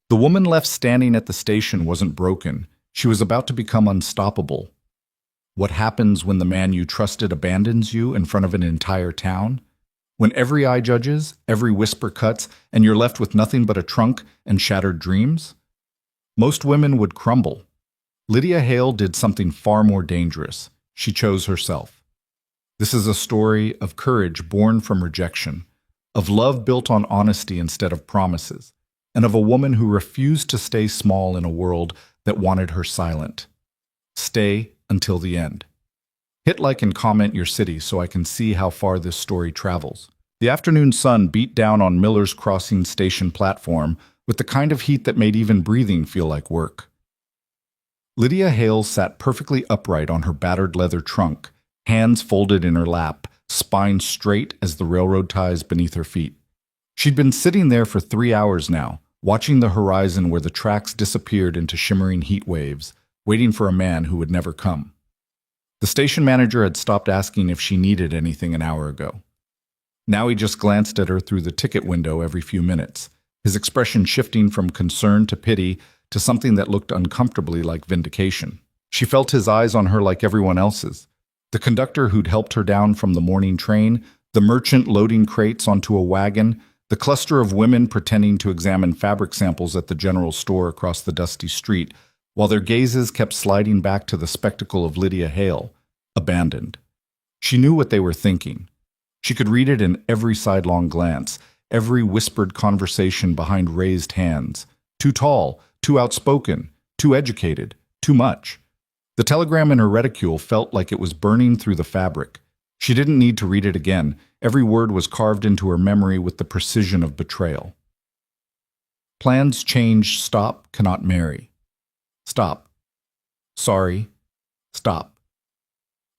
The woman left standing at the station wasn't broken. She was about to become unstoppable. What happens when the man you trusted abandons you in front of an entire town? When every eye judges, every whisper cuts, and you're left with nothing but a trunk and shattered dreams? Most women would crumble. Lydia Hale did something far more dangerous. She chose herself. This is a story of courage born from rejection, of love built on honesty instead of promises, and of a woman who refused to stay small in a world that wanted her silent. Stay until the end. Hit like and comment your city so I can see how far this story travels. The afternoon sun beat down on Miller's Crossing station platform with the kind of heat that made even breathing feel like work. Lydia Hale sat perfectly upright on her battered leather trunk, hands folded in her lap, spine straight as the railroad ties beneath her feet. She'd been sitting there for 3 hours now, watching the horizon where the tracks disappeared into shimmering heat waves, waiting for a man who would never come. The station manager had stopped asking if she needed anything an hour ago. Now he just glanced at her through the ticket window every few minutes, his expression shifting from concern to pity to something that looked uncomfortably like vindication. She felt his eyes on her like everyone else's. The conductor who'd helped her down from the morning train, the merchant loading crates onto a wagon, the cluster of women pretending to examine fabric samples at the general store across the dusty street, while their gazes kept sliding back to the spectacle of Lydia Hale, abandoned. She knew what they were thinking. She could read it in every sidelong glance, every whispered conversation behind raised hands. Too tall, too outspoken, too educated, too much. The telegram in her reticule felt like it was burning through the fabric. She didn't need to read it again. Every word was carved into her memory with the precision of betrayal. Plans change, stop, cannot marry. Stop. Sorry. Stop.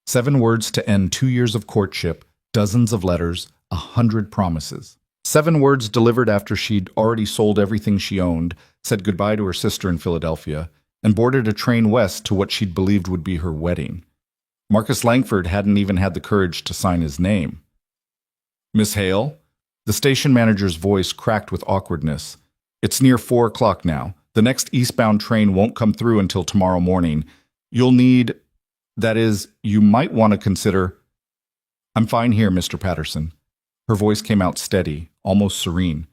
7 words to end 2 years of courtship, dozens of letters, 100 promises. 7 words delivered after she'd already sold everything she owned, said goodbye to her sister in Philadelphia, and boarded a train west to what she'd believed would be her wedding. Marcus Langford hadn't even had the courage to sign his name. Miss Hale? The station manager's voice cracked with awkwardness. It's near 4 o'clock now. The next eastbound train won't come through until tomorrow morning. You'll need... That is, you might want to consider... I'm fine here, Mr. Patterson. Her voice came out steady, almost serene.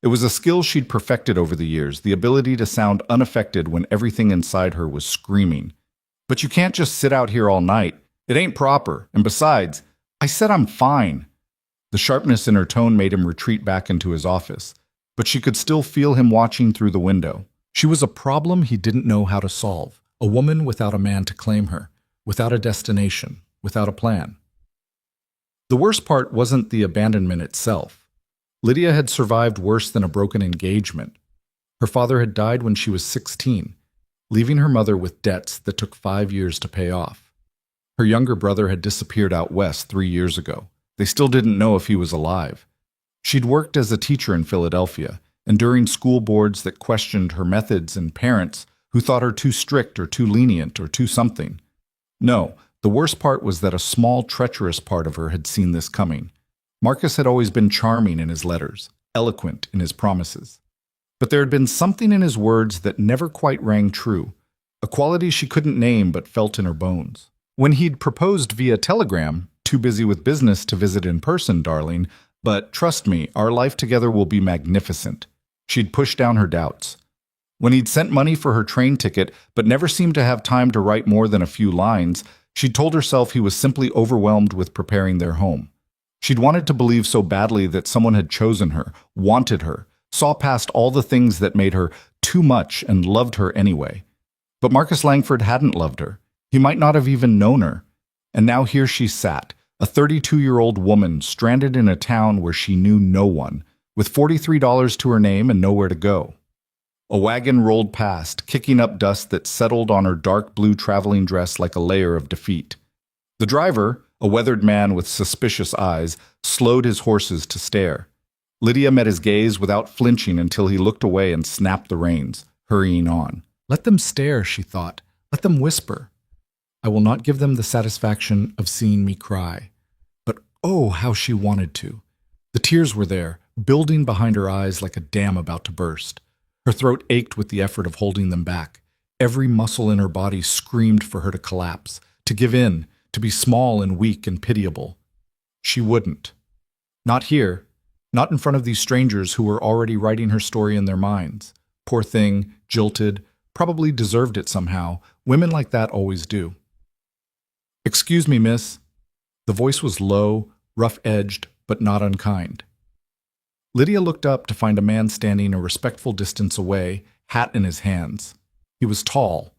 It was a skill she'd perfected over the years, the ability to sound unaffected when everything inside her was screaming. But you can't just sit out here all night. It ain't proper. And besides, I said I'm fine. The sharpness in her tone made him retreat back into his office, but she could still feel him watching through the window. She was a problem he didn't know how to solve, a woman without a man to claim her, without a destination, without a plan. The worst part wasn't the abandonment itself. Lydia had survived worse than a broken engagement. Her father had died when she was 16, leaving her mother with debts that took 5 years to pay off. Her younger brother had disappeared out west 3 years ago. They still didn't know if he was alive. She'd worked as a teacher in Philadelphia, enduring school boards that questioned her methods and parents who thought her too strict or too lenient or too something. No, the worst part was that a small, treacherous part of her had seen this coming. Marcus had always been charming in his letters, eloquent in his promises. But there had been something in his words that never quite rang true, a quality she couldn't name but felt in her bones. When he'd proposed via telegram, "Too busy with business to visit in person, darling, but trust me, our life together will be magnificent," she'd pushed down her doubts. When he'd sent money for her train ticket but never seemed to have time to write more than a few lines, she'd told herself he was simply overwhelmed with preparing their home. She'd wanted to believe so badly that someone had chosen her, wanted her, saw past all the things that made her too much and loved her anyway. But Marcus Langford hadn't loved her. He might not have even known her. And now here she sat, a 32-year-old woman stranded in a town where she knew no one, with $43 to her name and nowhere to go. A wagon rolled past, kicking up dust that settled on her dark blue traveling dress like a layer of defeat. The driver, a weathered man with suspicious eyes, slowed his horses to stare. Lydia met his gaze without flinching until he looked away and snapped the reins, hurrying on. Let them stare, she thought. Let them whisper. I will not give them the satisfaction of seeing me cry. But oh, how she wanted to. The tears were there, building behind her eyes like a dam about to burst. Her throat ached with the effort of holding them back. Every muscle in her body screamed for her to collapse, to give in, to be small and weak and pitiable. She wouldn't. Not here. Not in front of these strangers who were already writing her story in their minds. Poor thing, jilted, probably deserved it somehow. Women like that always do. "Excuse me, miss." The voice was low, rough-edged, but not unkind. Lydia looked up to find a man standing a respectful distance away, hat in his hands. He was tall,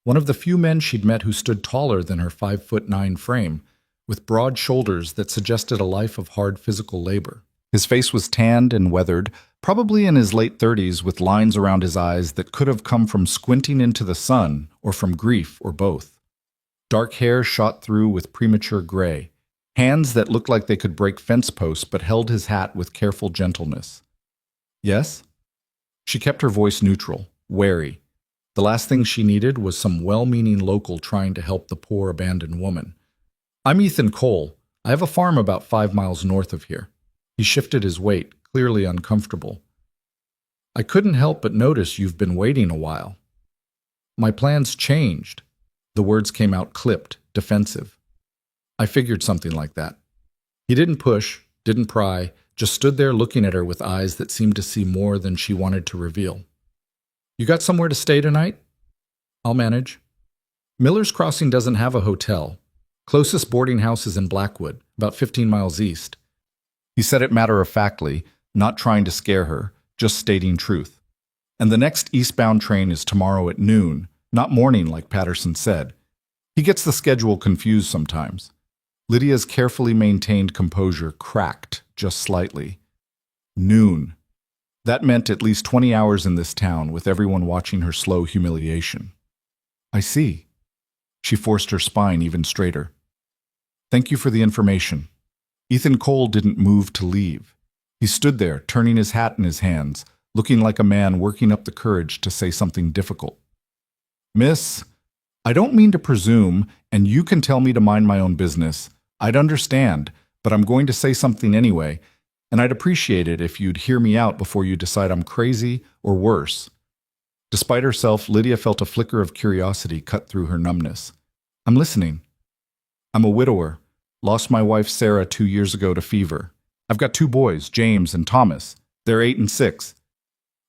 one of the few men she'd met who stood taller than her 5'9" frame, with broad shoulders that suggested a life of hard physical labor. His face was tanned and weathered, probably in his late 30s, with lines around his eyes that could have come from squinting into the sun or from grief or both. Dark hair shot through with premature gray, hands that looked like they could break fence posts but held his hat with careful gentleness. "Yes?" She kept her voice neutral, wary. The last thing she needed was some well-meaning local trying to help the poor abandoned woman. "I'm Ethan Cole. I have a farm about 5 miles north of here." He shifted his weight, clearly uncomfortable. "I couldn't help but notice you've been waiting a while." "My plans changed." The words came out clipped, defensive. "I figured something like that." He didn't push, didn't pry, just stood there looking at her with eyes that seemed to see more than she wanted to reveal. "You got somewhere to stay tonight?" "I'll manage." Miller's Crossing doesn't have a hotel. Closest boarding house is in Blackwood, about 15 miles east. He said it matter-of-factly, not trying to scare her, just stating truth. "And the next eastbound train is tomorrow at noon, not morning like Patterson said." He gets the schedule confused sometimes. Lydia's carefully maintained composure cracked just slightly. Noon. That meant at least 20 hours in this town, with everyone watching her slow humiliation. "I see." She forced her spine even straighter. "Thank you for the information." Ethan Cole didn't move to leave. He stood there, turning his hat in his hands, looking like a man working up the courage to say something difficult. "Miss, I don't mean to presume, and you can tell me to mind my own business. I'd understand, but I'm going to say something anyway, and I'd appreciate it if you'd hear me out before you decide I'm crazy or worse." Despite herself, Lydia felt a flicker of curiosity cut through her numbness. "I'm listening." "I'm a widower. Lost my wife Sarah 2 years ago to fever. I've got 2 boys, James and Thomas. They're 8 and 6.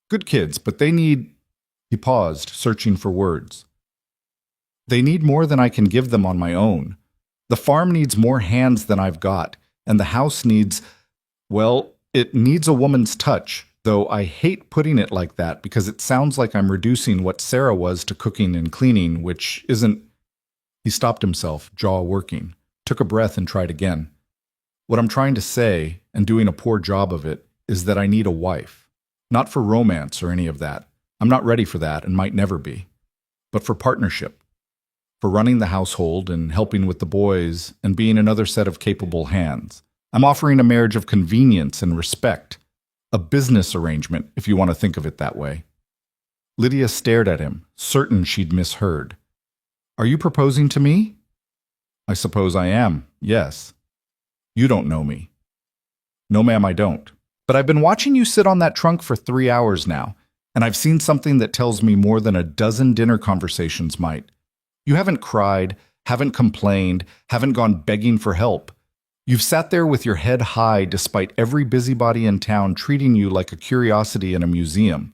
Good kids, but they need—" He paused, searching for words. "They need more than I can give them on my own. The farm needs more hands than I've got, and the house needs, well, it needs a woman's touch, though I hate putting it like that because it sounds like I'm reducing what Sarah was to cooking and cleaning, which isn't—" He stopped himself, jaw working, took a breath and tried again. "What I'm trying to say, and doing a poor job of it, is that I need a wife. Not for romance or any of that. I'm not ready for that and might never be. But for partnership. For running the household and helping with the boys and being another set of capable hands. I'm offering a marriage of convenience and respect. A business arrangement, if you want to think of it that way." Lydia stared at him, certain she'd misheard. "Are you proposing to me?" "I suppose I am, yes." "You don't know me." "No, ma'am, I don't. But I've been watching you sit on that trunk for 3 hours now, and I've seen something that tells me more than a dozen dinner conversations might. You haven't cried, haven't complained, haven't gone begging for help. You've sat there with your head high despite every busybody in town treating you like a curiosity in a museum.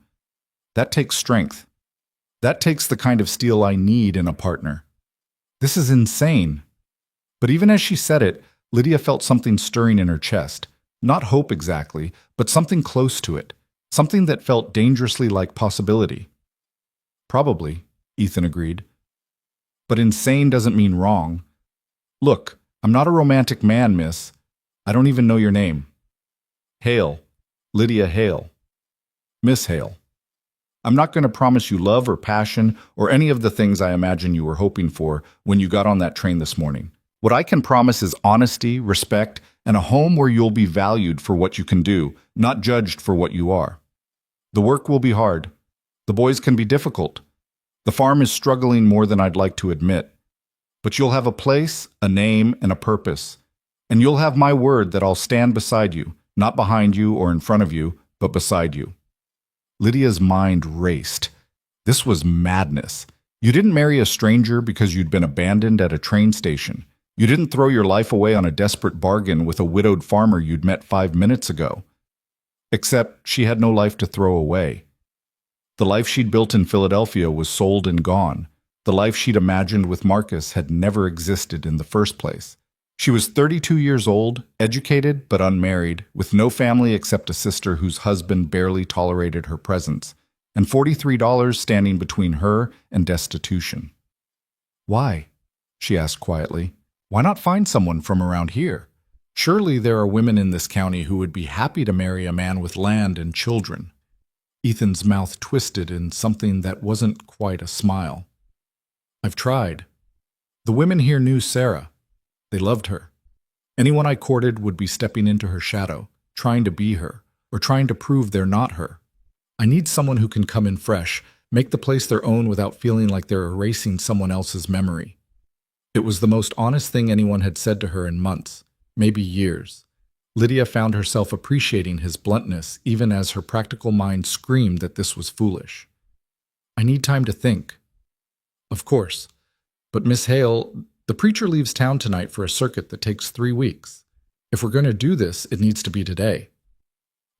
That takes strength. That takes the kind of steel I need in a partner. This is insane." But even as she said it, Lydia felt something stirring in her chest. Not hope exactly, but something close to it. Something that felt dangerously like possibility. "Probably," Ethan agreed. "But insane doesn't mean wrong. Look, I'm not a romantic man, miss. I don't even know your name." "Hale. Lydia Hale. Miss Hale. I'm not going to promise you love or passion or any of the things I imagine you were hoping for when you got on that train this morning. What I can promise is honesty, respect, and a home where you'll be valued for what you can do, not judged for what you are. The work will be hard. The boys can be difficult. The farm is struggling more than I'd like to admit. But you'll have a place, a name, and a purpose. And you'll have my word that I'll stand beside you, not behind you or in front of you, but beside you." Lydia's mind raced. This was madness. You didn't marry a stranger because you'd been abandoned at a train station. You didn't throw your life away on a desperate bargain with a widowed farmer you'd met 5 minutes ago. Except she had no life to throw away. The life she'd built in Philadelphia was sold and gone. The life she'd imagined with Marcus had never existed in the first place. She was 32 years old, educated but unmarried, with no family except a sister whose husband barely tolerated her presence, and $43 standing between her and destitution. "Why?" she asked quietly. "Why not find someone from around here? Surely there are women in this county who would be happy to marry a man with land and children." Ethan's mouth twisted in something that wasn't quite a smile. "I've tried. The women here knew Sarah. They loved her. Anyone I courted would be stepping into her shadow, trying to be her, or trying to prove they're not her. I need someone who can come in fresh, make the place their own without feeling like they're erasing someone else's memory." It was the most honest thing anyone had said to her in months, maybe years. Lydia found herself appreciating his bluntness even as her practical mind screamed that this was foolish. "I need time to think." "Of course. But Miss Hale, the preacher leaves town tonight for a circuit that takes 3 weeks. If we're going to do this, it needs to be today."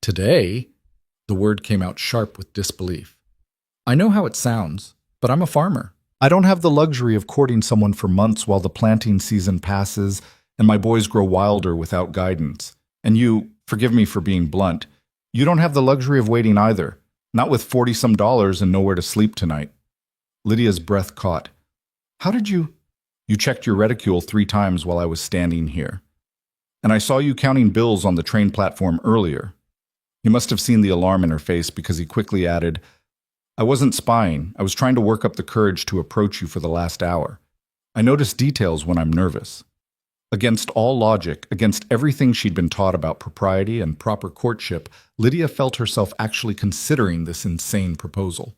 "Today?" The word came out sharp with disbelief. "I know how it sounds, but I'm a farmer. I don't have the luxury of courting someone for months while the planting season passes and my boys grow wilder without guidance. And you, forgive me for being blunt, you don't have the luxury of waiting either, not with $40-some and nowhere to sleep tonight." Lydia's breath caught. "How did you—" "You checked your reticule 3 times while I was standing here. And I saw you counting bills on the train platform earlier." He must have seen the alarm in her face because he quickly added, "I wasn't spying. I was trying to work up the courage to approach you for the last hour. I notice details when I'm nervous." Against all logic, against everything she'd been taught about propriety and proper courtship, Lydia felt herself actually considering this insane proposal.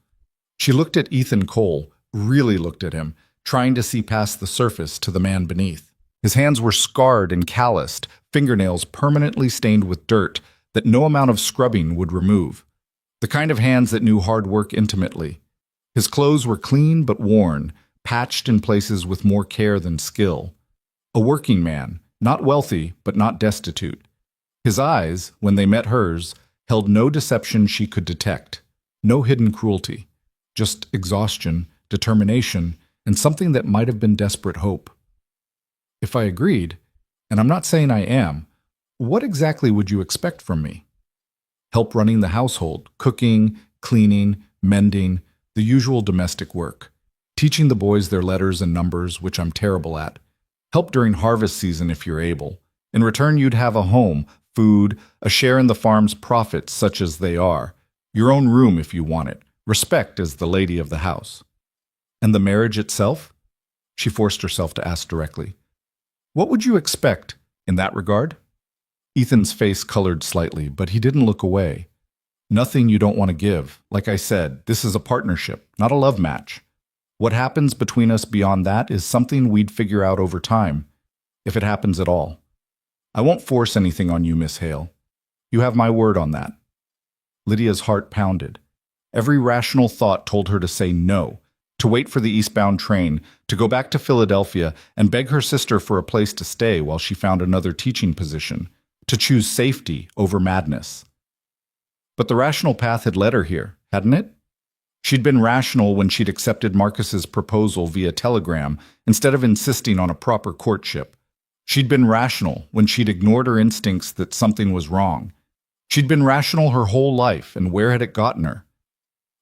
She looked at Ethan Cole, really looked at him, trying to see past the surface to the man beneath. His hands were scarred and calloused, fingernails permanently stained with dirt that no amount of scrubbing would remove. The kind of hands that knew hard work intimately. His clothes were clean but worn, patched in places with more care than skill. A working man, not wealthy but not destitute. His eyes, when they met hers, held no deception she could detect, no hidden cruelty, just exhaustion, determination, and something that might have been desperate hope. If I agreed, and I'm not saying I am, what exactly would you expect from me? Help running the household, cooking, cleaning, mending, the usual domestic work. Teaching the boys their letters and numbers, which I'm terrible at. Help during harvest season if you're able. In return, you'd have a home, food, a share in the farm's profits such as they are, your own room if you want it, respect as the lady of the house. And the marriage itself? She forced herself to ask directly. What would you expect in that regard? Ethan's face colored slightly, but he didn't look away. Nothing you don't want to give. Like I said, this is a partnership, not a love match. What happens between us beyond that is something we'd figure out over time, if it happens at all. I won't force anything on you, Miss Hale. You have my word on that. Lydia's heart pounded. Every rational thought told her to say no, to wait for the eastbound train, to go back to Philadelphia and beg her sister for a place to stay while she found another teaching position, to choose safety over madness. But the rational path had led her here, hadn't it? She'd been rational when she'd accepted Marcus's proposal via telegram instead of insisting on a proper courtship. She'd been rational when she'd ignored her instincts that something was wrong. She'd been rational her whole life, and where had it gotten her?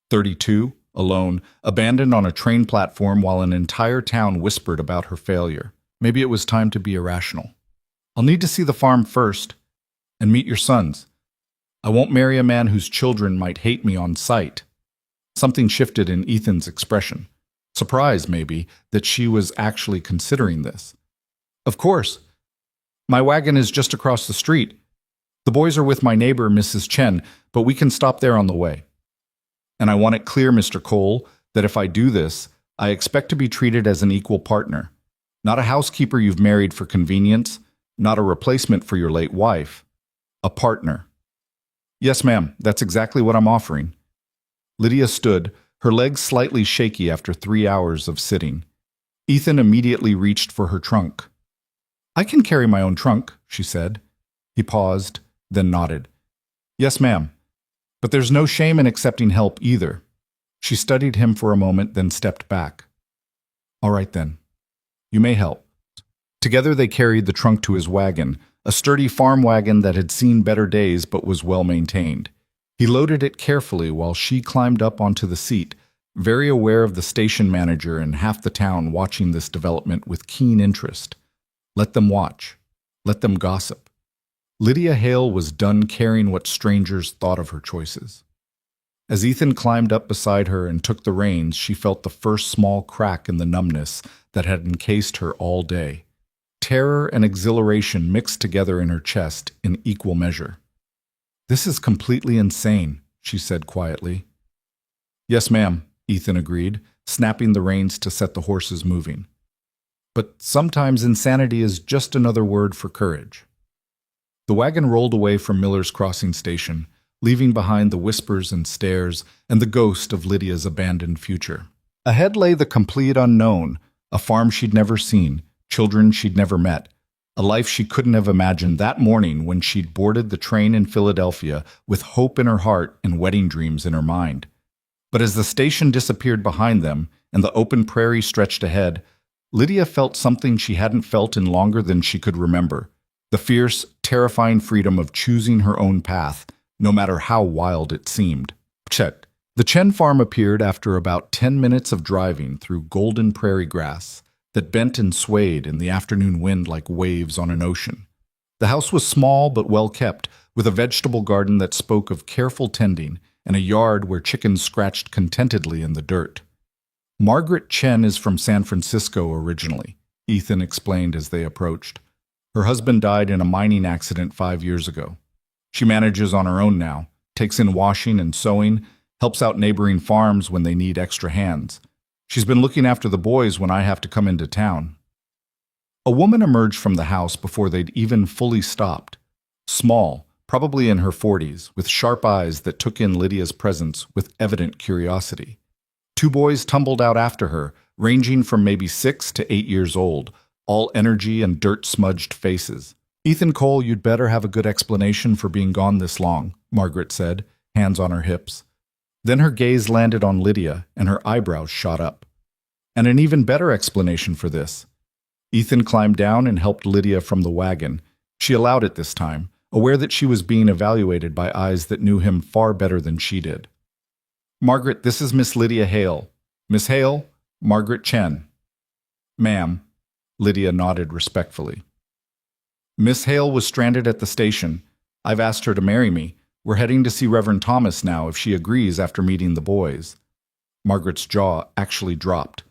32, alone, abandoned on a train platform while an entire town whispered about her failure. Maybe it was time to be irrational. I'll need to see the farm first, and meet your sons. I won't marry a man whose children might hate me on sight. Something shifted in Ethan's expression. Surprise, maybe, that she was actually considering this. Of course. My wagon is just across the street. The boys are with my neighbor, Mrs. Chen, but we can stop there on the way. And I want it clear, Mr. Cole, that if I do this, I expect to be treated as an equal partner. Not a housekeeper you've married for convenience, not a replacement for your late wife. A partner. Yes, ma'am, that's exactly what I'm offering. Lydia stood, her legs slightly shaky after 3 hours of sitting. Ethan immediately reached for her trunk. "I can carry my own trunk," she said. He paused, then nodded. "Yes, ma'am. But there's no shame in accepting help either." She studied him for a moment, then stepped back. "All right then. You may help." Together they carried the trunk to his wagon, a sturdy farm wagon that had seen better days but was well maintained. He loaded it carefully while she climbed up onto the seat, very aware of the station manager and half the town watching this development with keen interest. Let them watch. Let them gossip. Lydia Hale was done caring what strangers thought of her choices. As Ethan climbed up beside her and took the reins, she felt the first small crack in the numbness that had encased her all day. Terror and exhilaration mixed together in her chest in equal measure. "This is completely insane," she said quietly. "Yes, ma'am," Ethan agreed, snapping the reins to set the horses moving. "But sometimes insanity is just another word for courage." The wagon rolled away from Miller's Crossing station, leaving behind the whispers and stares and the ghost of Lydia's abandoned future. Ahead lay the complete unknown, a farm she'd never seen, children she'd never met, a life she couldn't have imagined that morning when she'd boarded the train in Philadelphia with hope in her heart and wedding dreams in her mind. But as the station disappeared behind them and the open prairie stretched ahead, Lydia felt something she hadn't felt in longer than she could remember, the fierce, terrifying freedom of choosing her own path, no matter how wild it seemed. Chet. The Chen farm appeared after about 10 minutes of driving through golden prairie grass that bent and swayed in the afternoon wind like waves on an ocean. The house was small but well kept, with a vegetable garden that spoke of careful tending and a yard where chickens scratched contentedly in the dirt. "Margaret Chen is from San Francisco originally," Ethan explained as they approached. "Her husband died in a mining accident 5 years ago. She manages on her own now, takes in washing and sewing, helps out neighboring farms when they need extra hands. She's been looking after the boys when I have to come into town." A woman emerged from the house before they'd even fully stopped. Small, probably in her 40s, with sharp eyes that took in Lydia's presence with evident curiosity. 2 boys tumbled out after her, ranging from maybe 6 to 8 years old, all energy and dirt-smudged faces. "Ethan Cole, you'd better have a good explanation for being gone this long," Margaret said, hands on her hips. Then her gaze landed on Lydia, and her eyebrows shot up. "And an even better explanation for this." Ethan climbed down and helped Lydia from the wagon. She allowed it this time, aware that she was being evaluated by eyes that knew him far better than she did. "Margaret, this is Miss Lydia Hale. Miss Hale, Margaret Chen." "Ma'am," Lydia nodded respectfully. "Miss Hale was stranded at the station. I've asked her to marry me. We're heading to see Reverend Thomas now if she agrees after meeting the boys." Margaret's jaw actually dropped.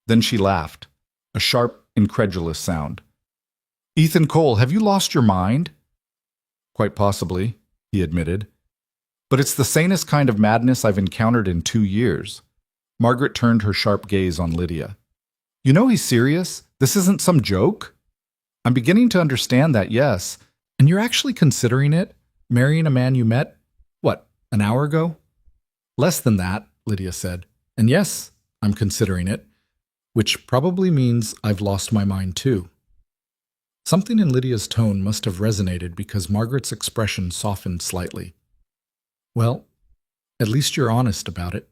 Then she laughed, a sharp, incredulous sound. "Ethan Cole, have you lost your mind?" "Quite possibly," he admitted. "But it's the sanest kind of madness I've encountered in 2 years." Margaret turned her sharp gaze on Lydia. "You know he's serious? This isn't some joke?" "I'm beginning to understand that, yes. And you're actually considering it? Marrying a man you met, what, an hour ago?" "Less than that," Lydia said. "And yes, I'm considering it. Which probably means I've lost my mind too." Something in Lydia's tone must have resonated because Margaret's expression softened slightly. "Well, at least you're honest about it."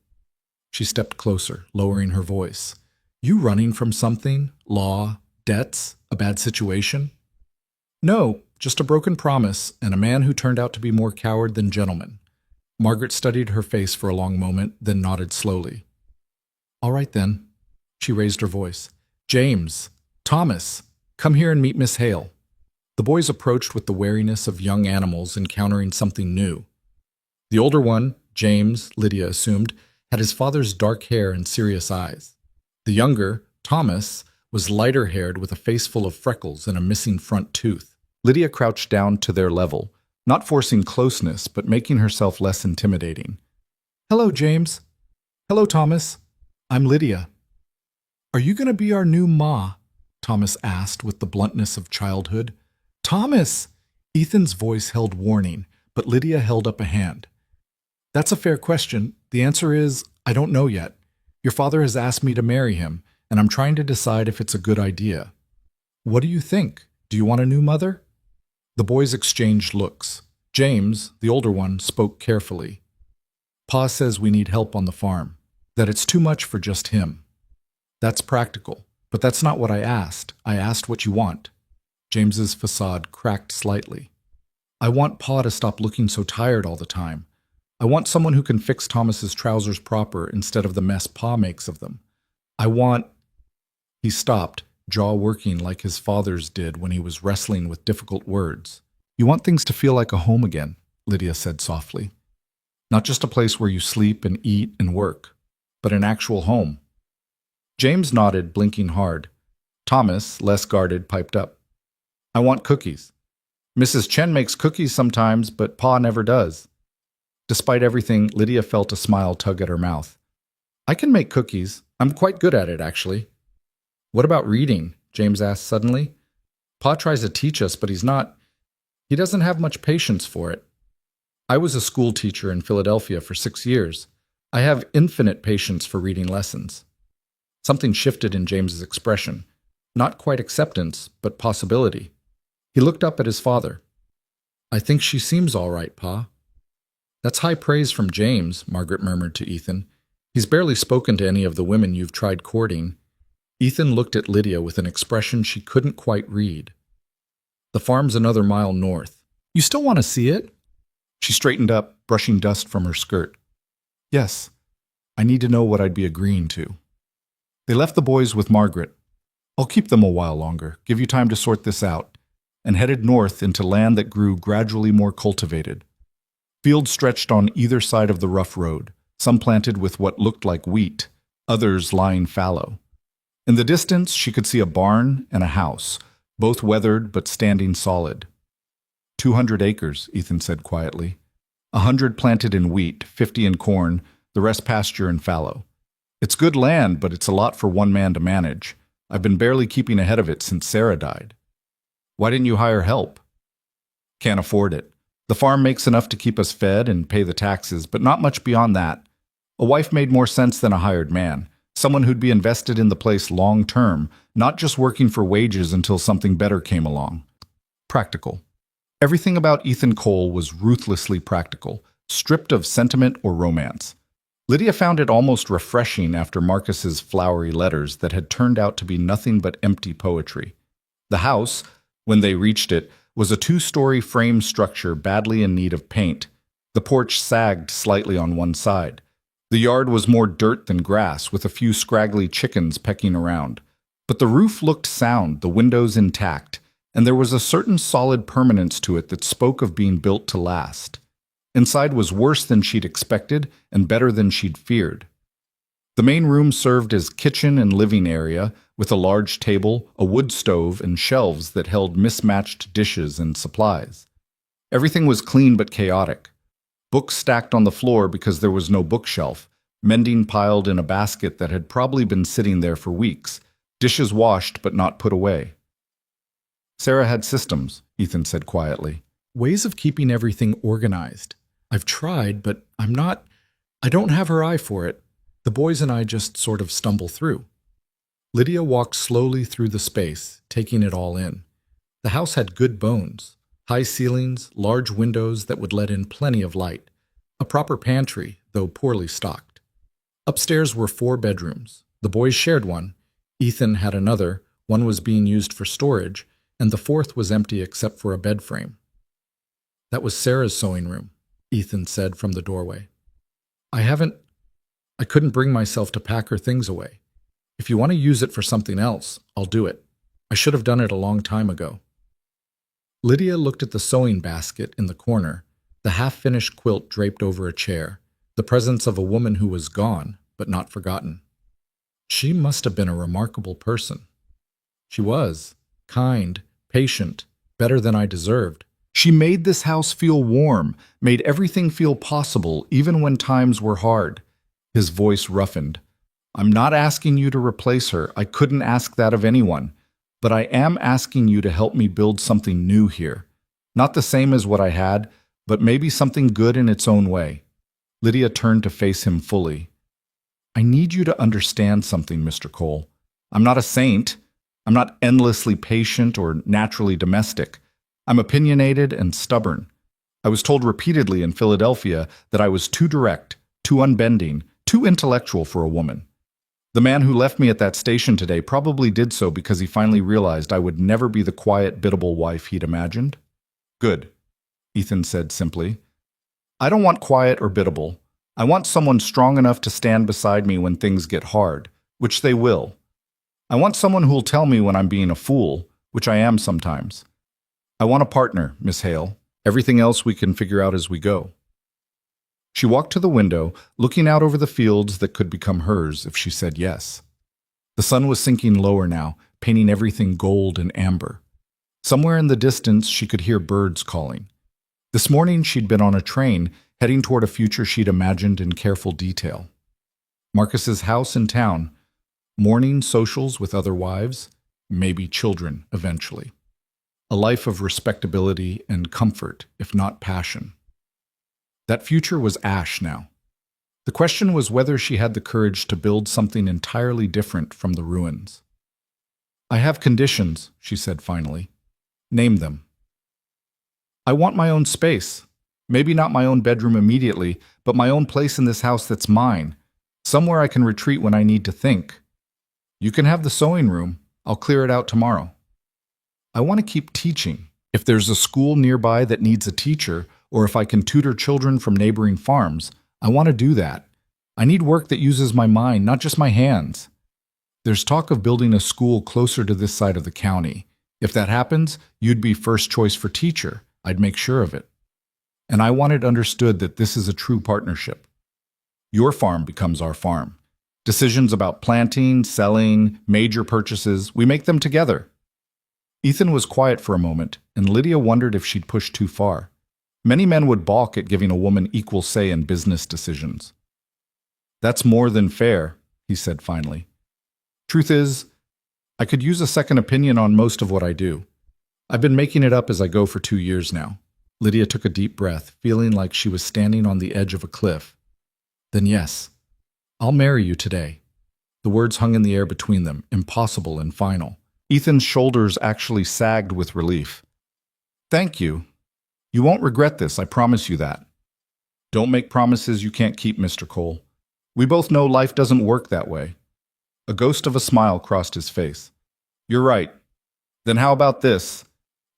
She stepped closer, lowering her voice. "You running from something? Law? Debts? A bad situation?" "No, just a broken promise and a man who turned out to be more coward than gentleman." Margaret studied her face for a long moment, then nodded slowly. "All right then." She raised her voice. "James, Thomas, come here and meet Miss Hale." The boys approached with the wariness of young animals encountering something new. The older one, James, Lydia assumed, had his father's dark hair and serious eyes. The younger, Thomas, was lighter-haired with a face full of freckles and a missing front tooth. Lydia crouched down to their level, not forcing closeness but making herself less intimidating. "Hello, James." "Hello, Thomas. I'm Lydia." "Are you going to be our new ma?" Thomas asked with the bluntness of childhood. "Thomas!" Ethan's voice held warning, but Lydia held up a hand. That's a fair question. The answer is, I don't know yet. Your father has asked me to marry him, and I'm trying to decide if it's a good idea. What do you think? Do you want a new mother? The boys exchanged looks. James, the older one, spoke carefully. Pa says we need help on the farm, that it's too much for just him. That's practical, but that's not what I asked. I asked what you want. James's facade cracked slightly. I want Pa to stop looking so tired all the time. I want someone who can fix Thomas's trousers proper instead of the mess Pa makes of them. I want... He stopped, jaw working like his father's did when he was wrestling with difficult words. You want things to feel like a home again, Lydia said softly. Not just a place where you sleep and eat and work, but an actual home. James nodded, blinking hard. Thomas, less guarded, piped up. I want cookies. Mrs. Chen makes cookies sometimes, but Pa never does. Despite everything, Lydia felt a smile tug at her mouth. I can make cookies. I'm quite good at it, actually. What about reading? James asked suddenly. Pa tries to teach us, but he doesn't have much patience for it. I was a school teacher in Philadelphia for 6 years. I have infinite patience for reading lessons. Something shifted in James's expression. Not quite acceptance, but possibility. He looked up at his father. I think she seems all right, Pa. That's high praise from James, Margaret murmured to Ethan. He's barely spoken to any of the women you've tried courting. Ethan looked at Lydia with an expression she couldn't quite read. The farm's another mile north. You still want to see it? She straightened up, brushing dust from her skirt. Yes. I need to know what I'd be agreeing to. They left the boys with Margaret. I'll keep them a while longer, give you time to sort this out, and headed north into land that grew gradually more cultivated. Fields stretched on either side of the rough road, some planted with what looked like wheat, others lying fallow. In the distance, she could see a barn and a house, both weathered but standing solid. 200 acres, Ethan said quietly. 100 planted in wheat, 50 in corn, the rest pasture and fallow. It's good land, but it's a lot for one man to manage. I've been barely keeping ahead of it since Sarah died. Why didn't you hire help? Can't afford it. The farm makes enough to keep us fed and pay the taxes, but not much beyond that. A wife made more sense than a hired man, someone who'd be invested in the place long term, not just working for wages until something better came along. Practical. Everything about Ethan Cole was ruthlessly practical, stripped of sentiment or romance. Lydia found it almost refreshing after Marcus's flowery letters that had turned out to be nothing but empty poetry. The house, when they reached it, was a 2-story frame structure badly in need of paint. The porch sagged slightly on one side. The yard was more dirt than grass, with a few scraggly chickens pecking around. But the roof looked sound, the windows intact, and there was a certain solid permanence to it that spoke of being built to last. Inside was worse than she'd expected and better than she'd feared. The main room served as kitchen and living area, with a large table, a wood stove, and shelves that held mismatched dishes and supplies. Everything was clean but chaotic. Books stacked on the floor because there was no bookshelf, mending piled in a basket that had probably been sitting there for weeks, dishes washed but not put away. Sarah had systems, Ethan said quietly. Ways of keeping everything organized. I've tried, but I don't have her eye for it. The boys and I just sort of stumble through. Lydia walked slowly through the space, taking it all in. The house had good bones. High ceilings, large windows that would let in plenty of light. A proper pantry, though poorly stocked. Upstairs were 4 bedrooms. The boys shared one. Ethan had another. One was being used for storage, and the 4th was empty except for a bed frame. That was Sarah's sewing room, Ethan said from the doorway. I couldn't bring myself to pack her things away. If you want to use it for something else, I'll do it. I should have done it a long time ago. Lydia looked at the sewing basket in the corner, the half-finished quilt draped over a chair, the presence of a woman who was gone, but not forgotten. She must have been a remarkable person. She was. Kind, patient, better than I deserved. She made this house feel warm, made everything feel possible, even when times were hard. His voice roughened. I'm not asking you to replace her. I couldn't ask that of anyone. But I am asking you to help me build something new here. Not the same as what I had, but maybe something good in its own way. Lydia turned to face him fully. I need you to understand something, Mr. Cole. I'm not a saint. I'm not endlessly patient or naturally domestic. I'm opinionated and stubborn. I was told repeatedly in Philadelphia that I was too direct, too unbending, too intellectual for a woman. The man who left me at that station today probably did so because he finally realized I would never be the quiet, biddable wife he'd imagined. Good, Ethan said simply. I don't want quiet or biddable. I want someone strong enough to stand beside me when things get hard, which they will. I want someone who'll tell me when I'm being a fool, which I am sometimes. I want a partner, Miss Hale. Everything else we can figure out as we go. She walked to the window, looking out over the fields that could become hers if she said yes. The sun was sinking lower now, painting everything gold and amber. Somewhere in the distance, she could hear birds calling. This morning, she'd been on a train, heading toward a future she'd imagined in careful detail. Marcus's house in town, morning socials with other wives, maybe children eventually. A life of respectability and comfort, if not passion. That future was ash now. The question was whether she had the courage to build something entirely different from the ruins. I have conditions, she said finally. Name them. I want my own space. Maybe not my own bedroom immediately, but my own place in this house that's mine. Somewhere I can retreat when I need to think. You can have the sewing room. I'll clear it out tomorrow. I want to keep teaching. If there's a school nearby that needs a teacher, or if I can tutor children from neighboring farms, I want to do that. I need work that uses my mind, not just my hands. There's talk of building a school closer to this side of the county. If that happens, you'd be first choice for teacher. I'd make sure of it. And I want it understood that this is a true partnership. Your farm becomes our farm. Decisions about planting, selling, major purchases, we make them together. Ethan was quiet for a moment, and Lydia wondered if she'd pushed too far. Many men would balk at giving a woman equal say in business decisions. That's more than fair, he said finally. Truth is, I could use a second opinion on most of what I do. I've been making it up as I go for 2 years now. Lydia took a deep breath, feeling like she was standing on the edge of a cliff. Then yes, I'll marry you today. The words hung in the air between them, impossible and final. Ethan's shoulders actually sagged with relief. Thank you. You won't regret this, I promise you that. Don't make promises you can't keep, Mr. Cole. We both know life doesn't work that way. A ghost of a smile crossed his face. You're right. Then how about this?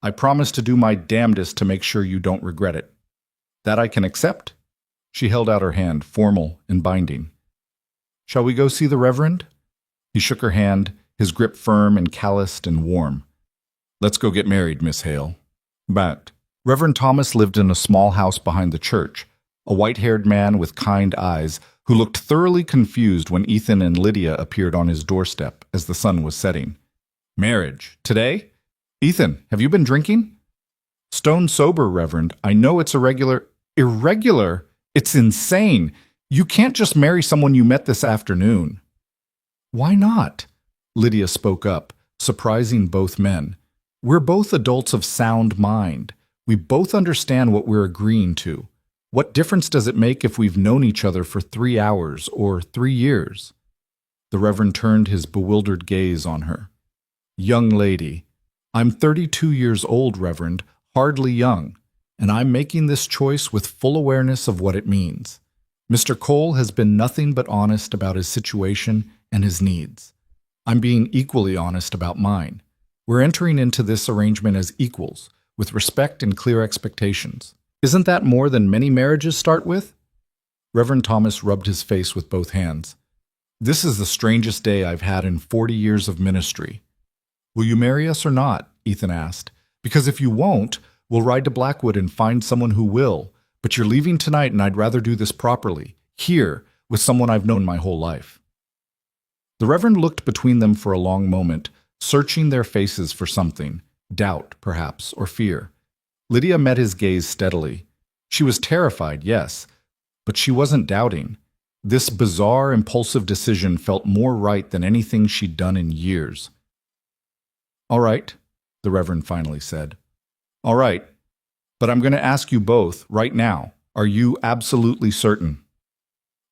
I promise to do my damnedest to make sure you don't regret it. That I can accept? She held out her hand, formal and binding. Shall we go see the Reverend? He shook her hand, his grip firm and calloused and warm. Let's go get married, Miss Hale. But Reverend Thomas lived in a small house behind the church, a white-haired man with kind eyes who looked thoroughly confused when Ethan and Lydia appeared on his doorstep as the sun was setting. Marriage? Today? Ethan, have you been drinking? Stone sober, Reverend. I know it's irregular. Irregular? It's insane. You can't just marry someone you met this afternoon. Why not? Lydia spoke up, surprising both men. We're both adults of sound mind. We both understand what we're agreeing to. What difference does it make if we've known each other for 3 hours or 3 years? The Reverend turned his bewildered gaze on her. Young lady, I'm 32 years old, Reverend, hardly young, and I'm making this choice with full awareness of what it means. Mr. Cole has been nothing but honest about his situation and his needs. I'm being equally honest about mine. We're entering into this arrangement as equals, with respect and clear expectations. Isn't that more than many marriages start with? Reverend Thomas rubbed his face with both hands. This is the strangest day I've had in 40 years of ministry. Will you marry us or not? Ethan asked. Because if you won't, we'll ride to Blackwood and find someone who will. But you're leaving tonight and I'd rather do this properly, here, with someone I've known my whole life. The Reverend looked between them for a long moment, searching their faces for something, doubt, perhaps, or fear. Lydia met his gaze steadily. She was terrified, yes, but she wasn't doubting. This bizarre, impulsive decision felt more right than anything she'd done in years. All right, the Reverend finally said. All right, but I'm going to ask you both, right now, are you absolutely certain?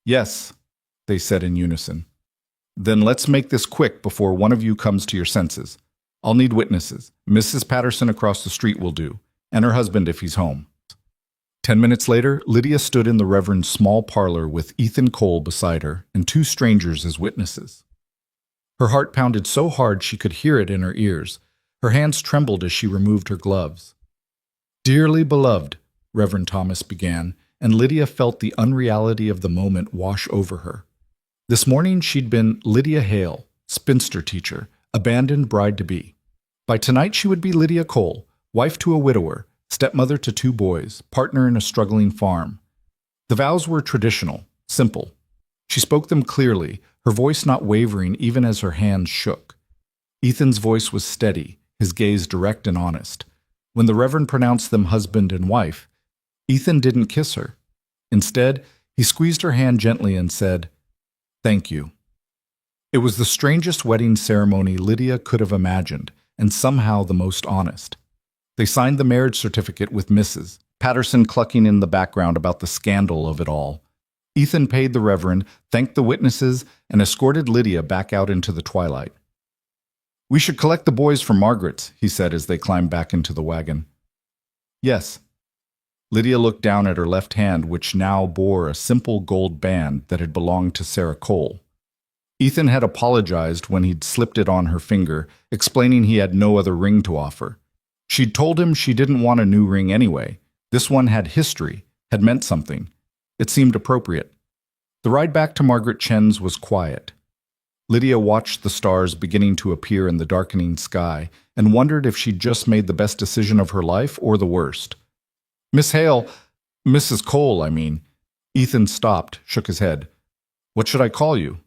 Yes, they said in unison. Then let's make this quick before one of you comes to your senses. I'll need witnesses. Mrs. Patterson across the street will do, and her husband if he's home. 10 minutes later, Lydia stood in the Reverend's small parlor with Ethan Cole beside her and two strangers as witnesses. Her heart pounded so hard she could hear it in her ears. Her hands trembled as she removed her gloves. Dearly beloved, Reverend Thomas began, and Lydia felt the unreality of the moment wash over her. This morning she'd been Lydia Hale, spinster teacher, abandoned bride-to-be. By tonight she would be Lydia Cole, wife to a widower, stepmother to two boys, partner in a struggling farm. The vows were traditional, simple. She spoke them clearly, her voice not wavering even as her hands shook. Ethan's voice was steady, his gaze direct and honest. When the Reverend pronounced them husband and wife, Ethan didn't kiss her. Instead, he squeezed her hand gently and said, "Thank you." It was the strangest wedding ceremony Lydia could have imagined, and somehow the most honest. They signed the marriage certificate with Mrs. Patterson clucking in the background about the scandal of it all. Ethan paid the Reverend, thanked the witnesses, and escorted Lydia back out into the twilight. "We should collect the boys from Margaret's," he said as they climbed back into the wagon. "Yes." Lydia looked down at her left hand, which now bore a simple gold band that had belonged to Sarah Cole. Ethan had apologized when he'd slipped it on her finger, explaining he had no other ring to offer. She'd told him she didn't want a new ring anyway. This one had history, had meant something. It seemed appropriate. The ride back to Margaret Chen's was quiet. Lydia watched the stars beginning to appear in the darkening sky and wondered if she'd just made the best decision of her life or the worst. "Miss Hale, Mrs. Cole, I mean." Ethan stopped, shook his head. "What should I call you?"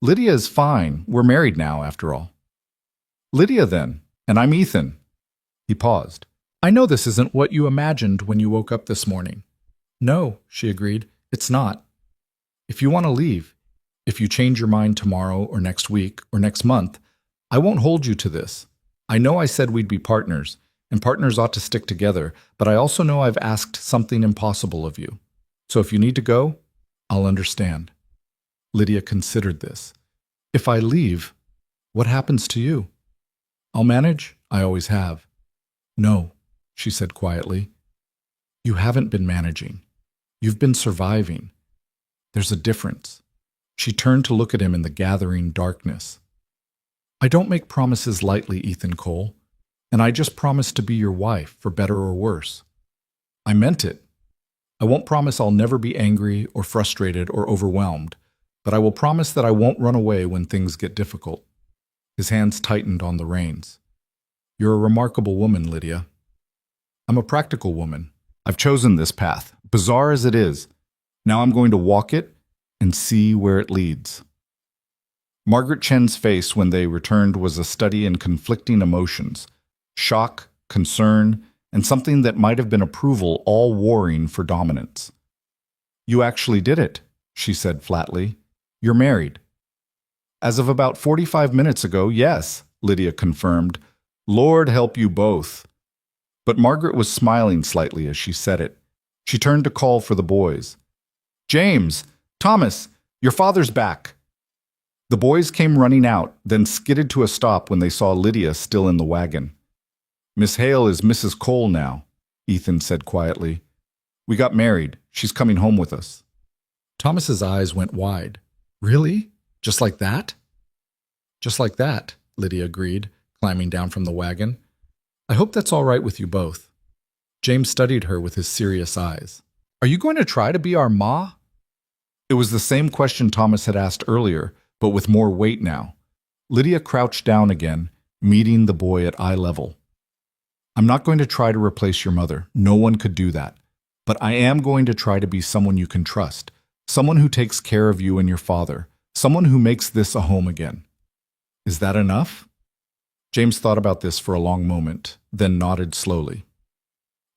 "Lydia is fine. We're married now, after all." "Lydia, then, and I'm Ethan." He paused. "I know this isn't what you imagined when you woke up this morning." "No," she agreed, "it's not. If you want to leave, if you change your mind tomorrow or next week or next month, I won't hold you to this. I know I said we'd be partners, and partners ought to stick together, but I also know I've asked something impossible of you. So if you need to go, I'll understand." Lydia considered this. "If I leave, what happens to you?" "I'll manage. I always have." "No," she said quietly. "You haven't been managing. You've been surviving. There's a difference." She turned to look at him in the gathering darkness. "I don't make promises lightly, Ethan Cole, and I just promised to be your wife, for better or worse. I meant it. I won't promise I'll never be angry or frustrated or overwhelmed, but I will promise that I won't run away when things get difficult." His hands tightened on the reins. "You're a remarkable woman, Lydia." "I'm a practical woman. I've chosen this path, bizarre as it is. Now I'm going to walk it and see where it leads." Margaret Chen's face when they returned was a study in conflicting emotions: shock, concern, and something that might have been approval, all warring for dominance. "You actually did it," she said flatly. "You're married." "As of about 45 minutes ago, yes," Lydia confirmed. "Lord help you both." But Margaret was smiling slightly as she said it. She turned to call for the boys. "James! Thomas! Your father's back!" The boys came running out, then skidded to a stop when they saw Lydia still in the wagon. "Miss Hale is Mrs. Cole now," Ethan said quietly. "We got married. She's coming home with us." Thomas's eyes went wide. "Really? Just like that?" "Just like that," Lydia agreed, climbing down from the wagon. "I hope that's all right with you both." James studied her with his serious eyes. "Are you going to try to be our ma?" It was the same question Thomas had asked earlier, but with more weight now. Lydia crouched down again, meeting the boy at eye level. "I'm not going to try to replace your mother. No one could do that. But I am going to try to be someone you can trust, someone who takes care of you and your father, someone who makes this a home again. Is that enough?" James thought about this for a long moment, then nodded slowly.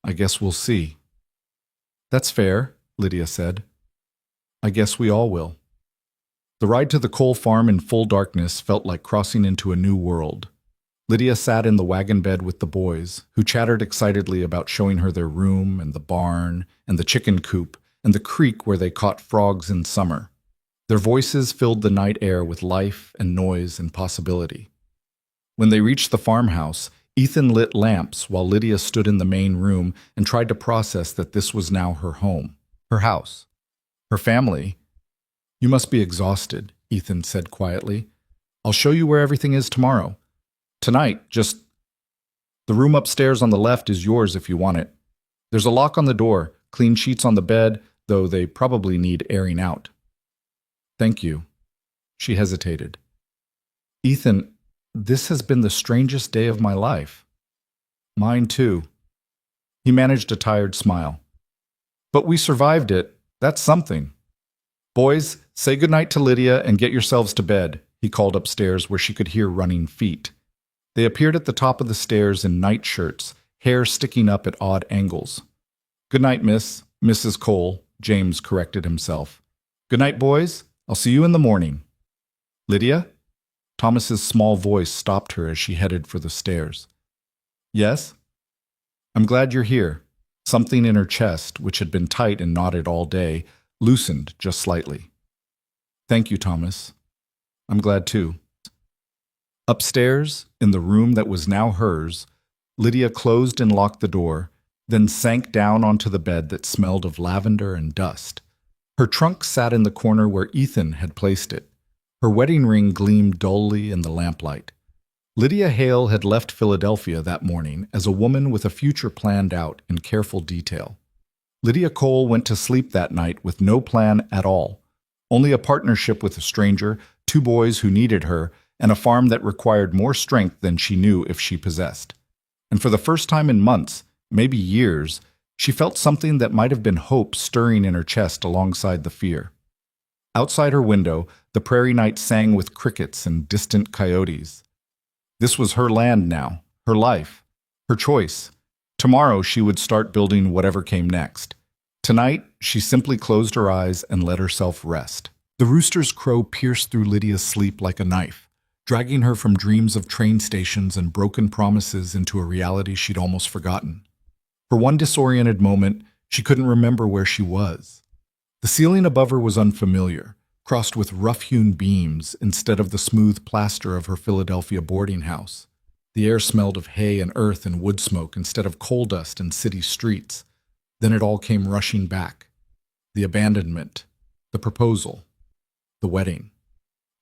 "I guess we'll see." "That's fair," Lydia said. "I guess we all will." The ride to the Cole farm in full darkness felt like crossing into a new world. Lydia sat in the wagon bed with the boys, who chattered excitedly about showing her their room and the barn and the chicken coop, and the creek where they caught frogs in summer. Their voices filled the night air with life and noise and possibility. When they reached the farmhouse, Ethan lit lamps while Lydia stood in the main room and tried to process that this was now her home, her house, her family. "You must be exhausted," Ethan said quietly. "I'll show you where everything is tomorrow. Tonight, the room upstairs on the left is yours if you want it. There's a lock on the door, clean sheets on the bed, though they probably need airing out." "Thank you." She hesitated. "Ethan, this has been the strangest day of my life." "Mine too." He managed a tired smile. "But we survived it. That's something. Boys, say goodnight to Lydia and get yourselves to bed," he called upstairs where she could hear running feet. They appeared at the top of the stairs in nightshirts, hair sticking up at odd angles. "Good night, Mrs. Cole," James corrected himself. "Good night, boys. I'll see you in the morning." "Lydia?" Thomas's small voice stopped her as she headed for the stairs. "Yes?" "I'm glad you're here." Something in her chest, which had been tight and knotted all day, loosened just slightly. "Thank you, Thomas. I'm glad too." Upstairs, in the room that was now hers, Lydia closed and locked the door, then sank down onto the bed that smelled of lavender and dust. Her trunk sat in the corner where Ethan had placed it. Her wedding ring gleamed dully in the lamplight. Lydia Hale had left Philadelphia that morning as a woman with a future planned out in careful detail. Lydia Cole went to sleep that night with no plan at all, only a partnership with a stranger, 2 boys who needed her, and a farm that required more strength than she knew if she possessed. And for the first time in months, maybe years, she felt something that might have been hope stirring in her chest alongside the fear. Outside her window, the prairie night sang with crickets and distant coyotes. This was her land now, her life, her choice. Tomorrow she would start building whatever came next. Tonight, she simply closed her eyes and let herself rest. The rooster's crow pierced through Lydia's sleep like a knife, dragging her from dreams of train stations and broken promises into a reality she'd almost forgotten. For one disoriented moment, she couldn't remember where she was. The ceiling above her was unfamiliar, crossed with rough-hewn beams instead of the smooth plaster of her Philadelphia boarding house. The air smelled of hay and earth and wood smoke instead of coal dust in city streets. Then it all came rushing back. The abandonment, the proposal, the wedding.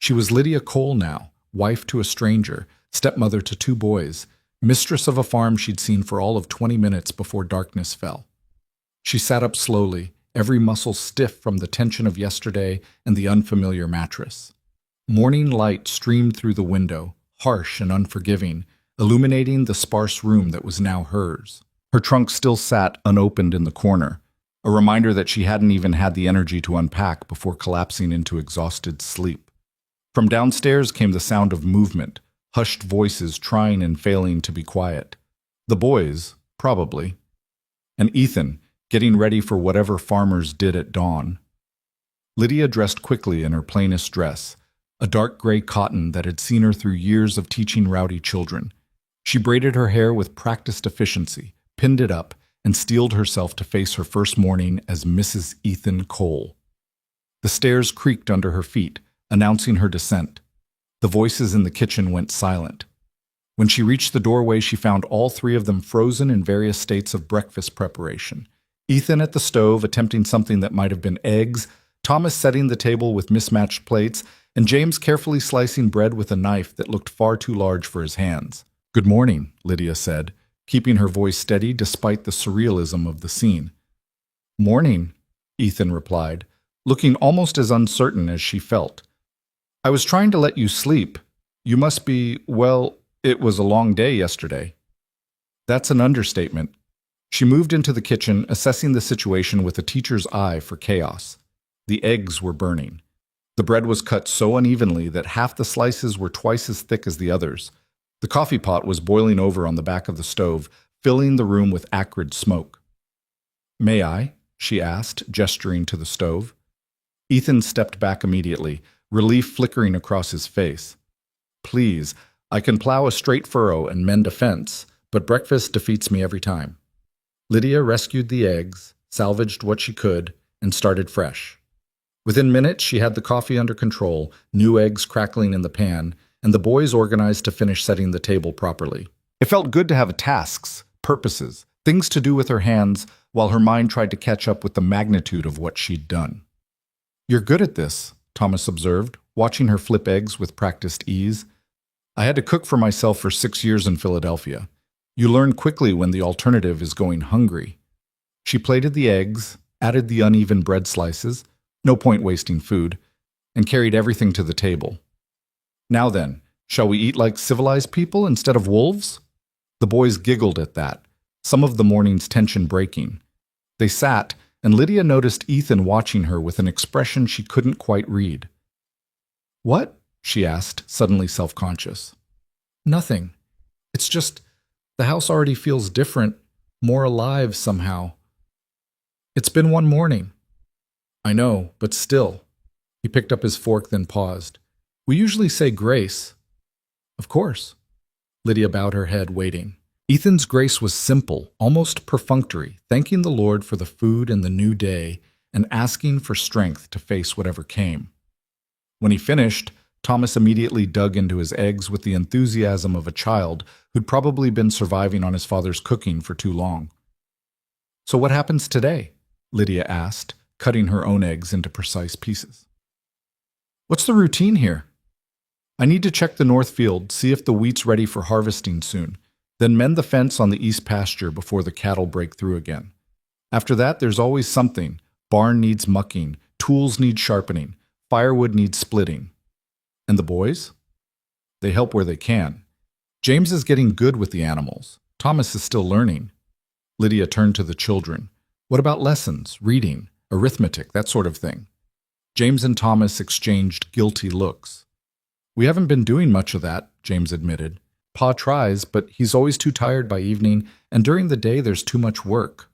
She was Lydia Cole now, wife to a stranger, stepmother to 2 boys, mistress of a farm she'd seen for all of 20 minutes before darkness fell. She sat up slowly, every muscle stiff from the tension of yesterday and the unfamiliar mattress. Morning light streamed through the window, harsh and unforgiving, illuminating the sparse room that was now hers. Her trunk still sat unopened in the corner, a reminder that she hadn't even had the energy to unpack before collapsing into exhausted sleep. From downstairs came the sound of movement, hushed voices trying and failing to be quiet. The boys, probably. And Ethan, getting ready for whatever farmers did at dawn. Lydia dressed quickly in her plainest dress, a dark gray cotton that had seen her through years of teaching rowdy children. She braided her hair with practiced efficiency, pinned it up, and steeled herself to face her first morning as Mrs. Ethan Cole. The stairs creaked under her feet, announcing her descent. The voices in the kitchen went silent. When she reached the doorway, she found all 3 of them frozen in various states of breakfast preparation. Ethan at the stove, attempting something that might have been eggs, Thomas setting the table with mismatched plates, and James carefully slicing bread with a knife that looked far too large for his hands. "Good morning," Lydia said, keeping her voice steady despite the surrealism of the scene. "Morning," Ethan replied, looking almost as uncertain as she felt. "I was trying to let you sleep. You must be, well, it was a long day yesterday." "That's an understatement." She moved into the kitchen, assessing the situation with a teacher's eye for chaos. The eggs were burning. The bread was cut so unevenly that half the slices were twice as thick as the others. The coffee pot was boiling over on the back of the stove, filling the room with acrid smoke. "May I?" she asked, gesturing to the stove. Ethan stepped back immediately, relief flickering across his face. "Please, I can plow a straight furrow and mend a fence, but breakfast defeats me every time." Lydia rescued the eggs, salvaged what she could, and started fresh. Within minutes, she had the coffee under control, new eggs crackling in the pan, and the boys organized to finish setting the table properly. It felt good to have tasks, purposes, things to do with her hands, while her mind tried to catch up with the magnitude of what she'd done. "You're good at this," Thomas observed, watching her flip eggs with practiced ease. "I had to cook for myself for 6 years in Philadelphia. You learn quickly when the alternative is going hungry." She plated the eggs, added the uneven bread slices, no point wasting food, and carried everything to the table. "Now then, shall we eat like civilized people instead of wolves?" The boys giggled at that, some of the morning's tension breaking. They sat, and Lydia noticed Ethan watching her with an expression she couldn't quite read. "What?" she asked, suddenly self-conscious. "Nothing. It's just, the house already feels different, more alive somehow. It's been one morning." "I know, but still." He picked up his fork, then paused. "We usually say grace." "Of course." Lydia bowed her head, waiting. Ethan's grace was simple, almost perfunctory, thanking the Lord for the food and the new day, and asking for strength to face whatever came. When he finished, Thomas immediately dug into his eggs with the enthusiasm of a child who'd probably been surviving on his father's cooking for too long. "So what happens today?" Lydia asked, cutting her own eggs into precise pieces. "What's the routine here?" "I need to check the north field, see if the wheat's ready for harvesting soon, then mend the fence on the east pasture before the cattle break through again. After that, there's always something. Barn needs mucking, tools need sharpening, firewood needs splitting." "And the boys?" "They help where they can. James is getting good with the animals. Thomas is still learning." Lydia turned to the children. "What about lessons, reading, arithmetic, that sort of thing?" James and Thomas exchanged guilty looks. "We haven't been doing much of that," James admitted. "Pa tries, but he's always too tired by evening, and during the day there's too much work."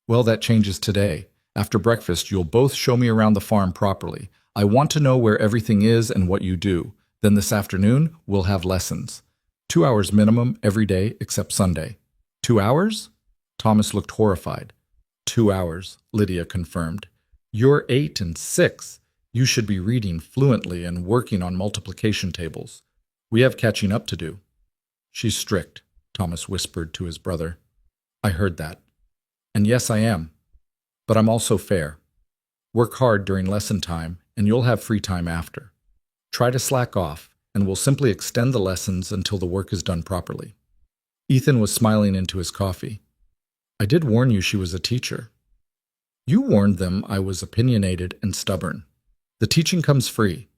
"Well, that changes today. After breakfast, you'll both show me around the farm properly. I want to know where everything is and what you do. Then this afternoon, we'll have lessons. 2 hours minimum every day except Sunday." "2 hours?" Thomas looked horrified. 2 hours, Lydia confirmed. "You're 8 and 6. You should be reading fluently and working on multiplication tables. We have catching up to do." "She's strict," Thomas whispered to his brother. "I heard that. And yes, I am. But I'm also fair. Work hard during lesson time, and you'll have free time after. Try to slack off, and we'll simply extend the lessons until the work is done properly." Ethan was smiling into his coffee. "I did warn you she was a teacher." "You warned them I was opinionated and stubborn. The teaching comes free."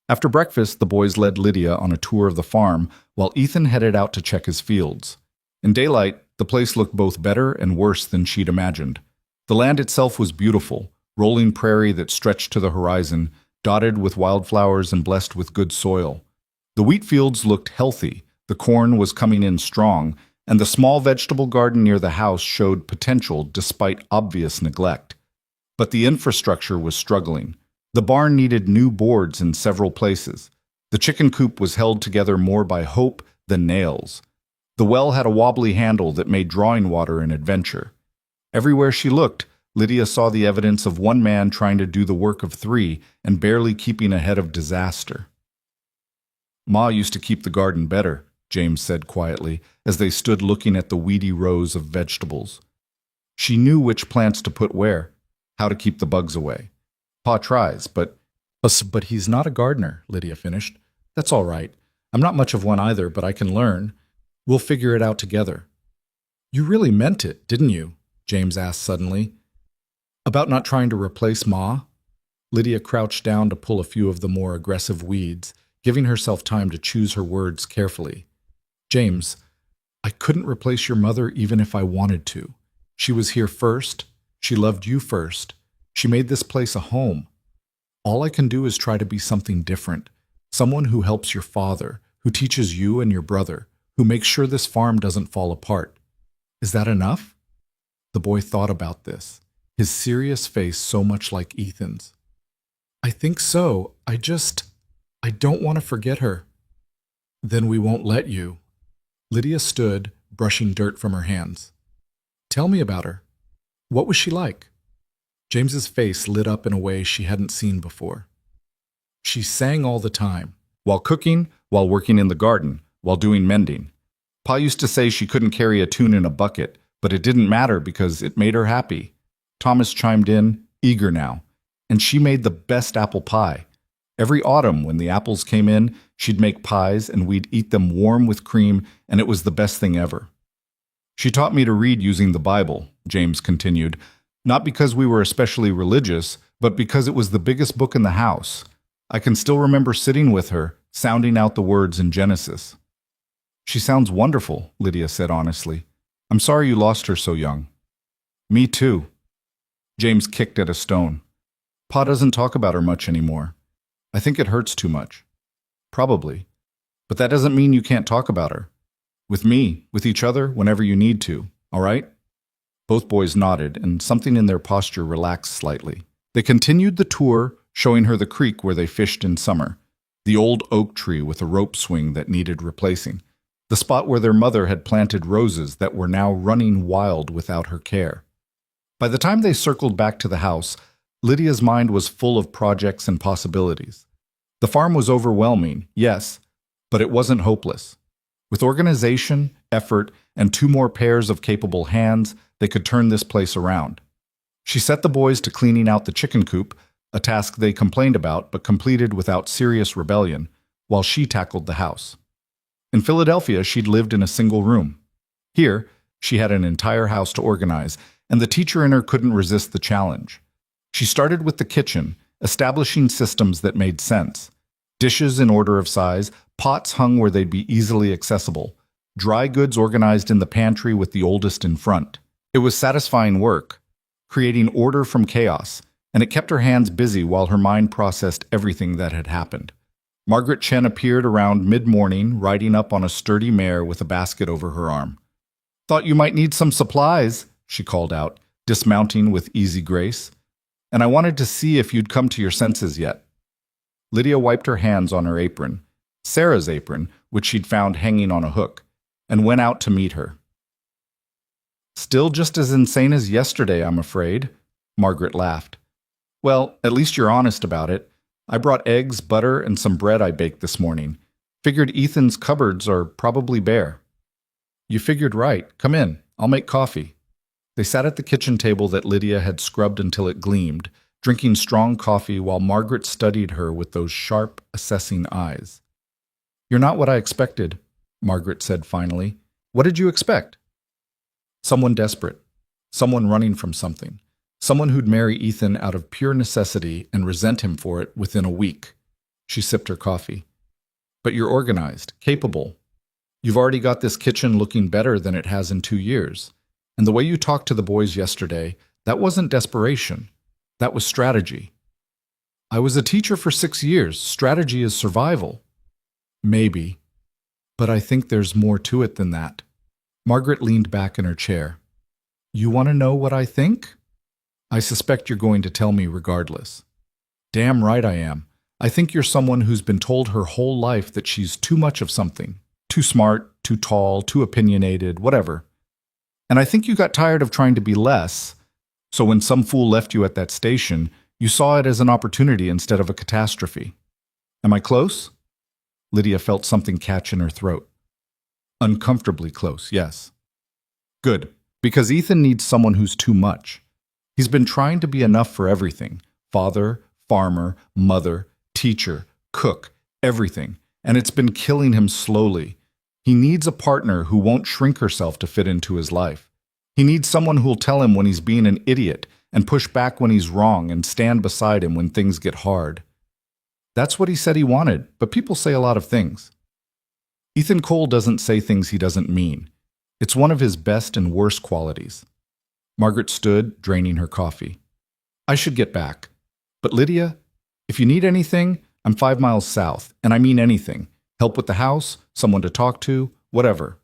After breakfast, the boys led Lydia on a tour of the farm, while Ethan headed out to check his fields. In daylight, the place looked both better and worse than she'd imagined. The land itself was beautiful, rolling prairie that stretched to the horizon, dotted with wildflowers and blessed with good soil. The wheat fields looked healthy, the corn was coming in strong, and the small vegetable garden near the house showed potential despite obvious neglect. But the infrastructure was struggling. The barn needed new boards in several places. The chicken coop was held together more by hope than nails. The well had a wobbly handle that made drawing water an adventure. Everywhere she looked, Lydia saw the evidence of one man trying to do the work of 3 and barely keeping ahead of disaster. "Ma used to keep the garden better," James said quietly, as they stood looking at the weedy rows of vegetables. "She knew which plants to put where, how to keep the bugs away. Pa tries, but he's not a gardener," Lydia finished. "That's all right. I'm not much of one either, but I can learn. We'll figure it out together." "You really meant it, didn't you?" James asked suddenly. "About not trying to replace Ma?" Lydia crouched down to pull a few of the more aggressive weeds, giving herself time to choose her words carefully. "James, I couldn't replace your mother even if I wanted to. She was here first. She loved you first. She made this place a home. All I can do is try to be something different, someone who helps your father, who teaches you and your brother, who makes sure this farm doesn't fall apart. Is that enough?" The boy thought about this, his serious face so much like Ethan's. "I think so. I don't want to forget her." "Then we won't let you." Lydia stood, brushing dirt from her hands. "Tell me about her. What was she like?" James's face lit up in a way she hadn't seen before. She sang all the time, while cooking, while working in the garden, while doing mending. Pa used to say she couldn't carry a tune in a bucket, but it didn't matter because it made her happy. Thomas chimed in, eager now, and she made the best apple pie. Every autumn, when the apples came in, she'd make pies and we'd eat them warm with cream, and it was the best thing ever. She taught me to read using the Bible, James continued, not because we were especially religious, but because it was the biggest book in the house. I can still remember sitting with her, sounding out the words in Genesis. She sounds wonderful, Lydia said honestly. I'm sorry you lost her so young. Me too. James kicked at a stone. Pa doesn't talk about her much anymore. I think it hurts too much. Probably. But that doesn't mean you can't talk about her. With me, with each other, whenever you need to, all right? Both boys nodded, and something in their posture relaxed slightly. They continued the tour, showing her the creek where they fished in summer, the old oak tree with a rope swing that needed replacing, the spot where their mother had planted roses that were now running wild without her care. By the time they circled back to the house, Lydia's mind was full of projects and possibilities. The farm was overwhelming, yes, but it wasn't hopeless. With organization, effort, and 2 more pairs of capable hands, they could turn this place around. She set the boys to cleaning out the chicken coop, a task they complained about but completed without serious rebellion, while she tackled the house. In Philadelphia, she'd lived in a single room. Here, she had an entire house to organize, and the teacher in her couldn't resist the challenge. She started with the kitchen, establishing systems that made sense. Dishes in order of size, pots hung where they'd be easily accessible, dry goods organized in the pantry with the oldest in front. It was satisfying work, creating order from chaos, and it kept her hands busy while her mind processed everything that had happened. Margaret Chen appeared around mid-morning, riding up on a sturdy mare with a basket over her arm. "Thought you might need some supplies," she called out, dismounting with easy grace. "And I wanted to see if you'd come to your senses yet." Lydia wiped her hands on her apron, Sarah's apron, which she'd found hanging on a hook, and went out to meet her. "Still just as insane as yesterday, I'm afraid," Margaret laughed. "Well, at least you're honest about it. I brought eggs, butter, and some bread I baked this morning. Figured Ethan's cupboards are probably bare." "You figured right. Come in. I'll make coffee." They sat at the kitchen table that Lydia had scrubbed until it gleamed, drinking strong coffee while Margaret studied her with those sharp, assessing eyes. "You're not what I expected," Margaret said finally. "What did you expect?" "Someone desperate. Someone running from something. Someone who'd marry Ethan out of pure necessity and resent him for it within a week." She sipped her coffee. "But you're organized, capable. You've already got this kitchen looking better than it has in 2 years. And the way you talked to the boys yesterday, that wasn't desperation. That was strategy." "I was a teacher for 6 years. Strategy is survival." "Maybe. But I think there's more to it than that." Margaret leaned back in her chair. "You want to know what I think?" "I suspect you're going to tell me regardless." "Damn right I am. I think you're someone who's been told her whole life that she's too much of something. Too smart, too tall, too opinionated, whatever. And I think you got tired of trying to be less, so when some fool left you at that station, you saw it as an opportunity instead of a catastrophe. Am I close?" Lydia felt something catch in her throat. "Uncomfortably close, yes." "Good, because Ethan needs someone who's too much. He's been trying to be enough for everything. Father, farmer, mother, teacher, cook, everything. And it's been killing him slowly. He needs a partner who won't shrink herself to fit into his life. He needs someone who'll tell him when he's being an idiot and push back when he's wrong and stand beside him when things get hard. That's what he said he wanted, but people say a lot of things. Ethan Cole doesn't say things he doesn't mean. It's one of his best and worst qualities." Margaret stood, draining her coffee. "I should get back. But Lydia, if you need anything, I'm 5 miles south, and I mean anything. Help with the house, someone to talk to, whatever.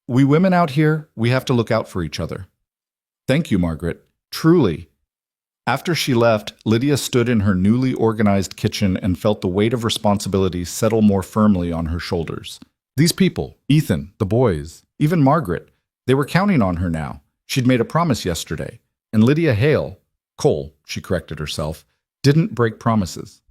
We women out here, we have to look out for each other." "Thank you, Margaret. Truly." After she left, Lydia stood in her newly organized kitchen and felt the weight of responsibility settle more firmly on her shoulders. These people, Ethan, the boys, even Margaret, they were counting on her now. She'd made a promise yesterday. And Lydia Hale, Cole, she corrected herself, didn't break promises.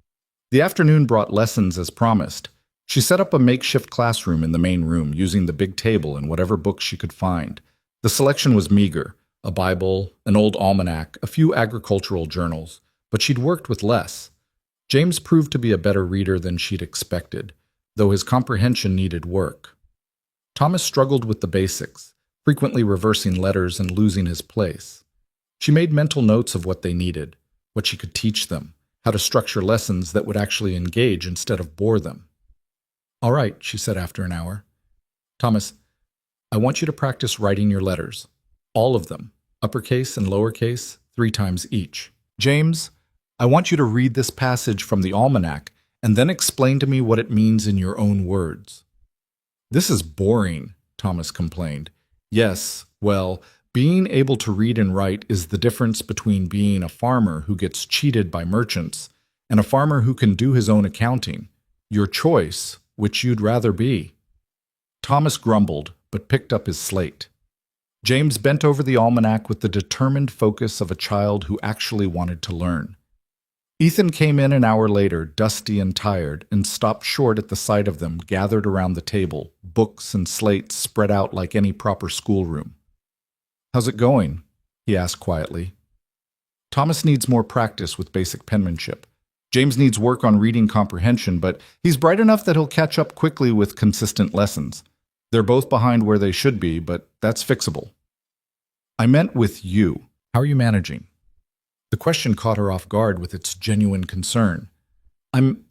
The afternoon brought lessons as promised. She set up a makeshift classroom in the main room, using the big table and whatever books she could find. The selection was meager: a Bible, an old almanac, a few agricultural journals, but she'd worked with less. James proved to be a better reader than she'd expected, though his comprehension needed work. Thomas struggled with the basics, frequently reversing letters and losing his place. She made mental notes of what they needed, what she could teach them, how to structure lessons that would actually engage instead of bore them. "All right," she said after an hour. "Thomas, I want you to practice writing your letters. All of them, uppercase and lowercase, 3 times each. James, I want you to read this passage from the almanac and then explain to me what it means in your own words." "This is boring," Thomas complained. "Yes, well, being able to read and write is the difference between being a farmer who gets cheated by merchants and a farmer who can do his own accounting. Your choice, which you'd rather be." Thomas grumbled, but picked up his slate. James bent over the almanac with the determined focus of a child who actually wanted to learn. Ethan came in an hour later, dusty and tired, and stopped short at the sight of them gathered around the table, books and slates spread out like any proper schoolroom. "How's it going?" he asked quietly. "Thomas needs more practice with basic penmanship. James needs work on reading comprehension, but he's bright enough that he'll catch up quickly with consistent lessons. They're both behind where they should be, but that's fixable." "I meant with you. How are you managing?" The question caught her off guard with its genuine concern. "I'm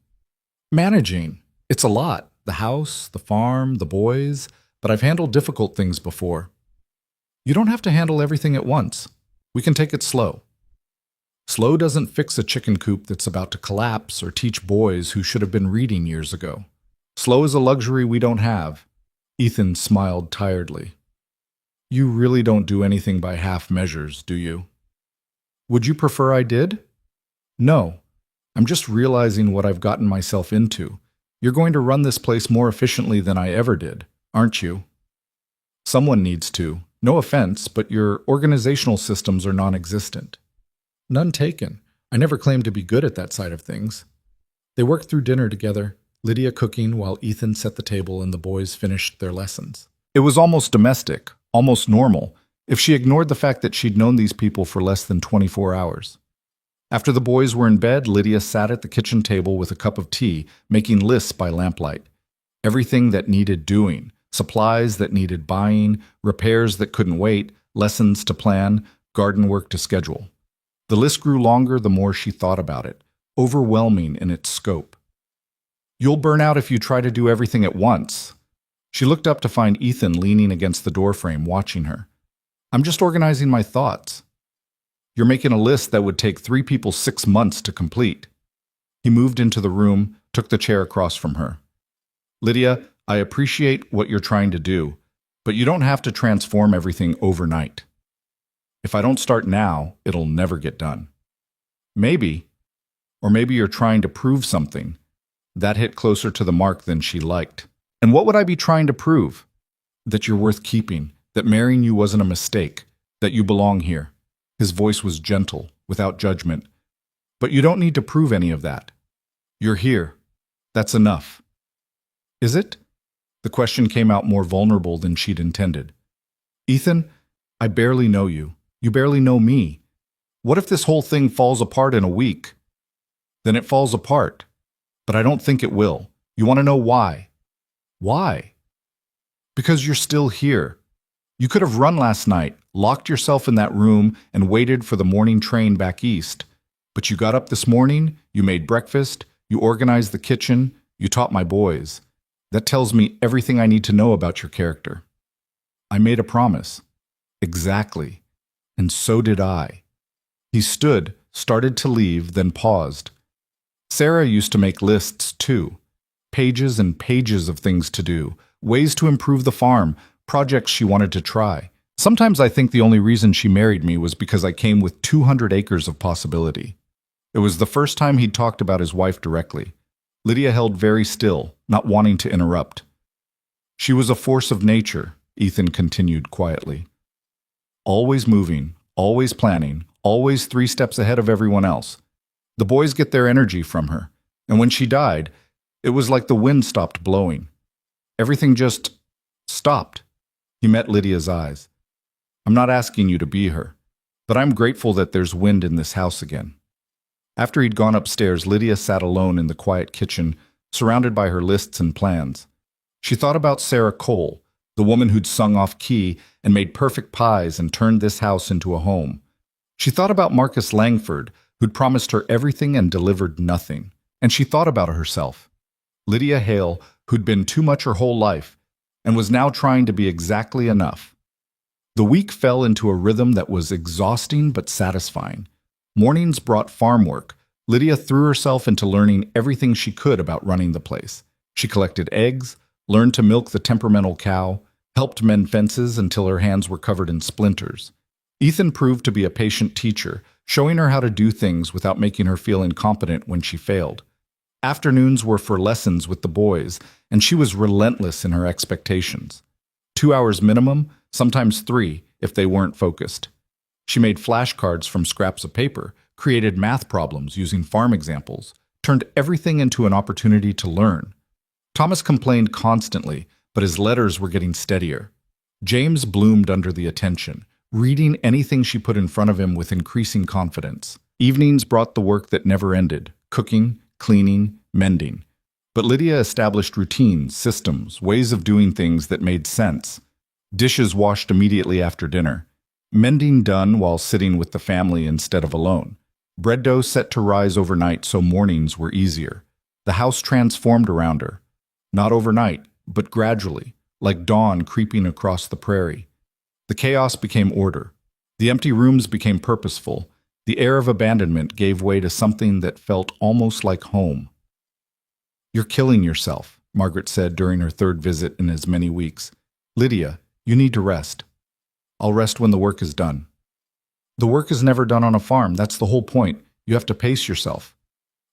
managing. It's a lot. The house, the farm, the boys, but I've handled difficult things before." "You don't have to handle everything at once. We can take it slow." Slow doesn't fix a chicken coop that's about to collapse or teach boys who should have been reading years ago. Slow is a luxury we don't have. Ethan smiled tiredly. "You really don't do anything by half measures, do you?" "Would you prefer I did?" "No. I'm just realizing what I've gotten myself into. You're going to run this place more efficiently than I ever did, aren't you?" "Someone needs to. No offense, but your organizational systems are non-existent." "None taken. I never claimed to be good at that side of things." They worked through dinner together, Lydia cooking while Ethan set the table and the boys finished their lessons. It was almost domestic, almost normal, if she ignored the fact that she'd known these people for less than 24 hours. After the boys were in bed, Lydia sat at the kitchen table with a cup of tea, making lists by lamplight. Everything that needed doing, supplies that needed buying, repairs that couldn't wait, lessons to plan, garden work to schedule. The list grew longer the more she thought about it, overwhelming in its scope. "You'll burn out if you try to do everything at once." She looked up to find Ethan leaning against the doorframe, watching her. "I'm just organizing my thoughts." "You're making a list that would take 3 people 6 months to complete." He moved into the room, took the chair across from her. "Lydia, I appreciate what you're trying to do, but you don't have to transform everything overnight. If I don't start now, it'll never get done." "Maybe. Or maybe you're trying to prove something." That hit closer to the mark than she liked. "And what would I be trying to prove?" "That you're worth keeping, that marrying you wasn't a mistake, that you belong here." His voice was gentle, without judgment. "But you don't need to prove any of that. You're here. That's enough." "Is it?" The question came out more vulnerable than she'd intended. "Ethan, I barely know you. You barely know me. What if this whole thing falls apart in a week?" "Then it falls apart. But I don't think it will. You want to know why?" "Why?" "Because you're still here. You could have run last night, locked yourself in that room, and waited for the morning train back east. But you got up this morning, you made breakfast, you organized the kitchen, you taught my boys. That tells me everything I need to know about your character." "I made a promise." "Exactly. And so did I." He stood, started to leave, then paused. "Sarah used to make lists too. Pages and pages of things to do, ways to improve the farm, projects she wanted to try. Sometimes I think the only reason she married me was because I came with 200 acres of possibility." It was the first time he'd talked about his wife directly. Lydia held very still, not wanting to interrupt. "She was a force of nature," Ethan continued quietly. "Always moving, always planning, always 3 steps ahead of everyone else. The boys get their energy from her, and when she died, it was like the wind stopped blowing. Everything just stopped. He met Lydia's eyes. I'm not asking you to be her, but I'm grateful that there's wind in this house again. After he'd gone upstairs, Lydia sat alone in the quiet kitchen, surrounded by her lists and plans. She thought about Sarah Cole, the woman who'd sung off key and made perfect pies and turned this house into a home. She thought about Marcus Langford, who'd promised her everything and delivered nothing. And she thought about herself, Lydia Hale, who'd been too much her whole life and was now trying to be exactly enough. The week fell into a rhythm that was exhausting but satisfying. Mornings brought farm work. Lydia threw herself into learning everything she could about running the place. She collected eggs, learned to milk the temperamental cow, helped mend fences until her hands were covered in splinters. Ethan proved to be a patient teacher, showing her how to do things without making her feel incompetent when she failed. Afternoons were for lessons with the boys, and she was relentless in her expectations. 2 hours minimum, sometimes 3 if they weren't focused. She made flashcards from scraps of paper, created math problems using farm examples, turned everything into an opportunity to learn. Thomas complained constantly, but his letters were getting steadier. James bloomed under the attention, reading anything she put in front of him with increasing confidence. Evenings brought the work that never ended, cooking, cleaning, mending. But Lydia established routines, systems, ways of doing things that made sense. Dishes washed immediately after dinner. Mending done while sitting with the family instead of alone. Bread dough set to rise overnight so mornings were easier. The house transformed around her. Not overnight, but gradually, like dawn creeping across the prairie. The chaos became order. The empty rooms became purposeful. The air of abandonment gave way to something that felt almost like home. You're killing yourself, Margaret said during her 3rd visit in as many weeks. Lydia, you need to rest. I'll rest when the work is done. The work is never done on a farm. That's the whole point. You have to pace yourself.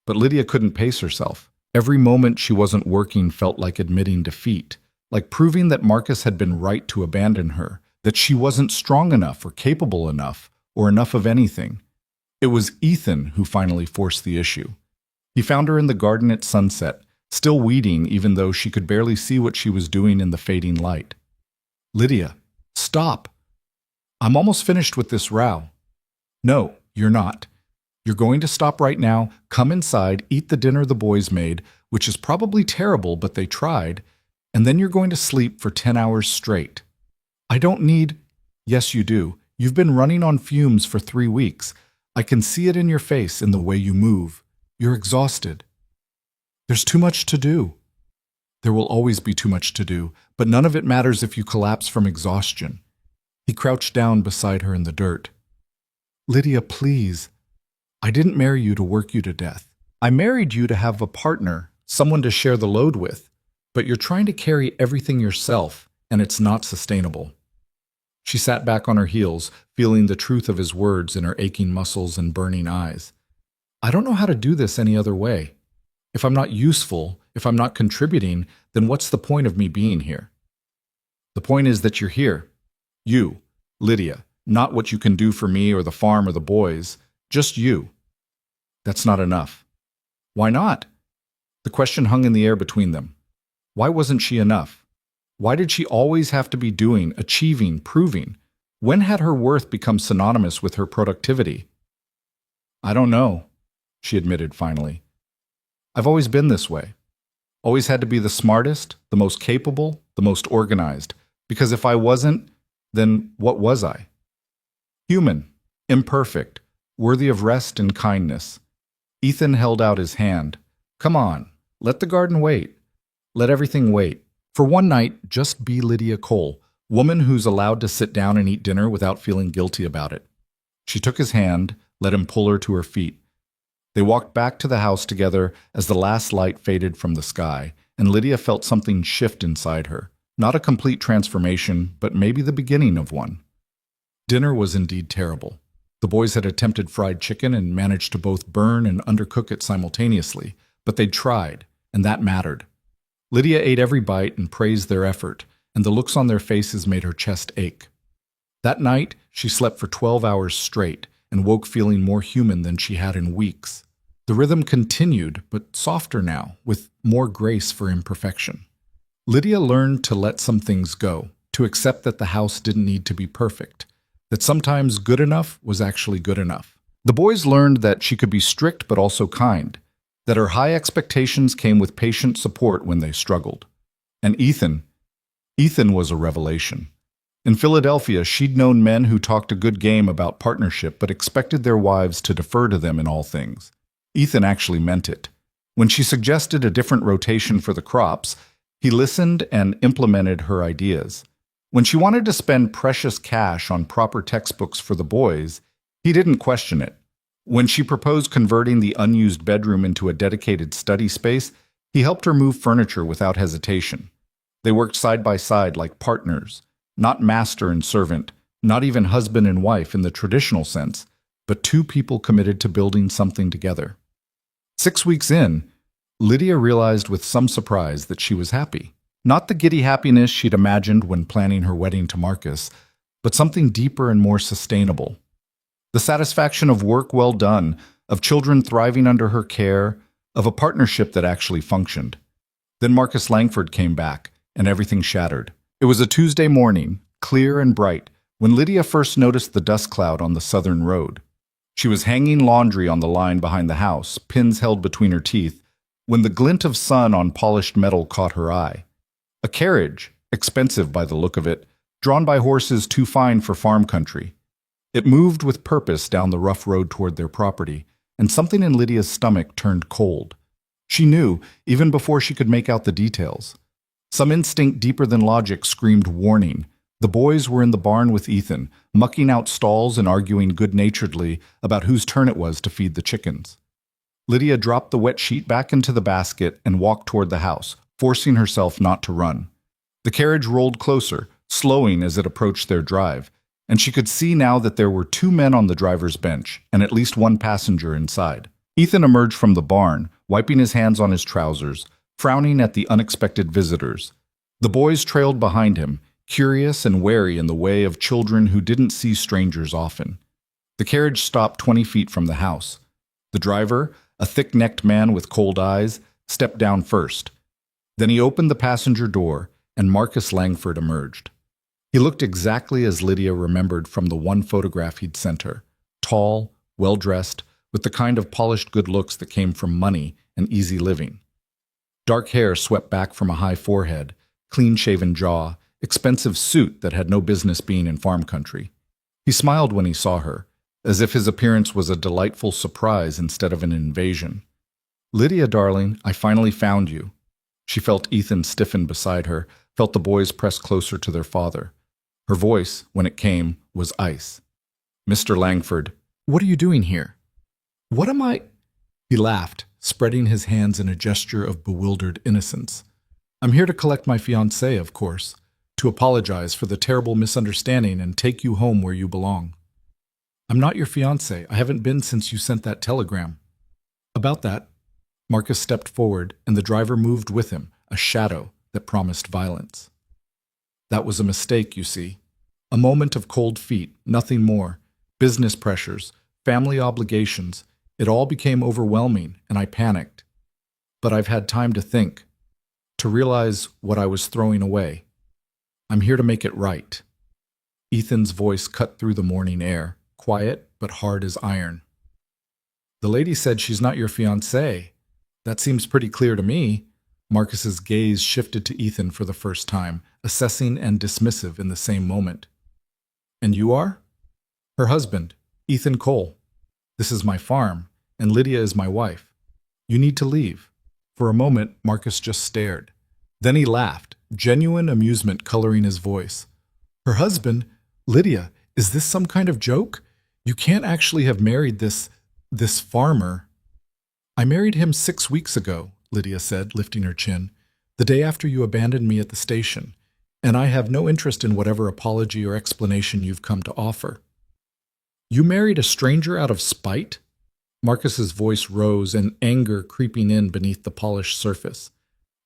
But Lydia couldn't pace herself. Every moment she wasn't working felt like admitting defeat, like proving that Marcus had been right to abandon her, that she wasn't strong enough or capable enough or enough of anything. It was Ethan who finally forced the issue. He found her in the garden at sunset, still weeding even though she could barely see what she was doing in the fading light. Lydia, stop. I'm almost finished with this row. No, you're not. You're going to stop right now, come inside, eat the dinner the boys made, which is probably terrible, but they tried, and then you're going to sleep for 10 hours straight. I don't need... Yes, you do. You've been running on fumes for 3 weeks. I can see it in your face, in the way you move. You're exhausted. There's too much to do. There will always be too much to do, but none of it matters if you collapse from exhaustion. He crouched down beside her in the dirt. Lydia, please. I didn't marry you to work you to death. I married you to have a partner, someone to share the load with, but you're trying to carry everything yourself, and it's not sustainable. She sat back on her heels, feeling the truth of his words in her aching muscles and burning eyes. I don't know how to do this any other way. If I'm not useful, if I'm not contributing, then what's the point of me being here? The point is that you're here. You, Lydia, not what you can do for me or the farm or the boys, just you. That's not enough. Why not? The question hung in the air between them. Why wasn't she enough? Why did she always have to be doing, achieving, proving? When had her worth become synonymous with her productivity? I don't know, she admitted finally. I've always been this way. Always had to be the smartest, the most capable, the most organized. Because if I wasn't, then what was I? Human, imperfect, worthy of rest and kindness. Ethan held out his hand. Come on, let the garden wait. Let everything wait. For one night, just be Lydia Cole, woman who's allowed to sit down and eat dinner without feeling guilty about it. She took his hand, let him pull her to her feet. They walked back to the house together as the last light faded from the sky, and Lydia felt something shift inside her. Not a complete transformation, but maybe the beginning of one. Dinner was indeed terrible. The boys had attempted fried chicken and managed to both burn and undercook it simultaneously, but they'd tried, and that mattered. Lydia ate every bite and praised their effort, and the looks on their faces made her chest ache. That night, she slept for 12 hours straight, and woke feeling more human than she had in weeks. The rhythm continued, but softer now, with more grace for imperfection. Lydia learned to let some things go, to accept that the house didn't need to be perfect, that sometimes good enough was actually good enough. The boys learned that she could be strict but also kind, that her high expectations came with patient support when they struggled. And Ethan was a revelation. In Philadelphia, she'd known men who talked a good game about partnership but expected their wives to defer to them in all things. Ethan actually meant it. When she suggested a different rotation for the crops, he listened and implemented her ideas. When she wanted to spend precious cash on proper textbooks for the boys, he didn't question it. When she proposed converting the unused bedroom into a dedicated study space, he helped her move furniture without hesitation. They worked side by side like partners, not master and servant, not even husband and wife in the traditional sense, but two people committed to building something together. 6 weeks in, Lydia realized with some surprise that she was happy. Not the giddy happiness she'd imagined when planning her wedding to Marcus, but something deeper and more sustainable. The satisfaction of work well done, of children thriving under her care, of a partnership that actually functioned. Then Marcus Langford came back, and everything shattered. It was a Tuesday morning, clear and bright, when Lydia first noticed the dust cloud on the southern road. She was hanging laundry on the line behind the house, pins held between her teeth, when the glint of sun on polished metal caught her eye. A carriage, expensive by the look of it, drawn by horses too fine for farm country. It moved with purpose down the rough road toward their property, and something in Lydia's stomach turned cold. She knew, even before she could make out the details. Some instinct deeper than logic screamed warning. The boys were in the barn with Ethan, mucking out stalls and arguing good-naturedly about whose turn it was to feed the chickens. Lydia dropped the wet sheet back into the basket and walked toward the house, forcing herself not to run. The carriage rolled closer, slowing as it approached their drive, and she could see now that there were 2 men on the driver's bench and at least 1 passenger inside. Ethan emerged from the barn, wiping his hands on his trousers, frowning at the unexpected visitors. The boys trailed behind him, curious and wary in the way of children who didn't see strangers often. The carriage stopped 20 feet from the house. The driver, a thick-necked man with cold eyes, stepped down first. Then he opened the passenger door, and Marcus Langford emerged. He looked exactly as Lydia remembered from the one photograph he'd sent her, tall, well-dressed, with the kind of polished good looks that came from money and easy living. Dark hair swept back from a high forehead, clean-shaven jaw, expensive suit that had no business being in farm country. He smiled when he saw her, as if his appearance was a delightful surprise instead of an invasion. "Lydia, darling, I finally found you." She felt Ethan stiffen beside her, felt the boys press closer to their father. Her voice, when it came, was ice. "Mr. Langford, what are you doing here?" "What am I—" He laughed, spreading his hands in a gesture of bewildered innocence. "I'm here to collect my fiancée, of course, to apologize for the terrible misunderstanding and take you home where you belong." "I'm not your fiancée. I haven't been since you sent that telegram." "About that." Marcus stepped forward, and the driver moved with him, a shadow that promised violence. "That was a mistake, you see. A moment of cold feet, nothing more. Business pressures, family obligations. It all became overwhelming, and I panicked. But I've had time to think, to realize what I was throwing away. I'm here to make it right." Ethan's voice cut through the morning air, quiet but hard as iron. "The lady said she's not your fiancée. That seems pretty clear to me." Marcus's gaze shifted to Ethan for the first time, assessing and dismissive in the same moment. "And you are?" "Her husband, Ethan Cole. This is my farm, and Lydia is my wife. You need to leave." For a moment, Marcus just stared. Then he laughed, genuine amusement coloring his voice. "Her husband? Lydia, is this some kind of joke? You can't actually have married this farmer." "I married him 6 weeks ago," Lydia said, lifting her chin, "the day after you abandoned me at the station, and I have no interest in whatever apology or explanation you've come to offer." "You married a stranger out of spite?" Marcus's voice rose, and anger creeping in beneath the polished surface.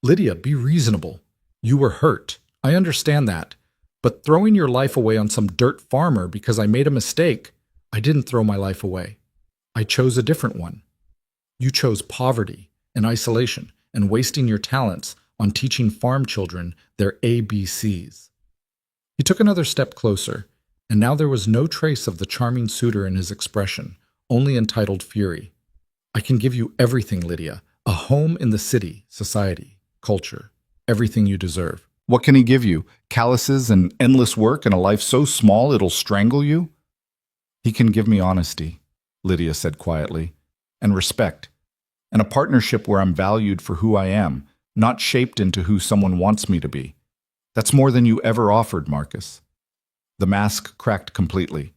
"Lydia, be reasonable. You were hurt. I understand that. But throwing your life away on some dirt farmer because I made a mistake, I didn't throw my life away. I chose a different one. You chose poverty and isolation and wasting your talents on teaching farm children their ABCs. He took another step closer, and now there was no trace of the charming suitor in his expression, only entitled fury. I can give you everything, Lydia. A home in the city, society, culture, everything you deserve. What can he give you? Calluses and endless work and a life so small it'll strangle you? He can give me honesty, Lydia said quietly, and respect, and a partnership where I'm valued for who I am, not shaped into who someone wants me to be. That's more than you ever offered, Marcus. The mask cracked completely.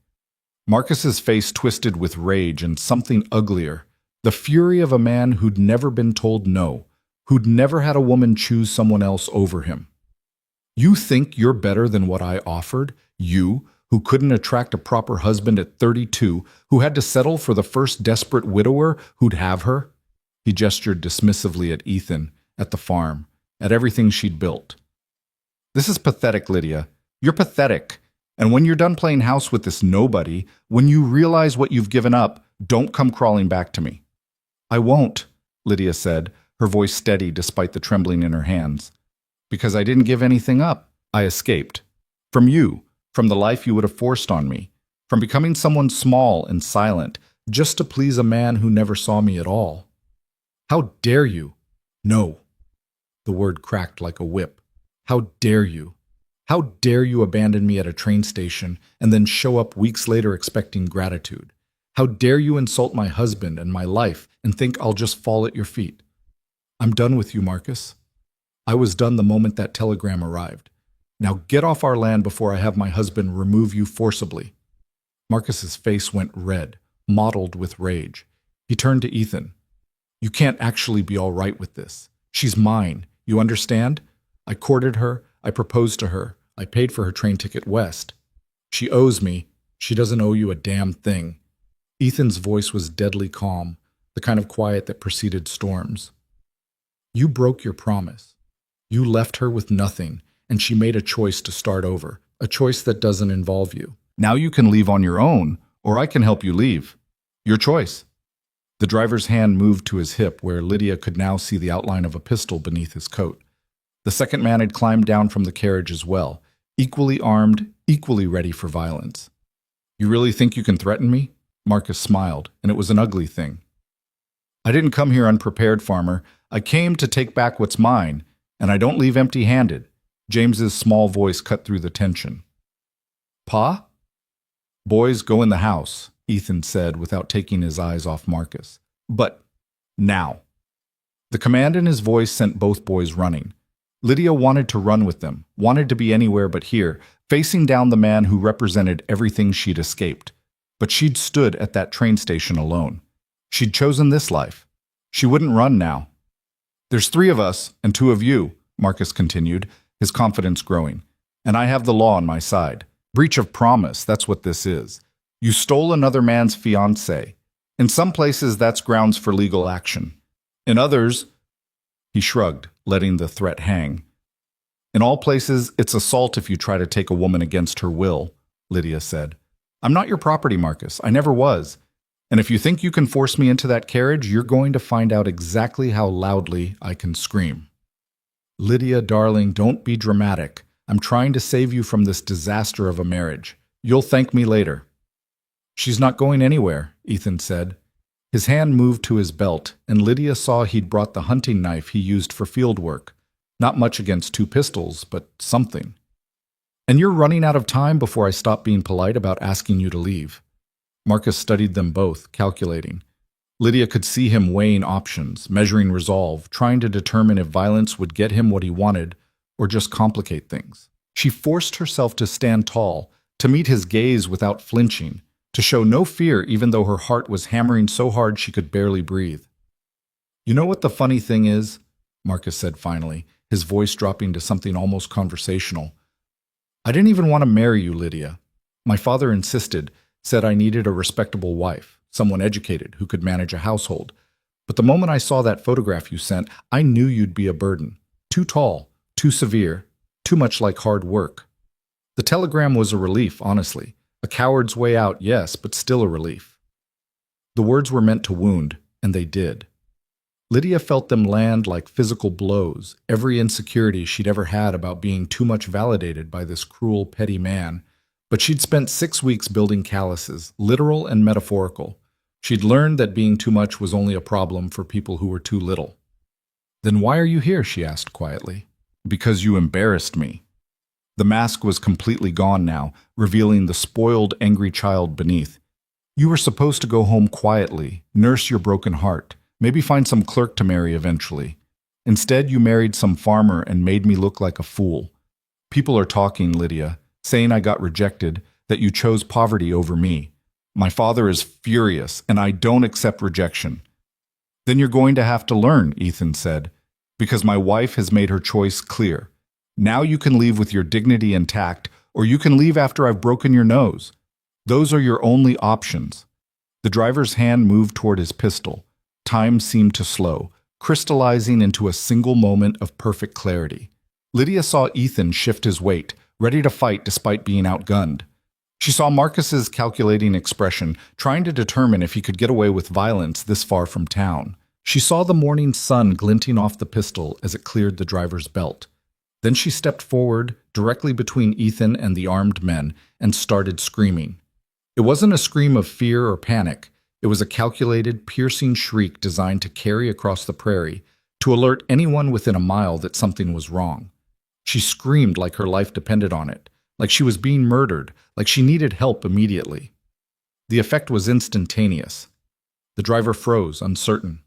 Marcus's face twisted with rage and something uglier, the fury of a man who'd never been told no, who'd never had a woman choose someone else over him. You think you're better than what I offered? You, who couldn't attract a proper husband at 32, who had to settle for the first desperate widower who'd have her? He gestured dismissively at Ethan, at the farm, at everything she'd built. This is pathetic, Lydia. You're pathetic. And when you're done playing house with this nobody, when you realize what you've given up, don't come crawling back to me. I won't, Lydia said, her voice steady despite the trembling in her hands. Because I didn't give anything up. I escaped. From you, from the life you would have forced on me, from becoming someone small and silent, just to please a man who never saw me at all. How dare you? No. The word cracked like a whip. How dare you? How dare you abandon me at a train station and then show up weeks later expecting gratitude? How dare you insult my husband and my life and think I'll just fall at your feet? I'm done with you, Marcus. I was done the moment that telegram arrived. Now get off our land before I have my husband remove you forcibly. Marcus's face went red, mottled with rage. He turned to Ethan. You can't actually be all right with this. She's mine. You understand? I courted her. I proposed to her. I paid for her train ticket west. She owes me. She doesn't owe you a damn thing. Ethan's voice was deadly calm, the kind of quiet that preceded storms. You broke your promise. You left her with nothing, and she made a choice to start over, a choice that doesn't involve you. Now you can leave on your own, or I can help you leave. Your choice. The driver's hand moved to his hip where Lydia could now see the outline of a pistol beneath his coat. The second man had climbed down from the carriage as well, equally armed, equally ready for violence. You really think you can threaten me? Marcus smiled, and it was an ugly thing. I didn't come here unprepared, farmer. I came to take back what's mine, and I don't leave empty-handed. James's small voice cut through the tension. Pa? Boys, go in the house, Ethan said without taking his eyes off Marcus. But now. The command in his voice sent both boys running. Lydia wanted to run with them, wanted to be anywhere but here, facing down the man who represented everything she'd escaped. But she'd stood at that train station alone. She'd chosen this life. She wouldn't run now. There's 3 of us and 2 of you, Marcus continued, his confidence growing. And I have the law on my side. Breach of promise, that's what this is. You stole another man's fiancée. In some places, that's grounds for legal action. In others, he shrugged, letting the threat hang. In all places, it's assault if you try to take a woman against her will, Lydia said. I'm not your property, Marcus. I never was. And if you think you can force me into that carriage, you're going to find out exactly how loudly I can scream. Lydia, darling, don't be dramatic. I'm trying to save you from this disaster of a marriage. You'll thank me later. She's not going anywhere, Ethan said. His hand moved to his belt, and Lydia saw he'd brought the hunting knife he used for field work. Not much against 2 pistols, but something. And you're running out of time before I stop being polite about asking you to leave. Marcus studied them both, calculating. Lydia could see him weighing options, measuring resolve, trying to determine if violence would get him what he wanted or just complicate things. She forced herself to stand tall, to meet his gaze without flinching, to show no fear even though her heart was hammering so hard she could barely breathe. You know what the funny thing is? Marcus said finally, his voice dropping to something almost conversational. I didn't even want to marry you, Lydia. My father insisted, said I needed a respectable wife, someone educated who could manage a household. But the moment I saw that photograph you sent, I knew you'd be a burden. Too tall, too severe, too much like hard work. The telegram was a relief, honestly, A coward's way out, yes, but still a relief. The words were meant to wound, and they did. Lydia felt them land like physical blows, every insecurity she'd ever had about being too much validated by this cruel, petty man. But she'd spent 6 weeks building calluses, literal and metaphorical. She'd learned that being too much was only a problem for people who were too little. "Then why are you here?" she asked quietly. "Because you embarrassed me." The mask was completely gone now, revealing the spoiled, angry child beneath. "You were supposed to go home quietly, nurse your broken heart, maybe find some clerk to marry eventually. Instead, you married some farmer and made me look like a fool. People are talking, Lydia, saying I got rejected, that you chose poverty over me. My father is furious, and I don't accept rejection." "Then you're going to have to learn," Ethan said, "because my wife has made her choice clear. Now you can leave with your dignity intact, or you can leave after I've broken your nose. Those are your only options." The driver's hand moved toward his pistol. Time seemed to slow, crystallizing into a single moment of perfect clarity. Lydia saw Ethan shift his weight, ready to fight despite being outgunned. She saw Marcus's calculating expression, trying to determine if he could get away with violence this far from town. She saw the morning sun glinting off the pistol as it cleared the driver's belt. Then she stepped forward, directly between Ethan and the armed men, and started screaming. It wasn't a scream of fear or panic. It was a calculated, piercing shriek designed to carry across the prairie, to alert anyone within a mile that something was wrong. She screamed like her life depended on it, like she was being murdered, like she needed help immediately. The effect was instantaneous. The driver froze, uncertain.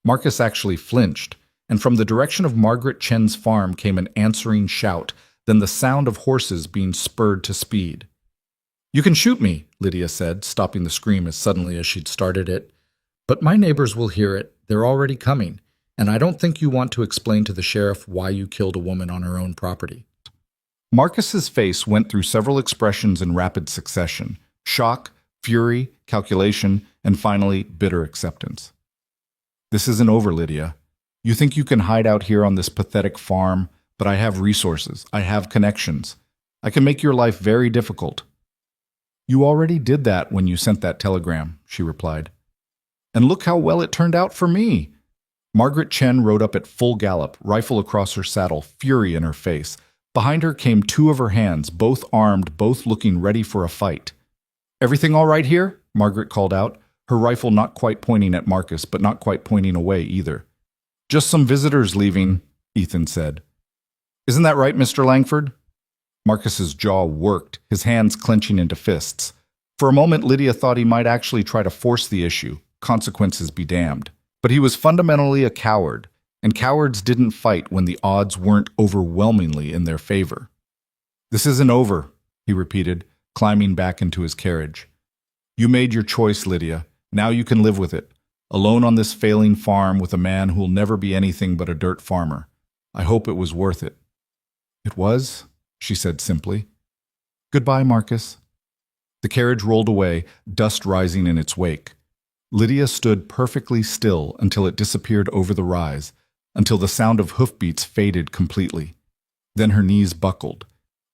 Marcus actually flinched, and from the direction of Margaret Chen's farm came an answering shout, then the sound of horses being spurred to speed. "You can shoot me," Lydia said, stopping the scream as suddenly as she'd started it. "But my neighbors will hear it. They're already coming, and I don't think you want to explain to the sheriff why you killed a woman on her own property." Marcus's face went through several expressions in rapid succession: shock, fury, calculation, and finally, bitter acceptance. "This isn't over, Lydia. You think you can hide out here on this pathetic farm, but I have resources. I have connections. I can make your life very difficult." "You already did that when you sent that telegram," she replied. "And look how well it turned out for me." Margaret Chen rode up at full gallop, rifle across her saddle, fury in her face. Behind her came two of her hands, both armed, both looking ready for a fight. "Everything all right here?" Margaret called out, her rifle not quite pointing at Marcus, but not quite pointing away either. "Just some visitors leaving," Ethan said. "Isn't that right, Mr. Langford?" Marcus's jaw worked, his hands clenching into fists. For a moment, Lydia thought he might actually try to force the issue, consequences be damned. But he was fundamentally a coward, and cowards didn't fight when the odds weren't overwhelmingly in their favor. "This isn't over," he repeated, climbing back into his carriage. "You made your choice, Lydia. Now you can live with it, alone on this failing farm with a man who'll never be anything but a dirt farmer. I hope it was worth it." "It was," she said simply. "Goodbye, Marcus." The carriage rolled away, dust rising in its wake. Lydia stood perfectly still until it disappeared over the rise, until the sound of hoofbeats faded completely. Then her knees buckled.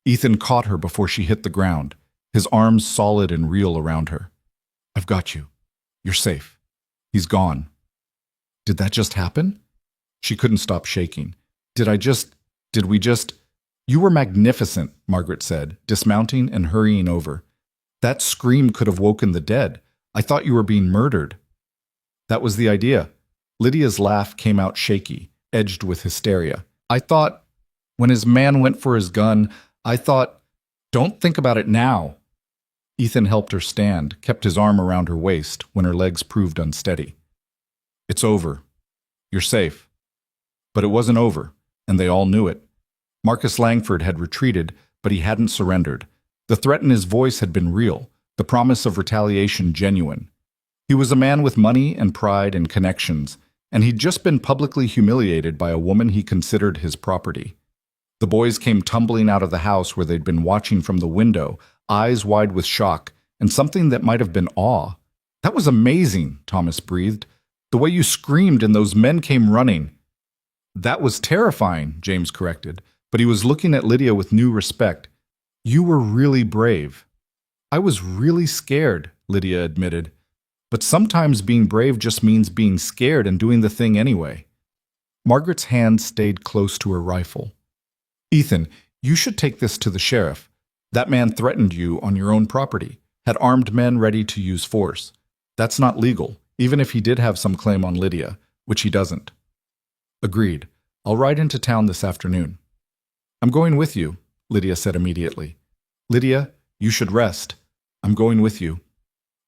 Ethan caught her before she hit the ground, his arms solid and real around her. "I've got you. You're safe. He's gone." "Did that just happen?" She couldn't stop shaking. Did we just... "You were magnificent," Margaret said, dismounting and hurrying over. "That scream could have woken the dead. I thought you were being murdered." "That was the idea." Lydia's laugh came out shaky, edged with hysteria. "I thought, when his man went for his gun, I thought, don't think about it now." Ethan helped her stand, kept his arm around her waist when her legs proved unsteady. "It's over. You're safe." But it wasn't over, and they all knew it. Marcus Langford had retreated, but he hadn't surrendered. The threat in his voice had been real, the promise of retaliation genuine. He was a man with money and pride and connections, and he'd just been publicly humiliated by a woman he considered his property. The boys came tumbling out of the house where they'd been watching from the window, eyes wide with shock, and something that might have been awe. "That was amazing," Thomas breathed. "The way you screamed and those men came running." "That was terrifying," James corrected, but he was looking at Lydia with new respect. "You were really brave." I was really scared, Lydia admitted. But sometimes being brave just means being scared and doing the thing anyway. Margaret's hand stayed close to her rifle. Ethan, you should take this to the sheriff. That man threatened you on your own property, had armed men ready to use force. That's not legal, even if he did have some claim on Lydia, which he doesn't. Agreed. I'll ride into town this afternoon. I'm going with you, Lydia said immediately. Lydia, you should rest. I'm going with you.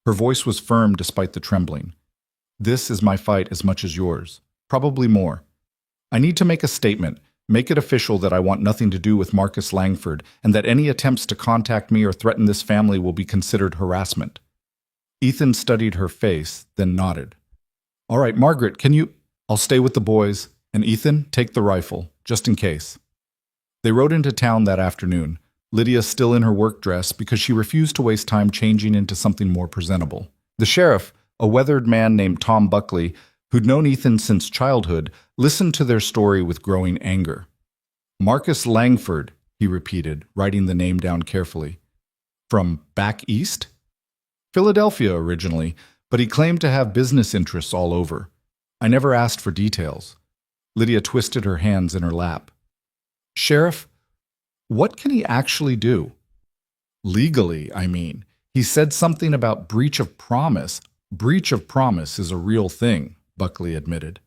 Her voice was firm despite the trembling. This is my fight as much as yours, probably more. I need to make a statement, make it official that I want nothing to do with Marcus Langford and that any attempts to contact me or threaten this family will be considered harassment. Ethan studied her face, then nodded. All right, Margaret, can you... I'll stay with the boys, and Ethan, take the rifle, just in case. They rode into town that afternoon, Lydia still in her work dress because she refused to waste time changing into something more presentable. The sheriff, a weathered man named Tom Buckley, who'd known Ethan since childhood, listened to their story with growing anger. Marcus Langford, he repeated, writing the name down carefully. From back east? Philadelphia originally, but he claimed to have business interests all over. I never asked for details. Lydia twisted her hands in her lap. Sheriff, what can he actually do? Legally, I mean. He said something about breach of promise. Breach of promise is a real thing, Buckley admitted.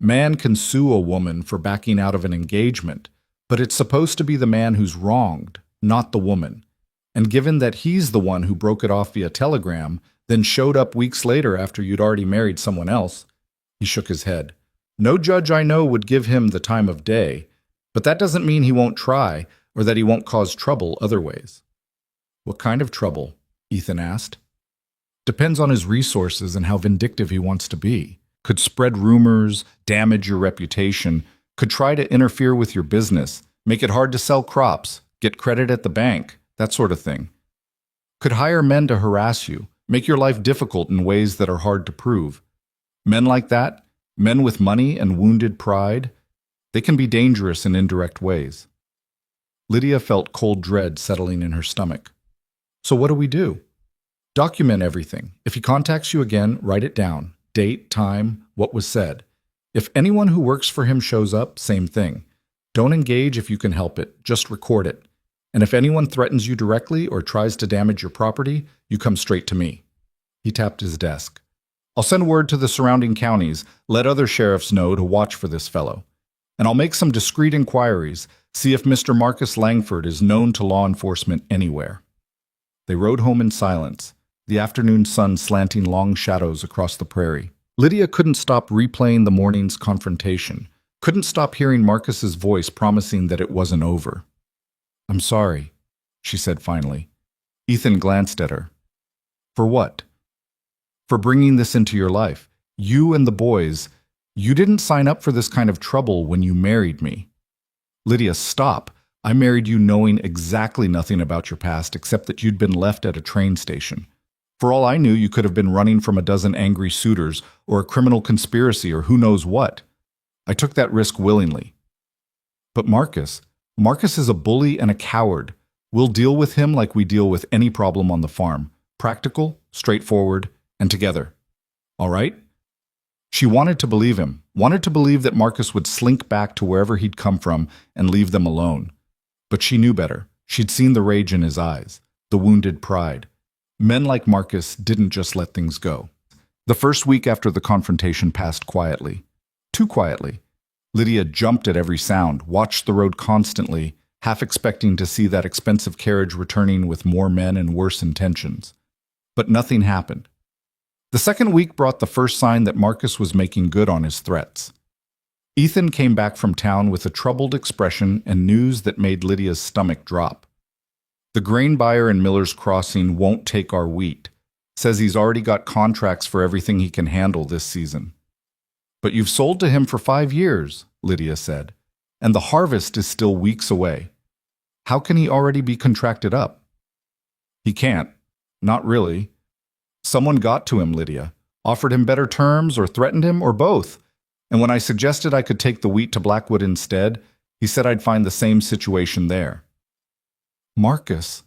Man can sue a woman for backing out of an engagement, but it's supposed to be the man who's wronged, not the woman. And given that he's the one who broke it off via telegram, then showed up weeks later after you'd already married someone else, he shook his head. No judge I know would give him the time of day, but that doesn't mean he won't try, or that he won't cause trouble other ways. What kind of trouble? Ethan asked. Depends on his resources and how vindictive he wants to be. Could spread rumors, damage your reputation, could try to interfere with your business, make it hard to sell crops, get credit at the bank, that sort of thing. Could hire men to harass you, make your life difficult in ways that are hard to prove. Men like that, men with money and wounded pride, they can be dangerous in indirect ways. Lydia felt cold dread settling in her stomach. So what do we do? Document everything. If he contacts you again, write it down. Date, time, what was said. If anyone who works for him shows up, same thing. Don't engage if you can help it. Just record it. And if anyone threatens you directly or tries to damage your property, you come straight to me. He tapped his desk. I'll send word to the surrounding counties, let other sheriffs know to watch for this fellow. And I'll make some discreet inquiries, see if Mr. Marcus Langford is known to law enforcement anywhere. They rode home in silence, the afternoon sun slanting long shadows across the prairie. Lydia couldn't stop replaying the morning's confrontation, couldn't stop hearing Marcus's voice promising that it wasn't over. I'm sorry, she said finally. Ethan glanced at her. For what? For bringing this into your life. You and the boys, you didn't sign up for this kind of trouble when you married me. Lydia, stop. I married you knowing exactly nothing about your past except that you'd been left at a train station. For all I knew, you could have been running from a dozen angry suitors or a criminal conspiracy or who knows what. I took that risk willingly. But Marcus is a bully and a coward. We'll deal with him like we deal with any problem on the farm. Practical, straightforward, and together. All right? She wanted to believe him, wanted to believe that Marcus would slink back to wherever he'd come from and leave them alone. But she knew better. She'd seen the rage in his eyes, the wounded pride. Men like Marcus didn't just let things go. The first week after the confrontation passed quietly. Too quietly. Lydia jumped at every sound, watched the road constantly, half expecting to see that expensive carriage returning with more men and worse intentions. But nothing happened. The second week brought the first sign that Marcus was making good on his threats. Ethan came back from town with a troubled expression and news that made Lydia's stomach drop. The grain buyer in Miller's Crossing won't take our wheat. Says he's already got contracts for everything he can handle this season. But you've sold to him for 5 years, Lydia said, and the harvest is still weeks away. How can he already be contracted up? He can't. Not really. Someone got to him, Lydia, offered him better terms or threatened him or both. And when I suggested I could take the wheat to Blackwood instead, he said I'd find the same situation there. Marcus.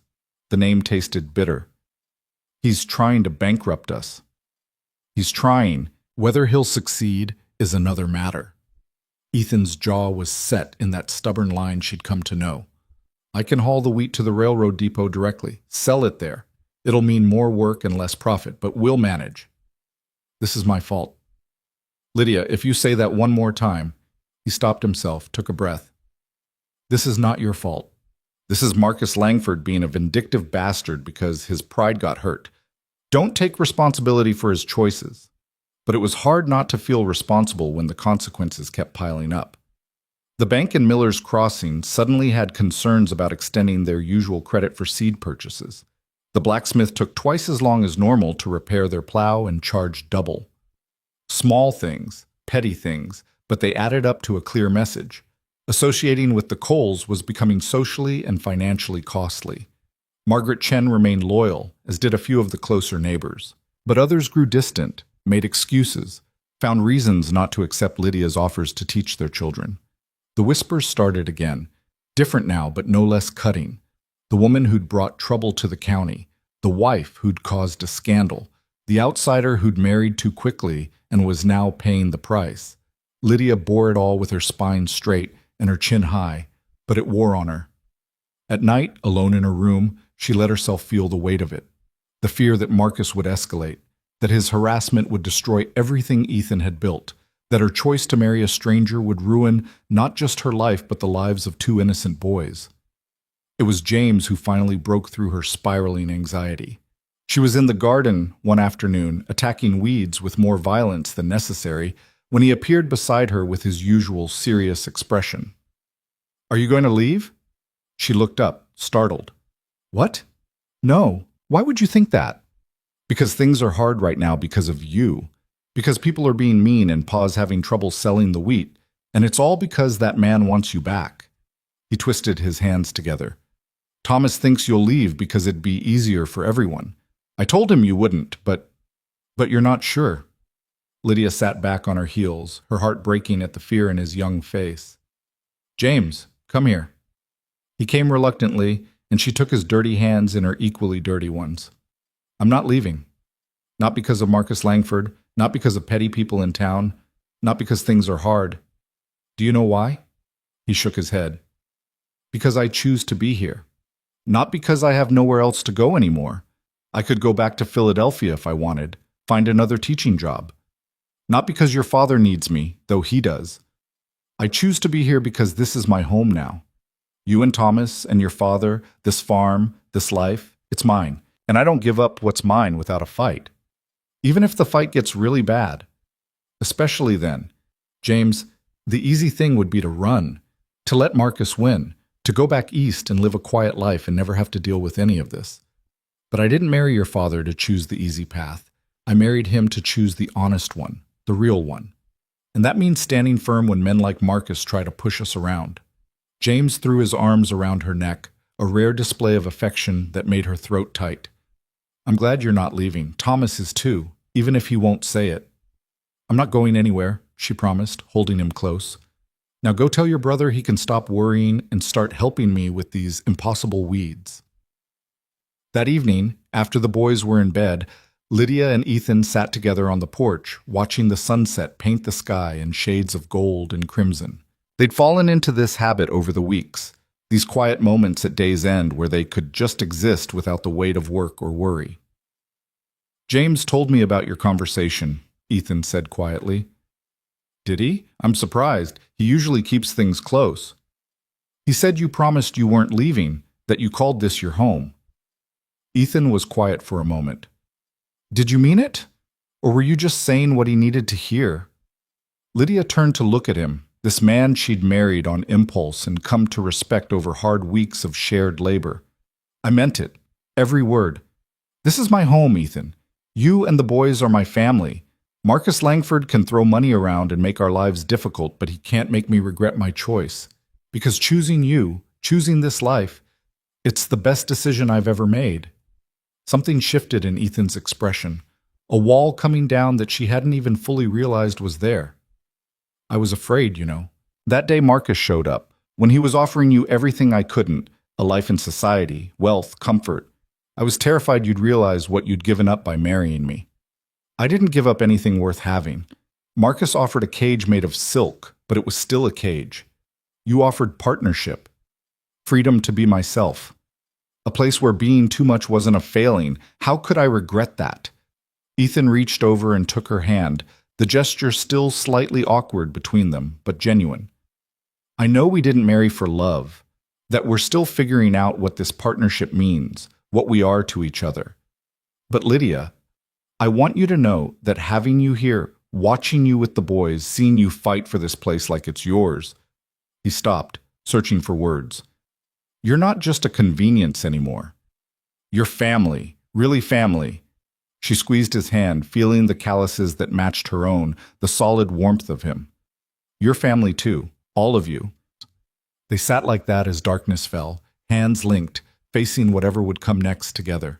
The name tasted bitter. He's trying to bankrupt us. He's trying. Whether he'll succeed is another matter. Ethan's jaw was set in that stubborn line she'd come to know. I can haul the wheat to the railroad depot directly. Sell it there. It'll mean more work and less profit, but we'll manage. This is my fault. Lydia, if you say that one more time. He stopped himself, took a breath. This is not your fault. This is Marcus Langford being a vindictive bastard because his pride got hurt. Don't take responsibility for his choices. But it was hard not to feel responsible when the consequences kept piling up. The bank in Miller's Crossing suddenly had concerns about extending their usual credit for seed purchases. The blacksmith took twice as long as normal to repair their plow and charged double. Small things, petty things, but they added up to a clear message. Associating with the Coles was becoming socially and financially costly. Margaret Chen remained loyal, as did a few of the closer neighbors. But others grew distant, made excuses, found reasons not to accept Lydia's offers to teach their children. The whispers started again, different now but no less cutting. The woman who'd brought trouble to the county, the wife who'd caused a scandal, the outsider who'd married too quickly and was now paying the price. Lydia bore it all with her spine straight and her chin high, but it wore on her. At night, alone in her room, she let herself feel the weight of it. The fear that Marcus would escalate, that his harassment would destroy everything Ethan had built, that her choice to marry a stranger would ruin not just her life but the lives of two innocent boys. It was James who finally broke through her spiraling anxiety. She was in the garden one afternoon, attacking weeds with more violence than necessary, when he appeared beside her with his usual serious expression. "Are you going to leave?" She looked up, startled. "What? No. Why would you think that?" "Because things are hard right now because of you. Because people are being mean and Pa's having trouble selling the wheat, and it's all because that man wants you back." He twisted his hands together. "Thomas thinks you'll leave because it'd be easier for everyone. I told him you wouldn't, but you're not sure." Lydia sat back on her heels, her heart breaking at the fear in his young face. "James, come here." He came reluctantly, and she took his dirty hands in her equally dirty ones. "I'm not leaving. Not because of Marcus Langford, not because of petty people in town, not because things are hard. Do you know why?" He shook his head. "Because I choose to be here. Not because I have nowhere else to go anymore. I could go back to Philadelphia if I wanted, find another teaching job. Not because your father needs me, though he does. I choose to be here because this is my home now. You and Thomas and your father, this farm, this life, it's mine, and I don't give up what's mine without a fight. Even if the fight gets really bad. Especially then. James, the easy thing would be to run, to let Marcus win, to go back east and live a quiet life and never have to deal with any of this. But I didn't marry your father to choose the easy path. I married him to choose the honest one, the real one. And that means standing firm when men like Marcus try to push us around." James threw his arms around her neck, a rare display of affection that made her throat tight. "I'm glad you're not leaving. Thomas is too, even if he won't say it." "I'm not going anywhere," she promised, holding him close. "Now go tell your brother he can stop worrying and start helping me with these impossible weeds." That evening, after the boys were in bed, Lydia and Ethan sat together on the porch, watching the sunset paint the sky in shades of gold and crimson. They'd fallen into this habit over the weeks, these quiet moments at day's end where they could just exist without the weight of work or worry. "James told me about your conversation," Ethan said quietly. "Did he? I'm surprised. He usually keeps things close." "He said you promised you weren't leaving, that you called this your home." Ethan was quiet for a moment. "Did you mean it? Or were you just saying what he needed to hear?" Lydia turned to look at him, this man she'd married on impulse and come to respect over hard weeks of shared labor. "I meant it. Every word. This is my home, Ethan. You and the boys are my family. Marcus Langford can throw money around and make our lives difficult, but he can't make me regret my choice. Because choosing you, choosing this life, it's the best decision I've ever made." Something shifted in Ethan's expression, a wall coming down that she hadn't even fully realized was there. "I was afraid, you know. That day Marcus showed up, when he was offering you everything I couldn't, a life in society, wealth, comfort. I was terrified you'd realize what you'd given up by marrying me. I didn't give up anything worth having. Marcus offered a cage made of silk, but it was still a cage. You offered partnership, freedom to be myself, a place where being too much wasn't a failing. How could I regret that? Ethan reached over and took her hand, the gesture still slightly awkward between them, but genuine. I know we didn't marry for love, that we're still figuring out what this partnership means, what we are to each other. But Lydia, I want you to know that having you here, watching you with the boys, seeing you fight for this place like it's yours. He stopped, searching for words. You're not just a convenience anymore. You're family, really family. She squeezed his hand, feeling the calluses that matched her own, the solid warmth of him. You're family too, all of you. They sat like that as darkness fell, hands linked, facing whatever would come next together.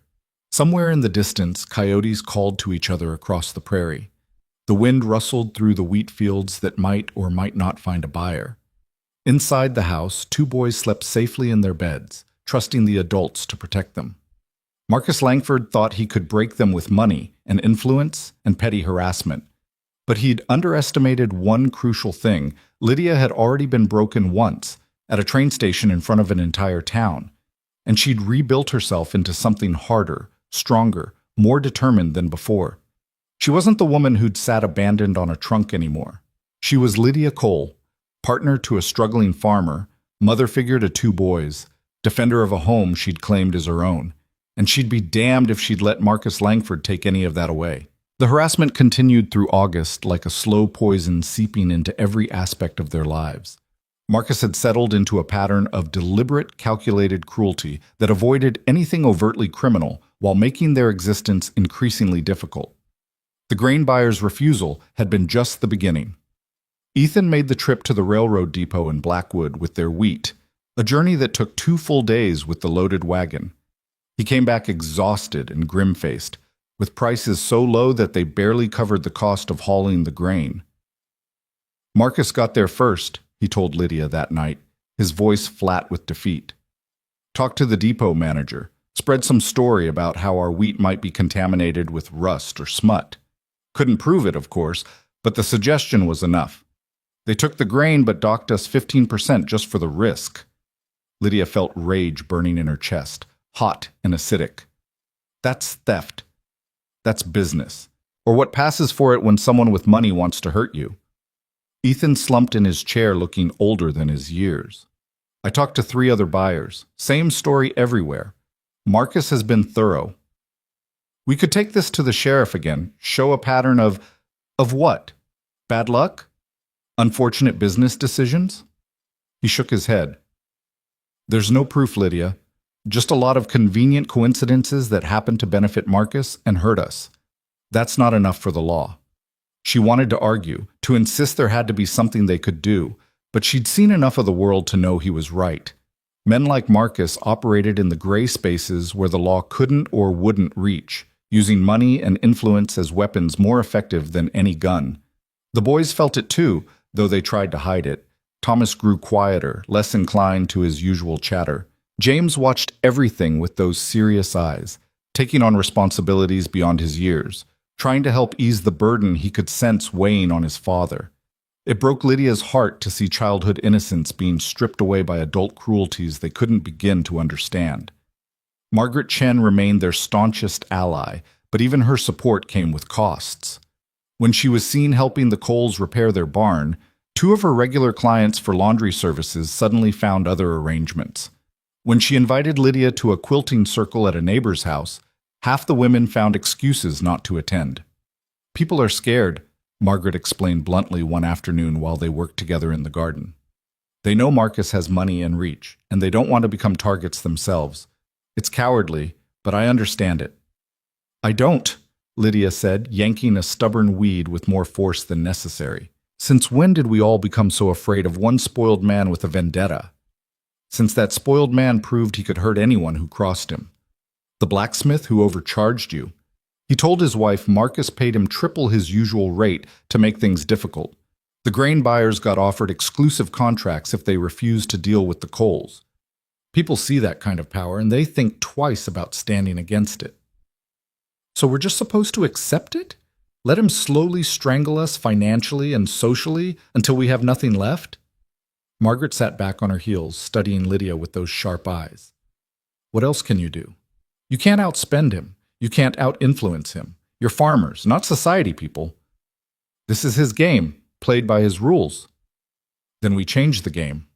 Somewhere in the distance, coyotes called to each other across the prairie. The wind rustled through the wheat fields that might or might not find a buyer. Inside the house, two boys slept safely in their beds, trusting the adults to protect them. Marcus Langford thought he could break them with money and influence and petty harassment. But he'd underestimated one crucial thing. Lydia had already been broken once, at a train station in front of an entire town. And she'd rebuilt herself into something harder, stronger, more determined than before. She wasn't the woman who'd sat abandoned on a trunk anymore. She was Lydia Cole, partner to a struggling farmer, mother figure to two boys, defender of a home she'd claimed as her own. And she'd be damned if she'd let Marcus Langford take any of that away. The harassment continued through August like a slow poison seeping into every aspect of their lives. Marcus had settled into a pattern of deliberate, calculated cruelty that avoided anything overtly criminal while making their existence increasingly difficult. The grain buyer's refusal had been just the beginning. Ethan made the trip to the railroad depot in Blackwood with their wheat, a journey that took 2 full days with the loaded wagon. He came back exhausted and grim-faced, with prices so low that they barely covered the cost of hauling the grain. Marcus got there first, he told Lydia that night, his voice flat with defeat. Talked to the depot manager, spread some story about how our wheat might be contaminated with rust or smut. Couldn't prove it, of course, but the suggestion was enough. They took the grain but docked us 15% just for the risk. Lydia felt rage burning in her chest, hot and acidic. That's theft. That's business. Or what passes for it when someone with money wants to hurt you. Ethan slumped in his chair looking older than his years. I talked to 3 other buyers. Same story everywhere. Marcus has been thorough. We could take this to the sheriff again, show a pattern of what? Bad luck? Unfortunate business decisions? He shook his head. There's no proof, Lydia. Just a lot of convenient coincidences that happen to benefit Marcus and hurt us. That's not enough for the law. She wanted to argue, to insist there had to be something they could do, but she'd seen enough of the world to know he was right. Men like Marcus operated in the gray spaces where the law couldn't or wouldn't reach, using money and influence as weapons more effective than any gun. The boys felt it too, though they tried to hide it. Thomas grew quieter, less inclined to his usual chatter. James watched everything with those serious eyes, taking on responsibilities beyond his years, trying to help ease the burden he could sense weighing on his father. It broke Lydia's heart to see childhood innocence being stripped away by adult cruelties they couldn't begin to understand. Margaret Chen remained their staunchest ally, but even her support came with costs. When she was seen helping the Coles repair their barn, 2 of her regular clients for laundry services suddenly found other arrangements. When she invited Lydia to a quilting circle at a neighbor's house, half the women found excuses not to attend. People are scared, Margaret explained bluntly one afternoon while they worked together in the garden. They know Marcus has money and reach, and they don't want to become targets themselves. It's cowardly, but I understand it. I don't, Lydia said, yanking a stubborn weed with more force than necessary. Since when did we all become so afraid of one spoiled man with a vendetta? Since that spoiled man proved he could hurt anyone who crossed him. The blacksmith who overcharged you. He told his wife Marcus paid him triple his usual rate to make things difficult. The grain buyers got offered exclusive contracts if they refused to deal with the Coles. People see that kind of power and they think twice about standing against it. So we're just supposed to accept it? Let him slowly strangle us financially and socially until we have nothing left? Margaret sat back on her heels, studying Lydia with those sharp eyes. What else can you do? You can't outspend him. You can't out-influence him. You're farmers, not society people. This is his game, played by his rules. Then we change the game.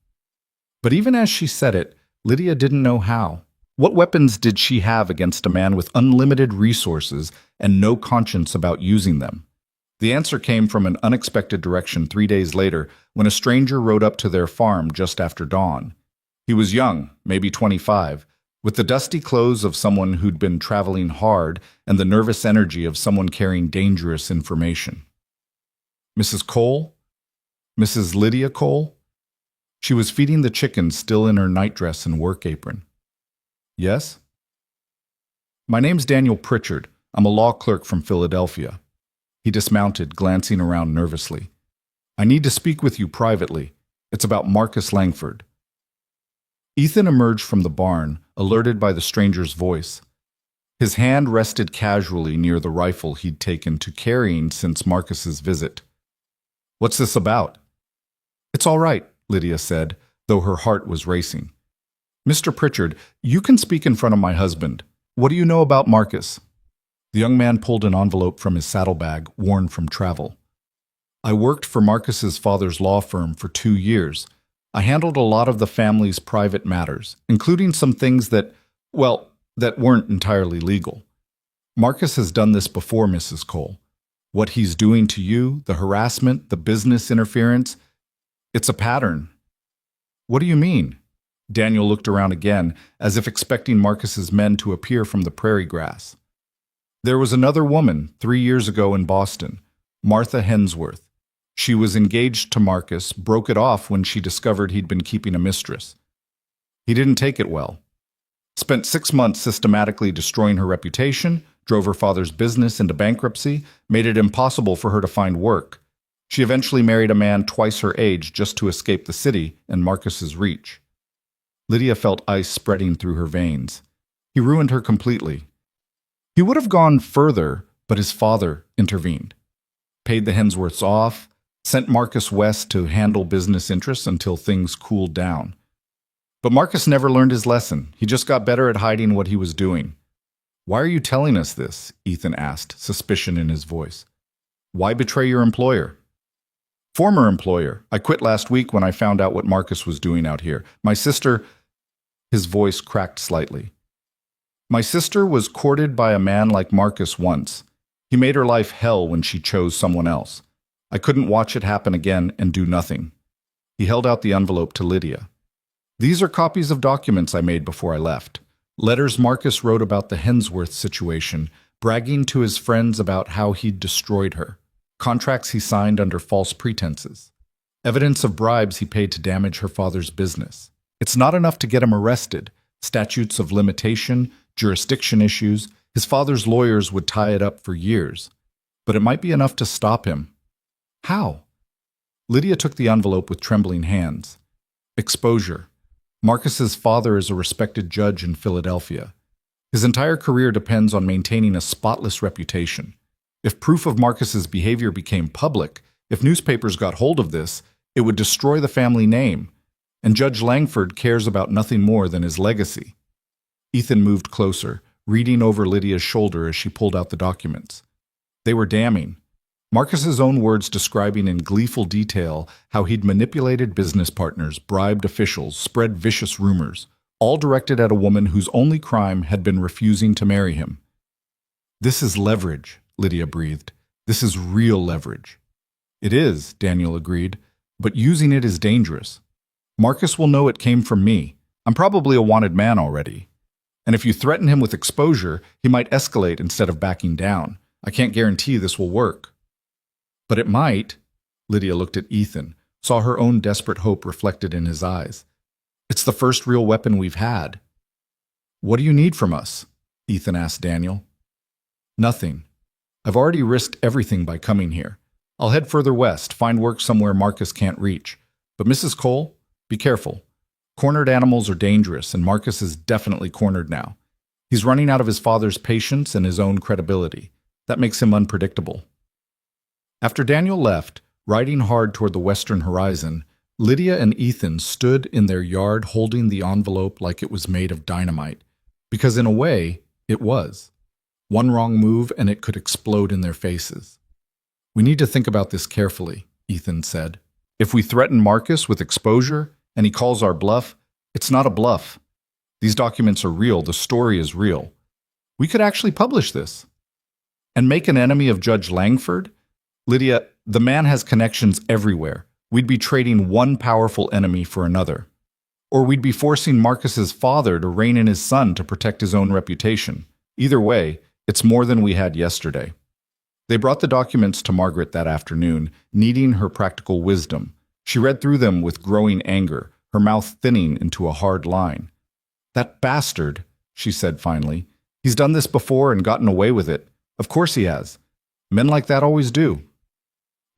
But even as she said it, Lydia didn't know how. What weapons did she have against a man with unlimited resources and no conscience about using them? The answer came from an unexpected direction 3 days later when a stranger rode up to their farm just after dawn. He was young, maybe 25, with the dusty clothes of someone who'd been traveling hard and the nervous energy of someone carrying dangerous information. Mrs. Cole? Mrs. Lydia Cole? She was feeding the chickens still in her nightdress and work apron. Yes? My name's Daniel Pritchard. I'm a law clerk from Philadelphia. He dismounted, glancing around nervously. I need to speak with you privately. It's about Marcus Langford. Ethan emerged from the barn, alerted by the stranger's voice. His hand rested casually near the rifle he'd taken to carrying since Marcus's visit. What's this about? It's all right, Lydia said, though her heart was racing. Mr. Pritchard, you can speak in front of my husband. What do you know about Marcus? The young man pulled an envelope from his saddlebag, worn from travel. I worked for Marcus's father's law firm for 2 years. I handled a lot of the family's private matters, including some things that weren't entirely legal. Marcus has done this before, Mrs. Cole. What he's doing to you, the harassment, the business interference, it's a pattern. What do you mean? Daniel looked around again, as if expecting Marcus's men to appear from the prairie grass. There was another woman 3 years ago in Boston, Martha Hensworth. She was engaged to Marcus, broke it off when she discovered he'd been keeping a mistress. He didn't take it well. Spent 6 months systematically destroying her reputation, drove her father's business into bankruptcy, made it impossible for her to find work. She eventually married a man twice her age just to escape the city and Marcus's reach. Lydia felt ice spreading through her veins. He ruined her completely. He would have gone further, but his father intervened. Paid the Hensworths off, sent Marcus west to handle business interests until things cooled down. But Marcus never learned his lesson. He just got better at hiding what he was doing. Why are you telling us this? Ethan asked, suspicion in his voice. Why betray your employer? Former employer. I quit last week when I found out what Marcus was doing out here. My sister... His voice cracked slightly. My sister was courted by a man like Marcus once. He made her life hell when she chose someone else. I couldn't watch it happen again and do nothing. He held out the envelope to Lydia. These are copies of documents I made before I left. Letters Marcus wrote about the Hensworth situation, bragging to his friends about how he'd destroyed her. Contracts he signed under false pretenses. Evidence of bribes he paid to damage her father's business. It's not enough to get him arrested. Statutes of limitation, jurisdiction issues, his father's lawyers would tie it up for years. But it might be enough to stop him. How? Lydia took the envelope with trembling hands. Exposure. Marcus's father is a respected judge in Philadelphia. His entire career depends on maintaining a spotless reputation. If proof of Marcus's behavior became public, if newspapers got hold of this, it would destroy the family name. And Judge Langford cares about nothing more than his legacy. Ethan moved closer, reading over Lydia's shoulder as she pulled out the documents. They were damning. Marcus's own words describing in gleeful detail how he'd manipulated business partners, bribed officials, spread vicious rumors, all directed at a woman whose only crime had been refusing to marry him. This is leverage, Lydia breathed. This is real leverage. It is, Daniel agreed, but using it is dangerous. Marcus will know it came from me. I'm probably a wanted man already. And if you threaten him with exposure, he might escalate instead of backing down. I can't guarantee this will work. But it might. Lydia looked at Ethan, saw her own desperate hope reflected in his eyes. It's the first real weapon we've had. What do you need from us? Ethan asked Daniel. Nothing. I've already risked everything by coming here. I'll head further west, find work somewhere Marcus can't reach. But Mrs. Cole, be careful. Cornered animals are dangerous, and Marcus is definitely cornered now. He's running out of his father's patience and his own credibility. That makes him unpredictable. After Daniel left, riding hard toward the western horizon, Lydia and Ethan stood in their yard holding the envelope like it was made of dynamite, because in a way, it was. One wrong move and it could explode in their faces. "We need to think about this carefully," Ethan said. "If we threaten Marcus with exposure and he calls our bluff, it's not a bluff. These documents are real, the story is real. We could actually publish this. And make an enemy of Judge Langford? Lydia, the man has connections everywhere. We'd be trading one powerful enemy for another. Or we'd be forcing Marcus's father to rein in his son to protect his own reputation. Either way, it's more than we had yesterday." They brought the documents to Margaret that afternoon, needing her practical wisdom. She read through them with growing anger, her mouth thinning into a hard line. "That bastard," she said finally. "He's done this before and gotten away with it. Of course he has. Men like that always do."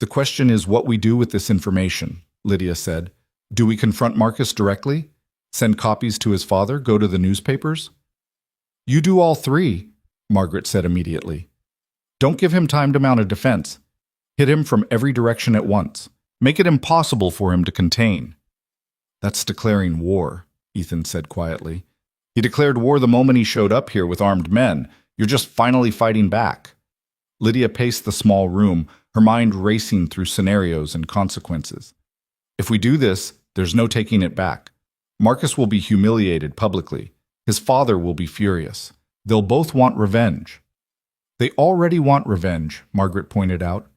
"The question is what we do with this information," Lydia said. "Do we confront Marcus directly? Send copies to his father? Go to the newspapers?" "You do all three," Margaret said immediately. "Don't give him time to mount a defense. Hit him from every direction at once. Make it impossible for him to contain." "That's declaring war," Ethan said quietly. "He declared war the moment he showed up here with armed men. You're just finally fighting back." Lydia paced the small room, her mind racing through scenarios and consequences. "If we do this, there's no taking it back. Marcus will be humiliated publicly. His father will be furious. They'll both want revenge." "They already want revenge," Margaret pointed out.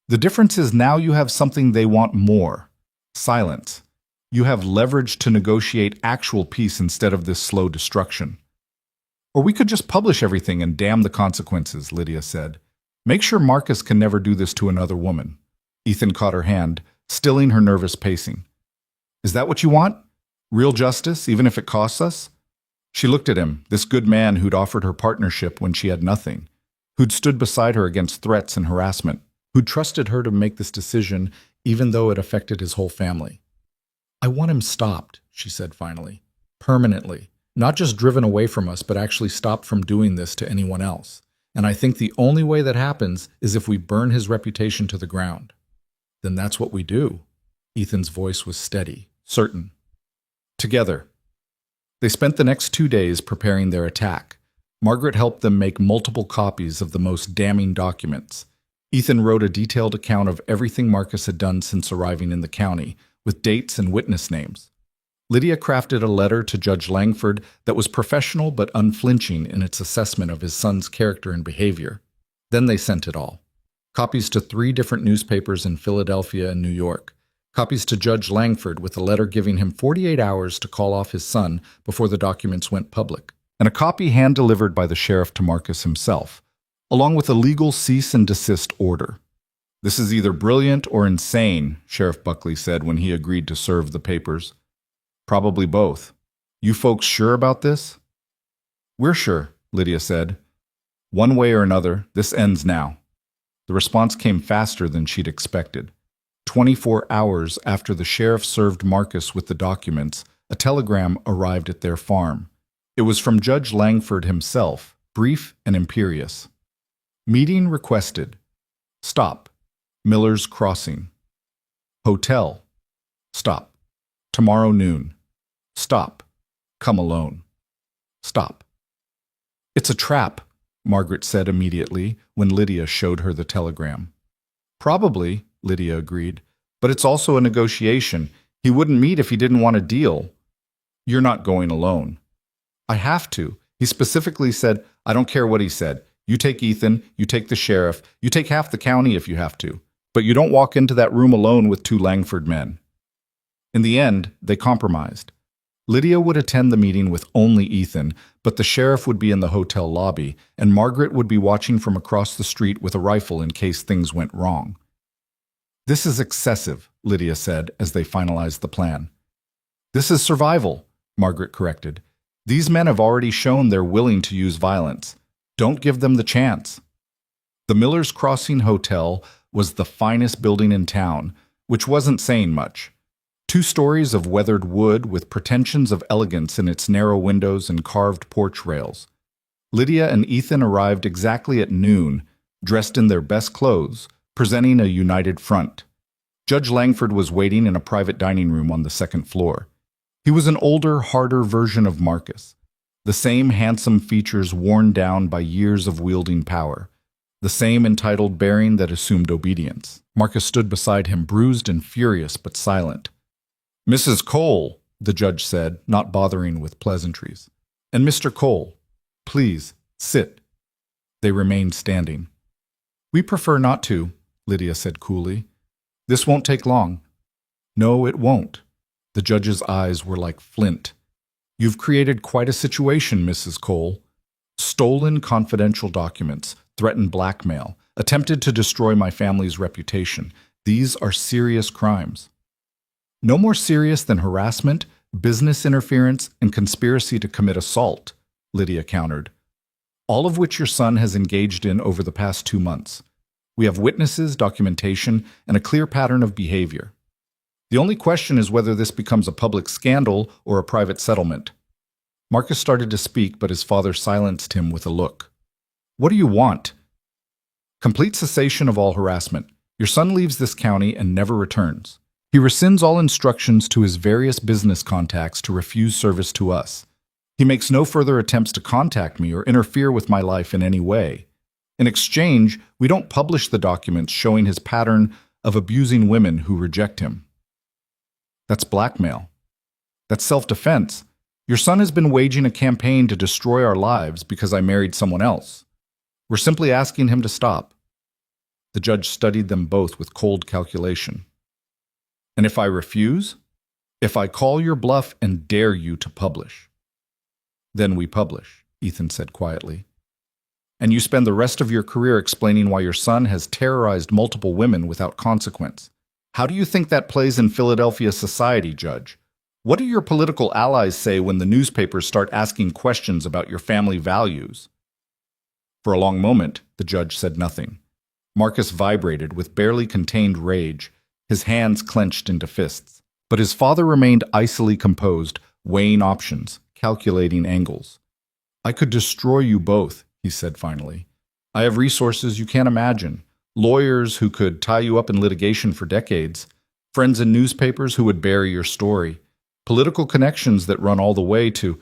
"The difference is now you have something they want more. Silence. You have leverage to negotiate actual peace instead of this slow destruction." "Or we could just publish everything and damn the consequences," Lydia said. "Make sure Marcus can never do this to another woman." Ethan caught her hand, stilling her nervous pacing. "Is that what you want? Real justice, even if it costs us?" She looked at him, this good man who'd offered her partnership when she had nothing, who'd stood beside her against threats and harassment, who'd trusted her to make this decision even though it affected his whole family. "I want him stopped," she said finally. "Permanently. Not just driven away from us, but actually stopped from doing this to anyone else. And I think the only way that happens is if we burn his reputation to the ground." "Then that's what we do." Ethan's voice was steady, certain. "Together." They spent the next 2 days preparing their attack. Margaret helped them make multiple copies of the most damning documents. Ethan wrote a detailed account of everything Marcus had done since arriving in the county, with dates and witness names. Lydia crafted a letter to Judge Langford that was professional but unflinching in its assessment of his son's character and behavior. Then they sent it all. Copies to 3 different newspapers in Philadelphia and New York. Copies to Judge Langford with a letter giving him 48 hours to call off his son before the documents went public. And a copy hand-delivered by the sheriff to Marcus himself, along with a legal cease and desist order. "This is either brilliant or insane," Sheriff Buckley said when he agreed to serve the papers. "Probably both. You folks sure about this?" "We're sure," Lydia said. "One way or another, this ends now." The response came faster than she'd expected. 24 hours after the sheriff served Marcus with the documents, a telegram arrived at their farm. It was from Judge Langford himself, brief and imperious. "Meeting requested. Stop. Miller's Crossing. Hotel. Stop. Tomorrow noon. Stop. Come alone. Stop." "It's a trap," Margaret said immediately when Lydia showed her the telegram. "Probably," Lydia agreed, "but it's also a negotiation. He wouldn't meet if he didn't want a deal." "You're not going alone." "I have to. He specifically said, I don't care what he said. You take Ethan, you take the sheriff, you take half the county if you have to. But you don't walk into that room alone with 2 Langford men." In the end, they compromised. Lydia would attend the meeting with only Ethan, but the sheriff would be in the hotel lobby, and Margaret would be watching from across the street with a rifle in case things went wrong. "This is excessive," Lydia said as they finalized the plan. "This is survival," Margaret corrected. "These men have already shown they're willing to use violence. Don't give them the chance." The Miller's Crossing Hotel was the finest building in town, which wasn't saying much. 2 stories of weathered wood with pretensions of elegance in its narrow windows and carved porch rails. Lydia and Ethan arrived exactly at noon, dressed in their best clothes, presenting a united front. Judge Langford was waiting in a private dining room on the second floor. He was an older, harder version of Marcus. The same handsome features worn down by years of wielding power. The same entitled bearing that assumed obedience. Marcus stood beside him, bruised and furious, but silent. "Mrs. Cole," the judge said, not bothering with pleasantries. "And Mr. Cole, please, sit." They remained standing. "We prefer not to," Lydia said coolly. "This won't take long." "No, it won't." The judge's eyes were like flint. "You've created quite a situation, Mrs. Cole. Stolen confidential documents, threatened blackmail, attempted to destroy my family's reputation. These are serious crimes." "No more serious than harassment, business interference, and conspiracy to commit assault," Lydia countered. "All of which your son has engaged in over the past 2 months. We have witnesses, documentation, and a clear pattern of behavior. The only question is whether this becomes a public scandal or a private settlement." Marcus started to speak, but his father silenced him with a look. "What do you want?" "Complete cessation of all harassment. Your son leaves this county and never returns. He rescinds all instructions to his various business contacts to refuse service to us. He makes no further attempts to contact me or interfere with my life in any way. In exchange, we don't publish the documents showing his pattern of abusing women who reject him." "That's blackmail. That's self-defense. Your son has been waging a campaign to destroy our lives because I married someone else. We're simply asking him to stop." The judge studied them both with cold calculation. "And if I refuse? If I call your bluff and dare you to publish?" "Then we publish," Ethan said quietly. "And you spend the rest of your career explaining why your son has terrorized multiple women without consequence. How do you think that plays in Philadelphia society, Judge? What do your political allies say when the newspapers start asking questions about your family values?" For a long moment, the judge said nothing. Marcus vibrated with barely contained rage, his hands clenched into fists. But his father remained icily composed, weighing options, calculating angles. "I could destroy you both," he said finally. "I have resources you can't imagine. Lawyers who could tie you up in litigation for decades. Friends in newspapers who would bury your story. Political connections that run all the way to—"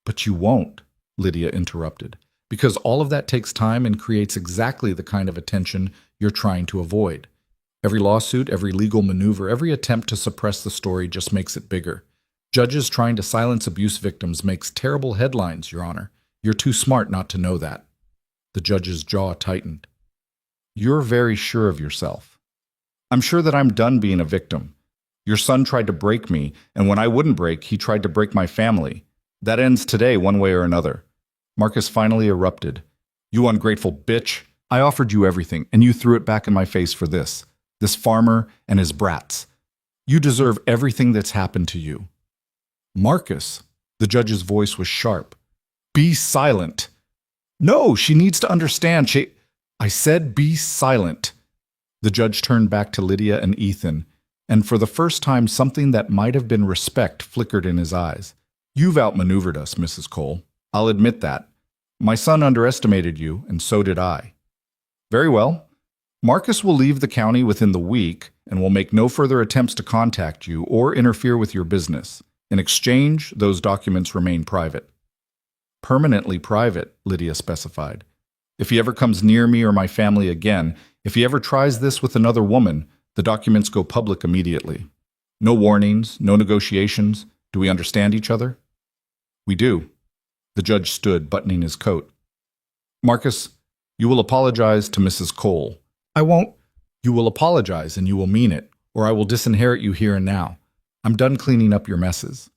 "But you won't," Lydia interrupted, "because all of that takes time and creates exactly the kind of attention you're trying to avoid. Every lawsuit, every legal maneuver, every attempt to suppress the story just makes it bigger. Judges trying to silence abuse victims makes terrible headlines, Your Honor. You're too smart not to know that." The judge's jaw tightened. "You're very sure of yourself." "I'm sure that I'm done being a victim. Your son tried to break me, and when I wouldn't break, he tried to break my family. That ends today one way or another." Marcus finally erupted. "You ungrateful bitch! I offered you everything, and you threw it back in my face for this farmer and his brats. You deserve everything that's happened to you." "Marcus," the judge's voice was sharp. "Be silent." "No, she needs to understand. I said be silent." The judge turned back to Lydia and Ethan, and for the first time something that might have been respect flickered in his eyes. "You've outmaneuvered us, Mrs. Cole. I'll admit that. My son underestimated you, and so did I. Very well. Marcus will leave the county within the week and will make no further attempts to contact you or interfere with your business. In exchange, those documents remain private." "Permanently private," Lydia specified. "If he ever comes near me or my family again, if he ever tries this with another woman, the documents go public immediately. No warnings, no negotiations. Do we understand each other?" "We do." The judge stood, buttoning his coat. "Marcus, you will apologize to Mrs. Cole." "I won't." "You will apologize, and you will mean it, or I will disinherit you here and now. I'm done cleaning up your messes."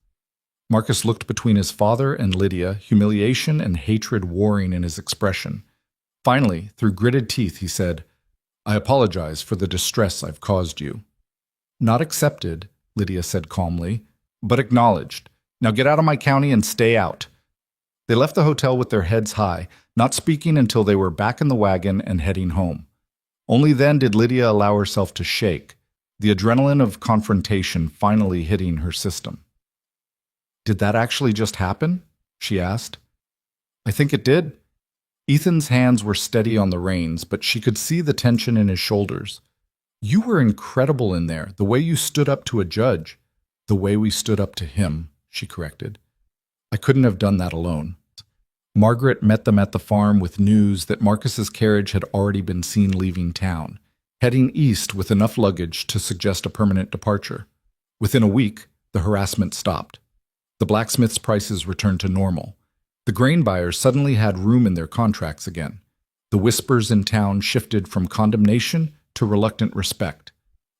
Marcus looked between his father and Lydia, humiliation and hatred warring in his expression. Finally, through gritted teeth, he said, "I apologize for the distress I've caused you." "Not accepted," Lydia said calmly, "but acknowledged. Now get out of my county and stay out." They left the hotel with their heads high, not speaking until they were back in the wagon and heading home. Only then did Lydia allow herself to shake. the adrenaline of confrontation finally hitting her system. "Did that actually just happen?" she asked. "I think it did." Ethan's hands were steady on the reins, but she could see the tension in his shoulders. "You were incredible in there, the way you stood up to a judge." "The way we stood up to him," she corrected. "I couldn't have done that alone." Margaret met them at the farm with news that Marcus's carriage had already been seen leaving town, heading east with enough luggage to suggest a permanent departure. Within a week, the harassment stopped. The blacksmith's prices returned to normal. The grain buyers suddenly had room in their contracts again. The whispers in town shifted from condemnation to reluctant respect.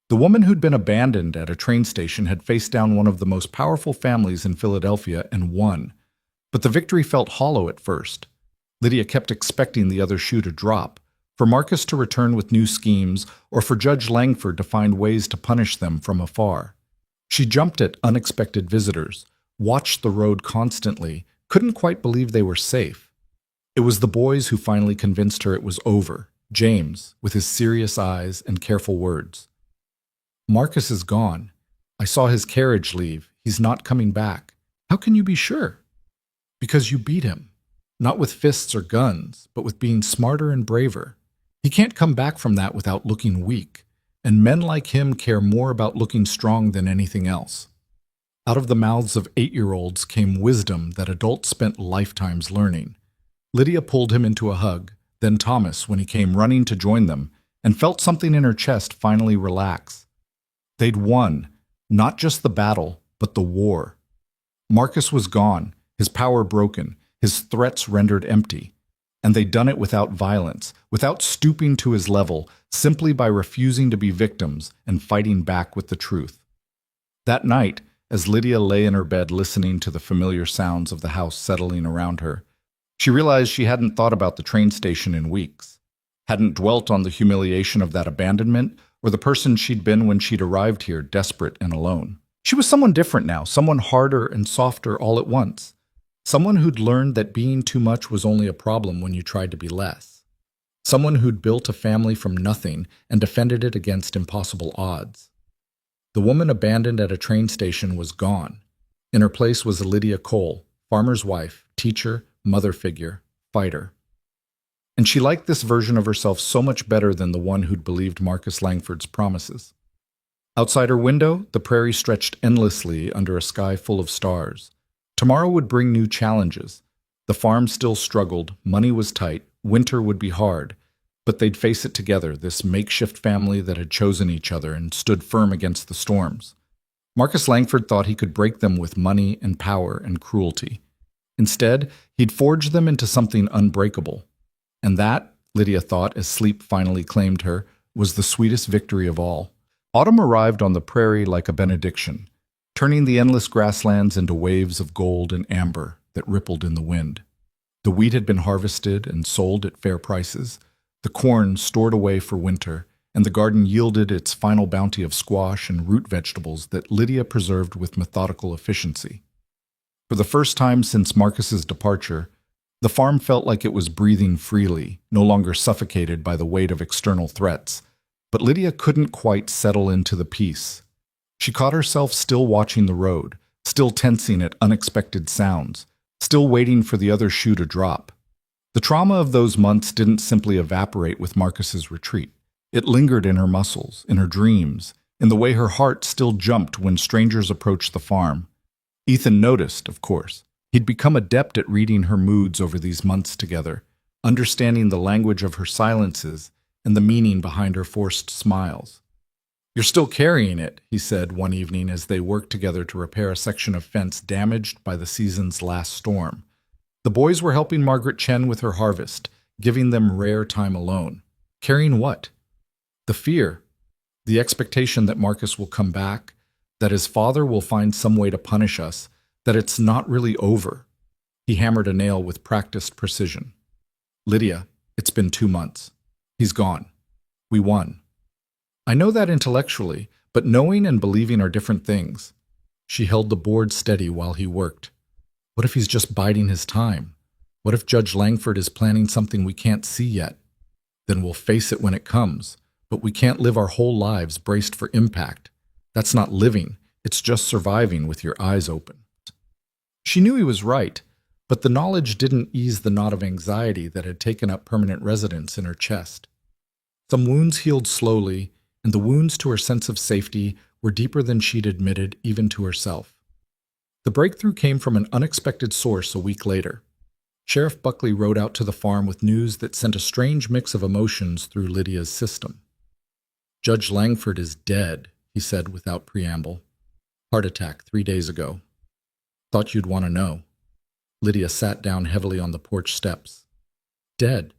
The woman who'd been abandoned at a train station had faced down one of the most powerful families in Philadelphia and won. But the victory felt hollow at first. Lydia kept expecting the other shoe to drop, for Marcus to return with new schemes, or for Judge Langford to find ways to punish them from afar. She jumped at unexpected visitors, watched the road constantly, couldn't quite believe they were safe. It was the boys who finally convinced her it was over. James, with his serious eyes and careful words. "Marcus is gone. I saw his carriage leave. He's not coming back." "How can you be sure?" "Because you beat him. Not with fists or guns, but with being smarter and braver. He can't come back from that without looking weak, and men like him care more about looking strong than anything else." Out of the mouths of 8-year-olds came wisdom that adults spent lifetimes learning. Lydia pulled him into a hug, then Thomas when he came running to join them, and felt something in her chest finally relax. They'd won, not just the battle, but the war. Marcus was gone, his power broken, his threats rendered empty. And they'd done it without violence, without stooping to his level, simply by refusing to be victims and fighting back with the truth. That night, as Lydia lay in her bed listening to the familiar sounds of the house settling around her, she realized she hadn't thought about the train station in weeks, hadn't dwelt on the humiliation of that abandonment or the person she'd been when she'd arrived here desperate and alone. She was someone different now, someone harder and softer all at once. Someone who'd learned that being too much was only a problem when you tried to be less. Someone who'd built a family from nothing and defended it against impossible odds. The woman abandoned at a train station was gone. In her place was Lydia Cole, farmer's wife, teacher, mother figure, fighter. And she liked this version of herself so much better than the one who'd believed Marcus Langford's promises. Outside her window, the prairie stretched endlessly under a sky full of stars. Tomorrow would bring new challenges. The farm still struggled, money was tight, winter would be hard, but they'd face it together, this makeshift family that had chosen each other and stood firm against the storms. Marcus Langford thought he could break them with money and power and cruelty. Instead, he'd forge them into something unbreakable. And that, Lydia thought as sleep finally claimed her, was the sweetest victory of all. Autumn arrived on the prairie like a benediction, turning the endless grasslands into waves of gold and amber that rippled in the wind. The wheat had been harvested and sold at fair prices, the corn stored away for winter, and the garden yielded its final bounty of squash and root vegetables that Lydia preserved with methodical efficiency. For the first time since Marcus's departure, the farm felt like it was breathing freely, no longer suffocated by the weight of external threats. But Lydia couldn't quite settle into the peace. She caught herself still watching the road, still tensing at unexpected sounds, still waiting for the other shoe to drop. The trauma of those months didn't simply evaporate with Marcus's retreat. It lingered in her muscles, in her dreams, in the way her heart still jumped when strangers approached the farm. Ethan noticed, of course. He'd become adept at reading her moods over these months together, understanding the language of her silences and the meaning behind her forced smiles. "You're still carrying it," he said one evening as they worked together to repair a section of fence damaged by the season's last storm. The boys were helping Margaret Chen with her harvest, giving them rare time alone. Carrying what? The fear, the expectation that Marcus will come back, that his father will find some way to punish us, that it's not really over. He hammered a nail with practiced precision. "Lydia, it's been 2 months. He's gone. We won." "I know that intellectually, but knowing and believing are different things." She held the board steady while he worked. "What if he's just biding his time? What if Judge Langford is planning something we can't see yet? Then we'll face it when it comes. But we can't live our whole lives braced for impact. That's not living. It's just surviving with your eyes open. She knew he was right, but the knowledge didn't ease the knot of anxiety that had taken up permanent residence in her chest. Some wounds healed slowly, and the wounds to her sense of safety were deeper than she'd admitted even to herself. The breakthrough came from an unexpected source a week later. Sheriff Buckley rode out to the farm with news that sent a strange mix of emotions through Lydia's system. "Judge Langford is dead," he said without preamble. "Heart attack 3 days ago. Thought you'd want to know." Lydia sat down heavily on the porch steps. "Dead?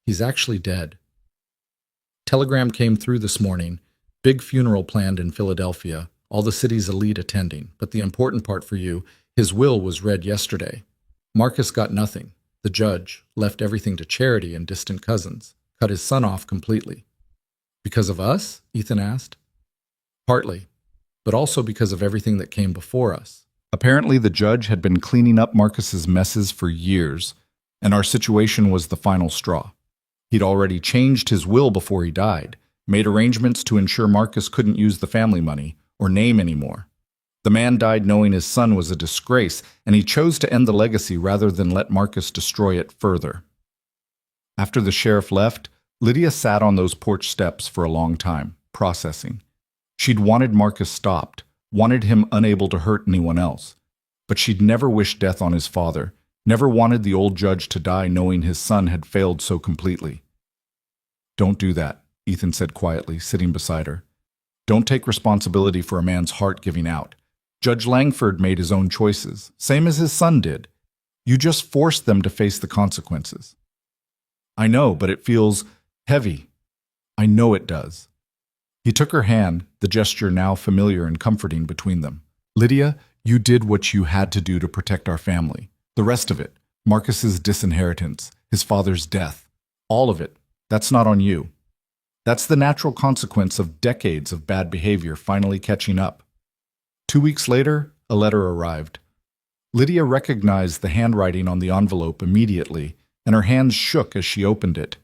He's actually dead." Telegram came through this morning. Big funeral planned in Philadelphia, all the city's elite attending. But the important part for you, his will was read yesterday. Marcus got nothing. The judge left everything to charity and distant cousins, cut his son off completely. "Because of us?" Ethan asked. "Partly, but also because of everything that came before us." Apparently the judge had been cleaning up Marcus's messes for years, and our situation was the final straw. He'd already changed his will before he died, made arrangements to ensure Marcus couldn't use the family money or name anymore. The man died knowing his son was a disgrace, and he chose to end the legacy rather than let Marcus destroy it further. After the sheriff left, Lydia sat on those porch steps for a long time, processing. She'd wanted Marcus stopped, wanted him unable to hurt anyone else. But she'd never wished death on his father, never wanted the old judge to die knowing his son had failed so completely. "Don't do that," Ethan said quietly, sitting beside her. "Don't take responsibility for a man's heart giving out. Judge Langford made his own choices, same as his son did. You just forced them to face the consequences." "I know, but it feels heavy." "I know it does." He took her hand, the gesture now familiar and comforting between them. "Lydia, you did what you had to do to protect our family. The rest of it, Marcus's disinheritance, his father's death, all of it, that's not on you. That's the natural consequence of decades of bad behavior finally catching up." 2 weeks later, a letter arrived. Lydia recognized the handwriting on the envelope immediately, and her hands shook as she opened it.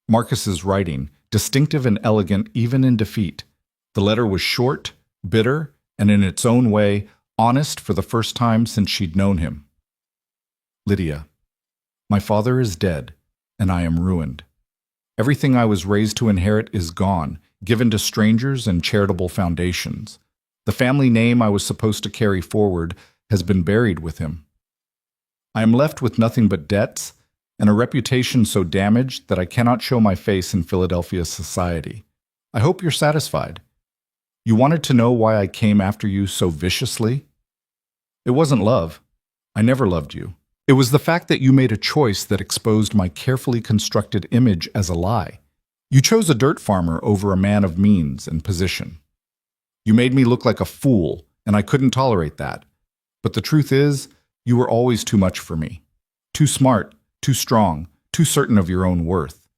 Marcus's writing, distinctive and elegant even in defeat. The letter was short, bitter, and in its own way, honest for the first time since she'd known him. "Lydia, my father is dead, and I am ruined. Everything I was raised to inherit is gone, given to strangers and charitable foundations. The family name I was supposed to carry forward has been buried with him. I am left with nothing but debts and a reputation so damaged that I cannot show my face in Philadelphia society. I hope you're satisfied. You wanted to know why I came after you so viciously? It wasn't love. I never loved you. It was the fact that you made a choice that exposed my carefully constructed image as a lie. You chose a dirt farmer over a man of means and position. You made me look like a fool, and I couldn't tolerate that. But the truth is, you were always too much for me. Too smart, too strong, too certain of your own worth.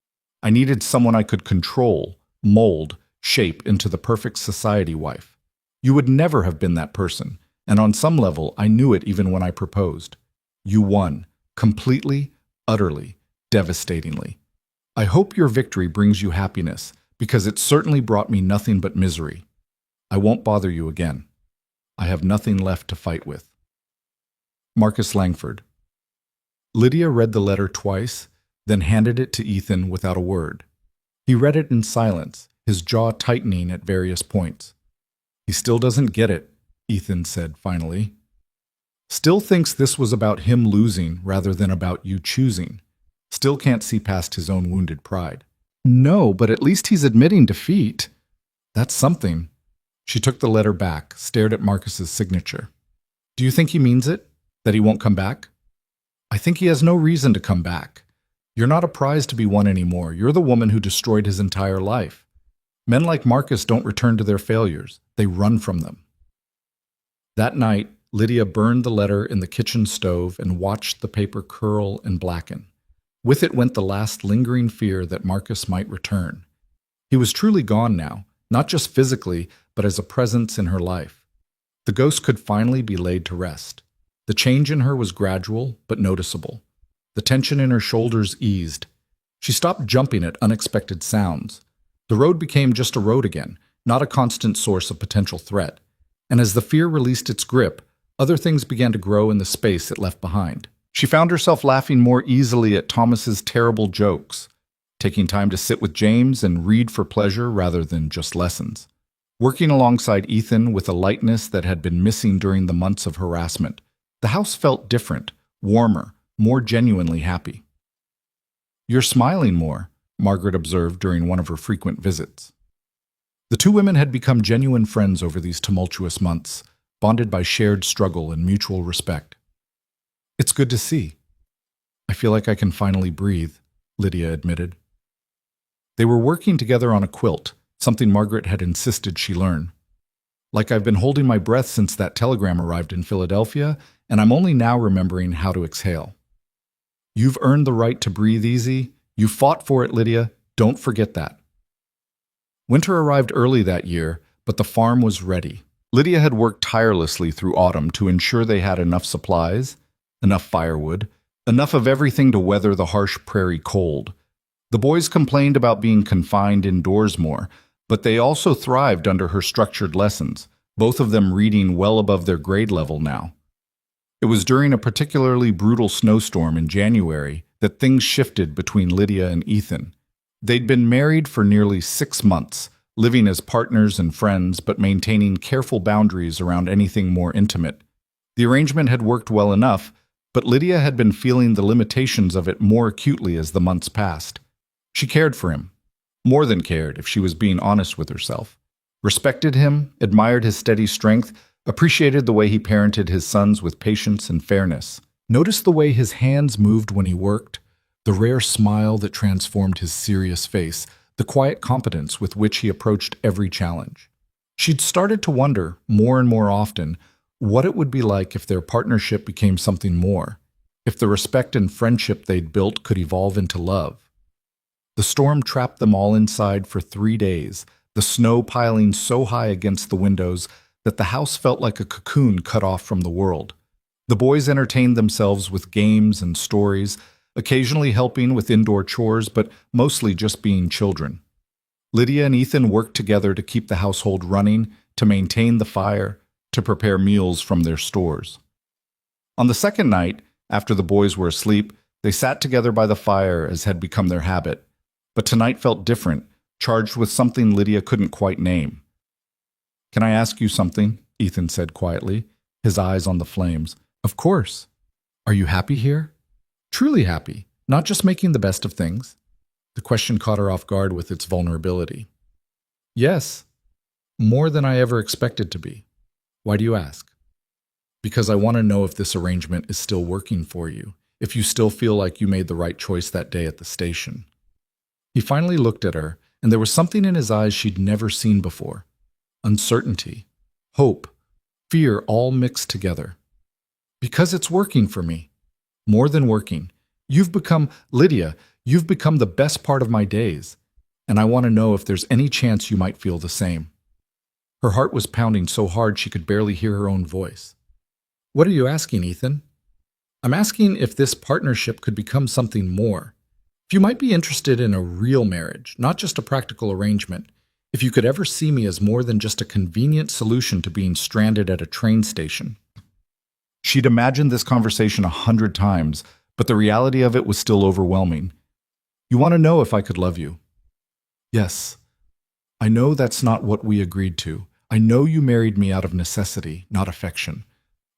I needed someone I could control, mold, shape into the perfect society wife. You would never have been that person, and on some level I knew it even when I proposed. You won, completely, utterly, devastatingly. I hope your victory brings you happiness, because it certainly brought me nothing but misery. I won't bother you again. I have nothing left to fight with. Marcus Langford. Lydia read the letter twice, then handed it to Ethan without a word. He read it in silence, his jaw tightening at various points. "He still doesn't get it," Ethan said finally. "Still thinks this was about him losing rather than about you choosing. Still can't see past his own wounded pride." "No, but at least he's admitting defeat. That's something." She took the letter back, stared at Marcus's signature. "Do you think he means it? That he won't come back?" "I think he has no reason to come back. You're not a prize to be won anymore. You're the woman who destroyed his entire life. Men like Marcus don't return to their failures. They run from them." That night, Lydia burned the letter in the kitchen stove and watched the paper curl and blacken. With it went the last lingering fear that Marcus might return. He was truly gone now, not just physically, but as a presence in her life. The ghost could finally be laid to rest. The change in her was gradual, but noticeable. The tension in her shoulders eased. She stopped jumping at unexpected sounds. The road became just a road again, not a constant source of potential threat. And as the fear released its grip, other things began to grow in the space it left behind. She found herself laughing more easily at Thomas's terrible jokes, taking time to sit with James and read for pleasure rather than just lessons, working alongside Ethan with a lightness that had been missing during the months of harassment. The house felt different, warmer, more genuinely happy. "You're smiling more," Margaret observed during one of her frequent visits. The two women had become genuine friends over these tumultuous months, bonded by shared struggle and mutual respect. "It's good to see. I feel like I can finally breathe," Lydia admitted. They were working together on a quilt, something Margaret had insisted she learn. "Like I've been holding my breath since that telegram arrived in Philadelphia, and I'm only now remembering how to exhale." "You've earned the right to breathe easy. You fought for it, Lydia. Don't forget that." Winter arrived early that year, but the farm was ready. Lydia had worked tirelessly through autumn to ensure they had enough supplies, enough firewood, enough of everything to weather the harsh prairie cold. The boys complained about being confined indoors more, but they also thrived under her structured lessons, both of them reading well above their grade level now. It was during a particularly brutal snowstorm in January that things shifted between Lydia and Ethan. They'd been married for nearly 6 months, living as partners and friends but maintaining careful boundaries around anything more intimate. The arrangement had worked well enough, but Lydia had been feeling the limitations of it more acutely as the months passed. She cared for him, more than cared if she was being honest with herself. Respected him, admired his steady strength, appreciated the way he parented his sons with patience and fairness. Noticed the way his hands moved when he worked, the rare smile that transformed his serious face, the quiet competence with which he approached every challenge. She'd started to wonder, more and more often, what it would be like if their partnership became something more, if the respect and friendship they'd built could evolve into love. The storm trapped them all inside for 3 days, the snow piling so high against the windows that the house felt like a cocoon cut off from the world. The boys entertained themselves with games and stories, occasionally helping with indoor chores, but mostly just being children. Lydia and Ethan worked together to keep the household running, to maintain the fire, to prepare meals from their stores. On the second night, after the boys were asleep, they sat together by the fire as had become their habit. But tonight felt different, charged with something Lydia couldn't quite name. "Can I ask you something?" Ethan said quietly, his eyes on the flames. "Of course. Are you happy here? Truly happy, not just making the best of things?" The question caught her off guard with its vulnerability. "Yes, more than I ever expected to be." "Why do you ask?" "Because I want to know if this arrangement is still working for you, if you still feel like you made the right choice that day at the station." He finally looked at her, and there was something in his eyes she'd never seen before. Uncertainty, hope, fear all mixed together. "Because it's working for me. More than working. You've become, Lydia, you've become the best part of my days, and I want to know if there's any chance you might feel the same." Her heart was pounding so hard she could barely hear her own voice. "What are you asking, Ethan?" "I'm asking if this partnership could become something more. If you might be interested in a real marriage, not just a practical arrangement. If you could ever see me as more than just a convenient solution to being stranded at a train station." She'd imagined this conversation 100 times, but the reality of it was still overwhelming. "You want to know if I could love you?" "Yes. I know that's not what we agreed to. I know you married me out of necessity, not affection.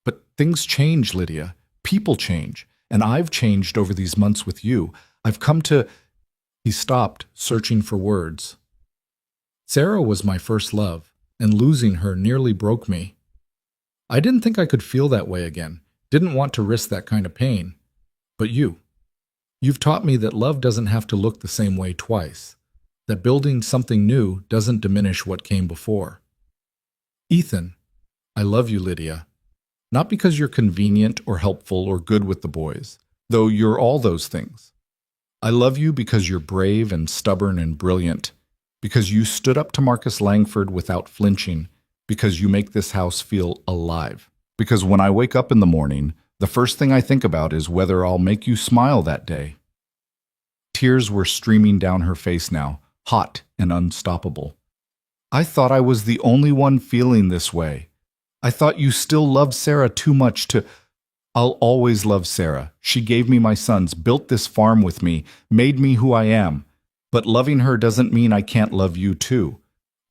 But things change, Lydia. People change. And I've changed over these months with you. I've come to—" He stopped, searching for words. "Sarah was my first love, and losing her nearly broke me. I didn't think I could feel that way again, didn't want to risk that kind of pain. But you've taught me that love doesn't have to look the same way twice, that building something new doesn't diminish what came before. Ethan, I love you, Lydia. Not because you're convenient or helpful or good with the boys, though you're all those things. I love you because you're brave and stubborn and brilliant, because you stood up to Marcus Langford without flinching, because you make this house feel alive. Because when I wake up in the morning, the first thing I think about is whether I'll make you smile that day." Tears were streaming down her face now, hot and unstoppable. I thought I was the only one feeling this way. I thought you still loved Sarah too much to... I'll always love Sarah. She gave me my sons, built this farm with me, made me who I am. But loving her doesn't mean I can't love you too.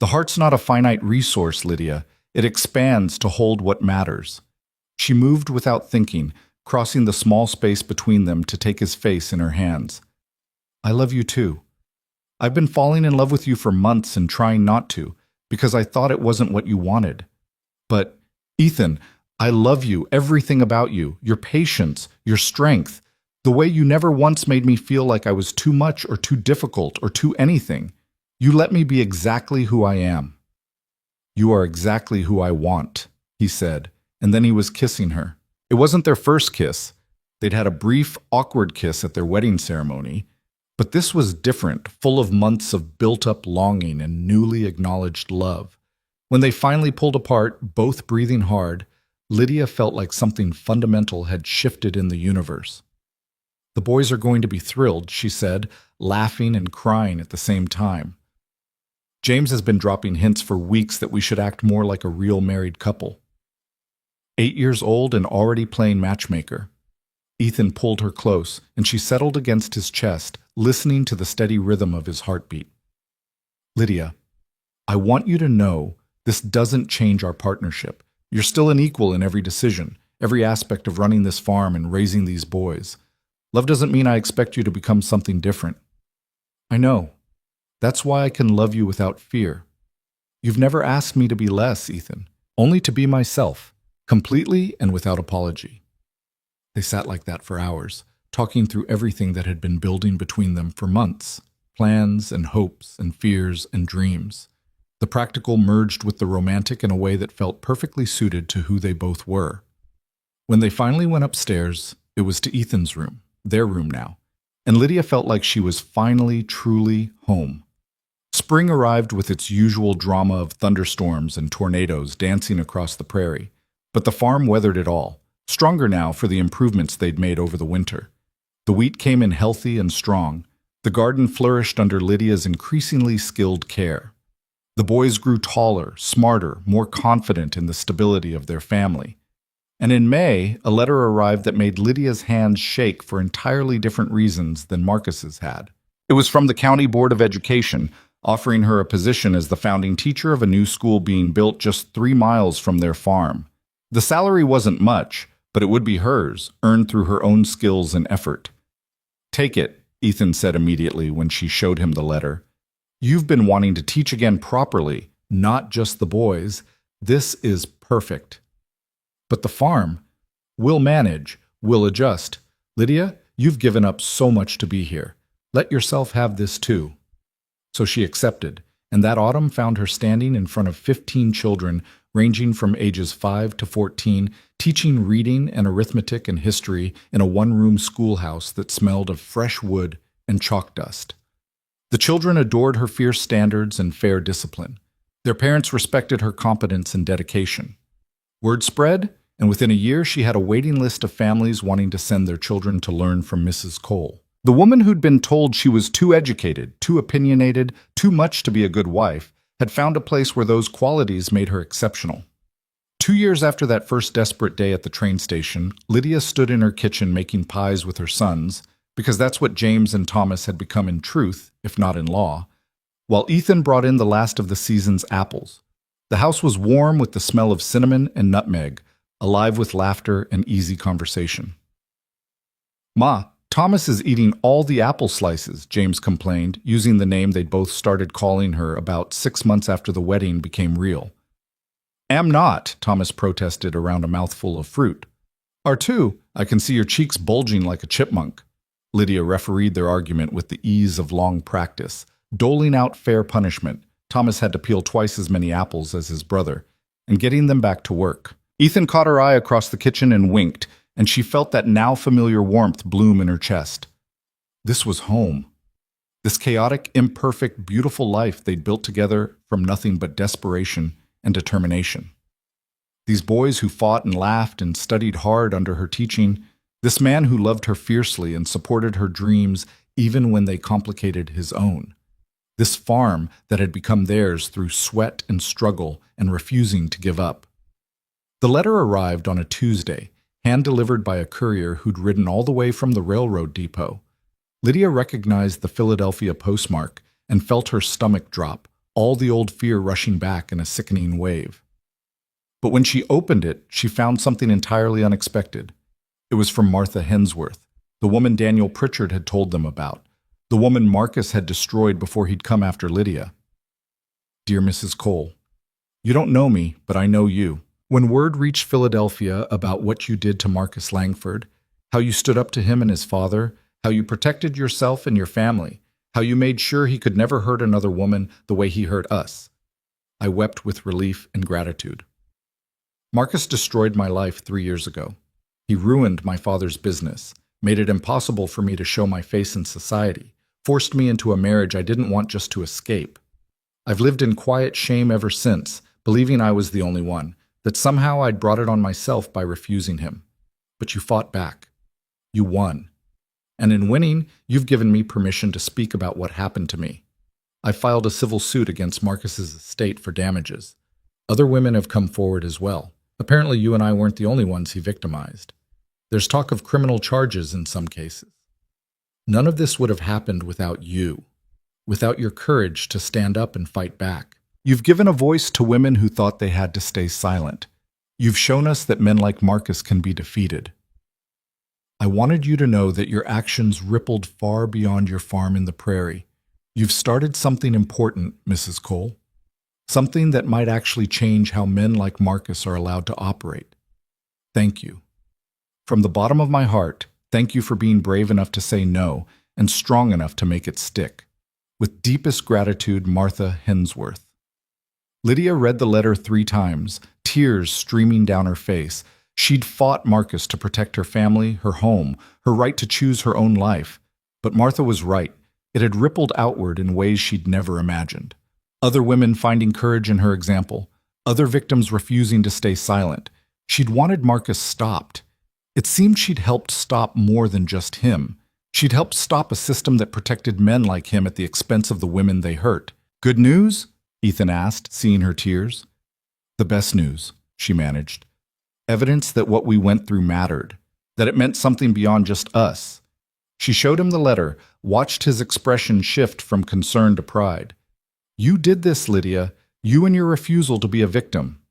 The heart's not a finite resource, Lydia. It expands to hold what matters. She moved without thinking, crossing the small space between them to take his face in her hands. I love you too. I've been falling in love with you for months and trying not to, because I thought it wasn't what you wanted. But, Ethan, I love you, everything about you, your patience, your strength, the way you never once made me feel like I was too much or too difficult or too anything. You let me be exactly who I am. You are exactly who I want, he said, and then he was kissing her. It wasn't their first kiss. They'd had a brief, awkward kiss at their wedding ceremony, but this was different, full of months of built-up longing and newly acknowledged love. When they finally pulled apart, both breathing hard, Lydia felt like something fundamental had shifted in the universe. The boys are going to be thrilled, she said, laughing and crying at the same time. James has been dropping hints for weeks that we should act more like a real married couple. 8 years old and already playing matchmaker. Ethan pulled her close, and she settled against his chest, listening to the steady rhythm of his heartbeat. Lydia, I want you to know this doesn't change our partnership. You're still an equal in every decision, every aspect of running this farm and raising these boys. Love doesn't mean I expect you to become something different. I know. That's why I can love you without fear. You've never asked me to be less, Ethan, only to be myself, completely and without apology. They sat like that for hours, talking through everything that had been building between them for months, plans and hopes and fears and dreams. The practical merged with the romantic in a way that felt perfectly suited to who they both were. When they finally went upstairs, it was to Ethan's room, their room now, and Lydia felt like she was finally, truly home. Spring arrived with its usual drama of thunderstorms and tornadoes dancing across the prairie, but the farm weathered it all, stronger now for the improvements they'd made over the winter. The wheat came in healthy and strong. The garden flourished under Lydia's increasingly skilled care. The boys grew taller, smarter, more confident in the stability of their family. And in May, a letter arrived that made Lydia's hands shake for entirely different reasons than Marcus's had. It was from the County Board of Education, offering her a position as the founding teacher of a new school being built just 3 miles from their farm. The salary wasn't much, but it would be hers, earned through her own skills and effort. Take it, Ethan said immediately when she showed him the letter. You've been wanting to teach again properly, not just the boys. This is perfect. But the farm? We'll manage. We'll adjust. Lydia, you've given up so much to be here. Let yourself have this too. So she accepted, and that autumn found her standing in front of 15 children ranging from ages 5 to 14, teaching reading and arithmetic and history in a one-room schoolhouse that smelled of fresh wood and chalk dust. The children adored her fierce standards and fair discipline. Their parents respected her competence and dedication. Word spread, and within a year she had a waiting list of families wanting to send their children to learn from Mrs. Cole. The woman who'd been told she was too educated, too opinionated, too much to be a good wife, had found a place where those qualities made her exceptional. 2 years after that first desperate day at the train station, Lydia stood in her kitchen making pies with her sons, because that's what James and Thomas had become in truth, if not in law, while Ethan brought in the last of the season's apples. The house was warm with the smell of cinnamon and nutmeg, alive with laughter and easy conversation. Ma, Thomas is eating all the apple slices, James complained, using the name they'd both started calling her about 6 months after the wedding became real. Am not, Thomas protested around a mouthful of fruit. Are too, I can see your cheeks bulging like a chipmunk. Lydia refereed their argument with the ease of long practice. Doling out fair punishment, Thomas had to peel twice as many apples as his brother, and getting them back to work. Ethan caught her eye across the kitchen and winked, and she felt that now familiar warmth bloom in her chest. This was home. This chaotic, imperfect, beautiful life they'd built together from nothing but desperation and determination. These boys who fought and laughed and studied hard under her teaching, this man who loved her fiercely and supported her dreams even when they complicated his own. this farm that had become theirs through sweat and struggle and refusing to give up. The letter arrived on a Tuesday, hand-delivered by a courier who'd ridden all the way from the railroad depot. Lydia recognized the Philadelphia postmark and felt her stomach drop, all the old fear rushing back in a sickening wave. But when she opened it, she found something entirely unexpected. It was from Martha Hensworth, the woman Daniel Pritchard had told them about, the woman Marcus had destroyed before he'd come after Lydia. Dear Mrs. Cole, you don't know me, but I know you. When word reached Philadelphia about what you did to Marcus Langford, how you stood up to him and his father, how you protected yourself and your family, how you made sure he could never hurt another woman the way he hurt us, I wept with relief and gratitude. Marcus destroyed my life 3 years ago. He ruined my father's business, made it impossible for me to show my face in society, forced me into a marriage I didn't want just to escape. I've lived in quiet shame ever since, believing I was the only one, that somehow I'd brought it on myself by refusing him. But you fought back. You won. And in winning, you've given me permission to speak about what happened to me. I filed a civil suit against Marcus's estate for damages. Other women have come forward as well. Apparently you and I weren't the only ones he victimized. There's talk of criminal charges in some cases. None of this would have happened without you, without your courage to stand up and fight back. You've given a voice to women who thought they had to stay silent. You've shown us that men like Marcus can be defeated. I wanted you to know that your actions rippled far beyond your farm in the prairie. You've started something important, Mrs. Cole. Something that might actually change how men like Marcus are allowed to operate. Thank you. From the bottom of my heart, thank you for being brave enough to say no and strong enough to make it stick. With deepest gratitude, Martha Hensworth. Lydia read the letter 3 times, tears streaming down her face. She'd fought Marcus to protect her family, her home, her right to choose her own life. But Martha was right. It had rippled outward in ways she'd never imagined. Other women finding courage in her example, other victims refusing to stay silent. She'd wanted Marcus stopped. It seemed she'd helped stop more than just him. She'd helped stop a system that protected men like him at the expense of the women they hurt. Good news? Ethan asked, seeing her tears. The best news, she managed. Evidence that what we went through mattered, that it meant something beyond just us. She showed him the letter, watched his expression shift from concern to pride. You did this, Lydia. You and your refusal to be a victim.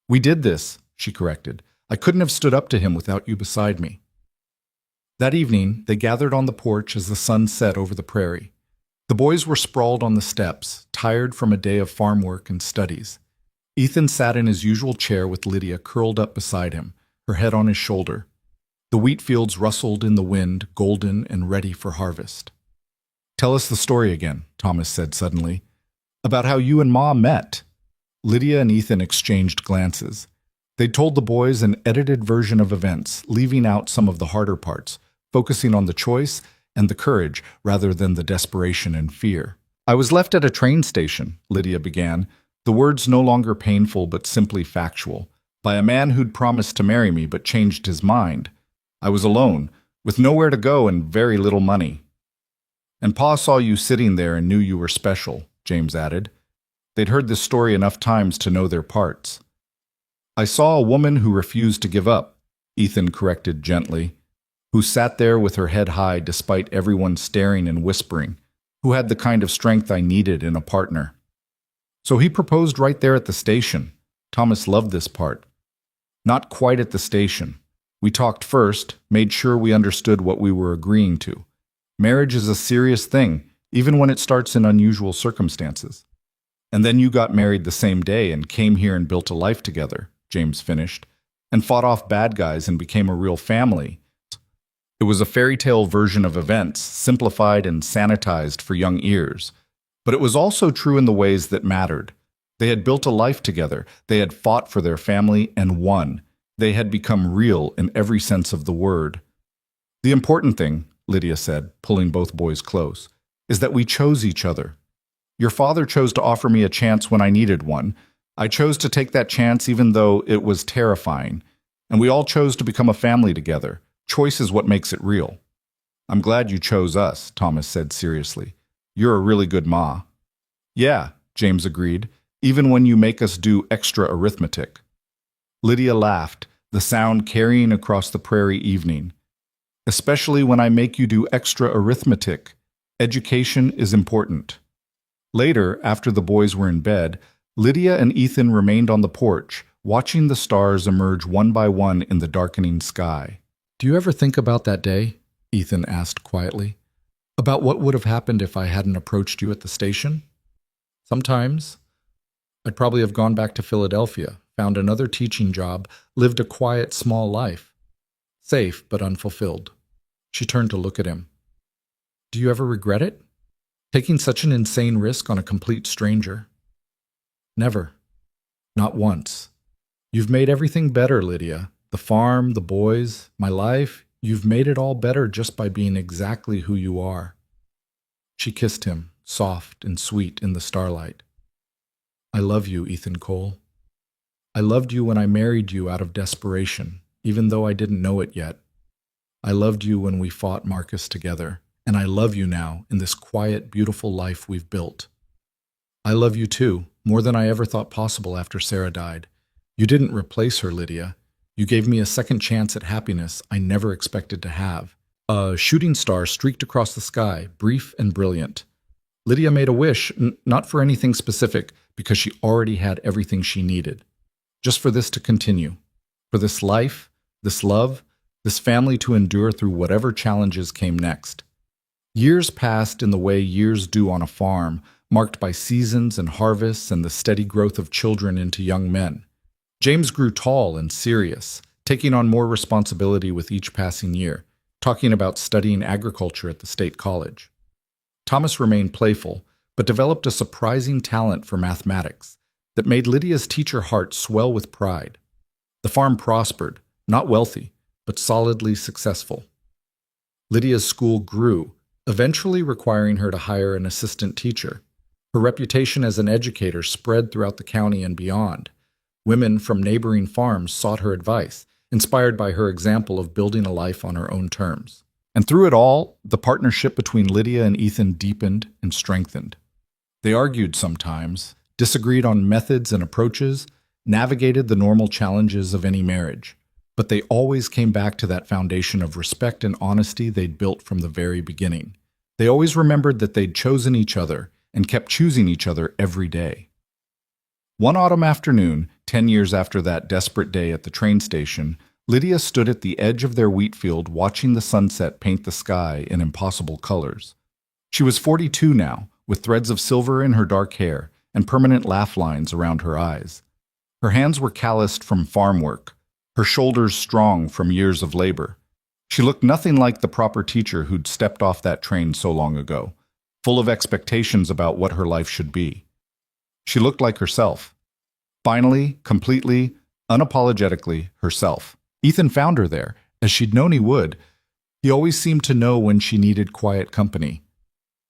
We did this, she corrected. I couldn't have stood up to him without you beside me. That evening, they gathered on the porch as the sun set over the prairie. The boys were sprawled on the steps, tired from a day of farm work and studies. Ethan sat in his usual chair with Lydia curled up beside him, her head on his shoulder. The wheat fields rustled in the wind, golden and ready for harvest. Tell us the story again, Thomas said suddenly. About how you and Ma met. Lydia and Ethan exchanged glances. They'd told the boys an edited version of events, leaving out some of the harder parts, focusing on the choice and the courage rather than the desperation and fear. I was left at a train station, Lydia began, the words no longer painful but simply factual, by a man who'd promised to marry me but changed his mind. I was alone, with nowhere to go and very little money. And Pa saw you sitting there and knew you were special, James added. They'd heard this story enough times to know their parts. I saw a woman who refused to give up, Ethan corrected gently, who sat there with her head high despite everyone staring and whispering, who had the kind of strength I needed in a partner. So he proposed right there at the station. Thomas loved this part. Not quite at the station. We talked first, made sure we understood what we were agreeing to. Marriage is a serious thing, even when it starts in unusual circumstances. And then you got married the same day and came here and built a life together, James finished, and fought off bad guys and became a real family. It was a fairy tale version of events, simplified and sanitized for young ears. But it was also true in the ways that mattered. They had built a life together. They had fought for their family and won. They had become real in every sense of the word. The important thing, Lydia said, pulling both boys close, is that we chose each other. Your father chose to offer me a chance when I needed one. I chose to take that chance even though it was terrifying. And we all chose to become a family together. Choice is what makes it real. I'm glad you chose us, Thomas said seriously. You're a really good ma. Yeah, James agreed, even when you make us do extra arithmetic. Lydia laughed, the sound carrying across the prairie evening. Especially when I make you do extra arithmetic. Education is important. Later, after the boys were in bed, Lydia and Ethan remained on the porch, watching the stars emerge one by one in the darkening sky. Do you ever think about that day? Ethan asked quietly. About what would have happened if I hadn't approached you at the station? Sometimes. I'd probably have gone back to Philadelphia, found another teaching job, lived a quiet, small life. Safe, but unfulfilled. She turned to look at him. Do you ever regret it? Taking such an insane risk on a complete stranger? Never. Not once. You've made everything better, Lydia. The farm, the boys, my life. You've made it all better just by being exactly who you are. She kissed him, soft and sweet in the starlight. I love you, Ethan Cole. I loved you when I married you out of desperation, even though I didn't know it yet. I loved you when we fought Marcus together, and I love you now in this quiet, beautiful life we've built. I love you too, more than I ever thought possible after Sarah died. You didn't replace her, Lydia. You gave me a second chance at happiness I never expected to have. A shooting star streaked across the sky, brief and brilliant. Lydia made a wish, not for anything specific, because she already had everything she needed. Just for this to continue. For this life, this love, this family to endure through whatever challenges came next. Years passed in the way years do on a farm, marked by seasons and harvests and the steady growth of children into young men. James grew tall and serious, taking on more responsibility with each passing year, talking about studying agriculture at the state college. Thomas remained playful, but developed a surprising talent for mathematics that made Lydia's teacher heart swell with pride. The farm prospered, not wealthy, but solidly successful. Lydia's school grew, eventually requiring her to hire an assistant teacher. Her reputation as an educator spread throughout the county and beyond. Women from neighboring farms sought her advice, inspired by her example of building a life on her own terms. And through it all, the partnership between Lydia and Ethan deepened and strengthened. They argued sometimes, disagreed on methods and approaches, navigated the normal challenges of any marriage. But they always came back to that foundation of respect and honesty they'd built from the very beginning. They always remembered that they'd chosen each other and kept choosing each other every day. One autumn afternoon, 10 years after that desperate day at the train station, Lydia stood at the edge of their wheat field watching the sunset paint the sky in impossible colors. She was 42 now, with threads of silver in her dark hair and permanent laugh lines around her eyes. Her hands were calloused from farm work, her shoulders strong from years of labor. She looked nothing like the proper teacher who'd stepped off that train so long ago, full of expectations about what her life should be. She looked like herself. Finally, completely, unapologetically herself. Ethan found her there, as she'd known he would. He always seemed to know when she needed quiet company.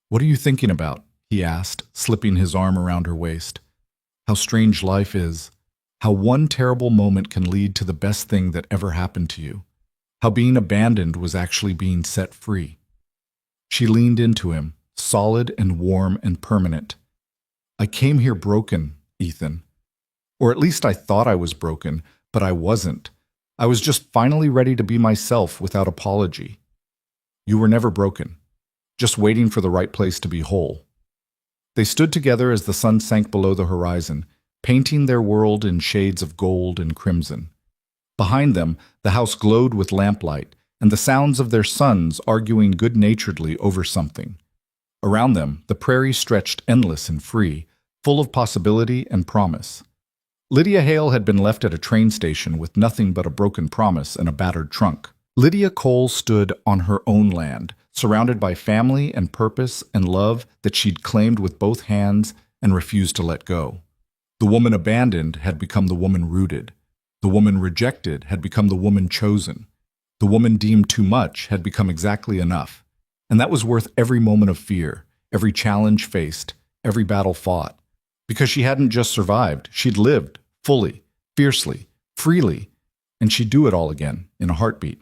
"What are you thinking about?" he asked, slipping his arm around her waist. "How strange life is. How one terrible moment can lead to the best thing that ever happened to you. How being abandoned was actually being set free." She leaned into him, solid and warm and permanent. "I came here broken, Ethan. Or at least I thought I was broken, but I wasn't. I was just finally ready to be myself without apology. You were never broken, just waiting for the right place to be whole." They stood together as the sun sank below the horizon, painting their world in shades of gold and crimson. Behind them, the house glowed with lamplight, and the sounds of their sons arguing good-naturedly over something. Around them, the prairie stretched endless and free, full of possibility and promise. Lydia Hale had been left at a train station with nothing but a broken promise and a battered trunk. Lydia Cole stood on her own land, surrounded by family and purpose and love that she'd claimed with both hands and refused to let go. The woman abandoned had become the woman rooted. The woman rejected had become the woman chosen. The woman deemed too much had become exactly enough. And that was worth every moment of fear, every challenge faced, every battle fought. Because she hadn't just survived, she'd lived, fully, fiercely, freely, and she'd do it all again, in a heartbeat.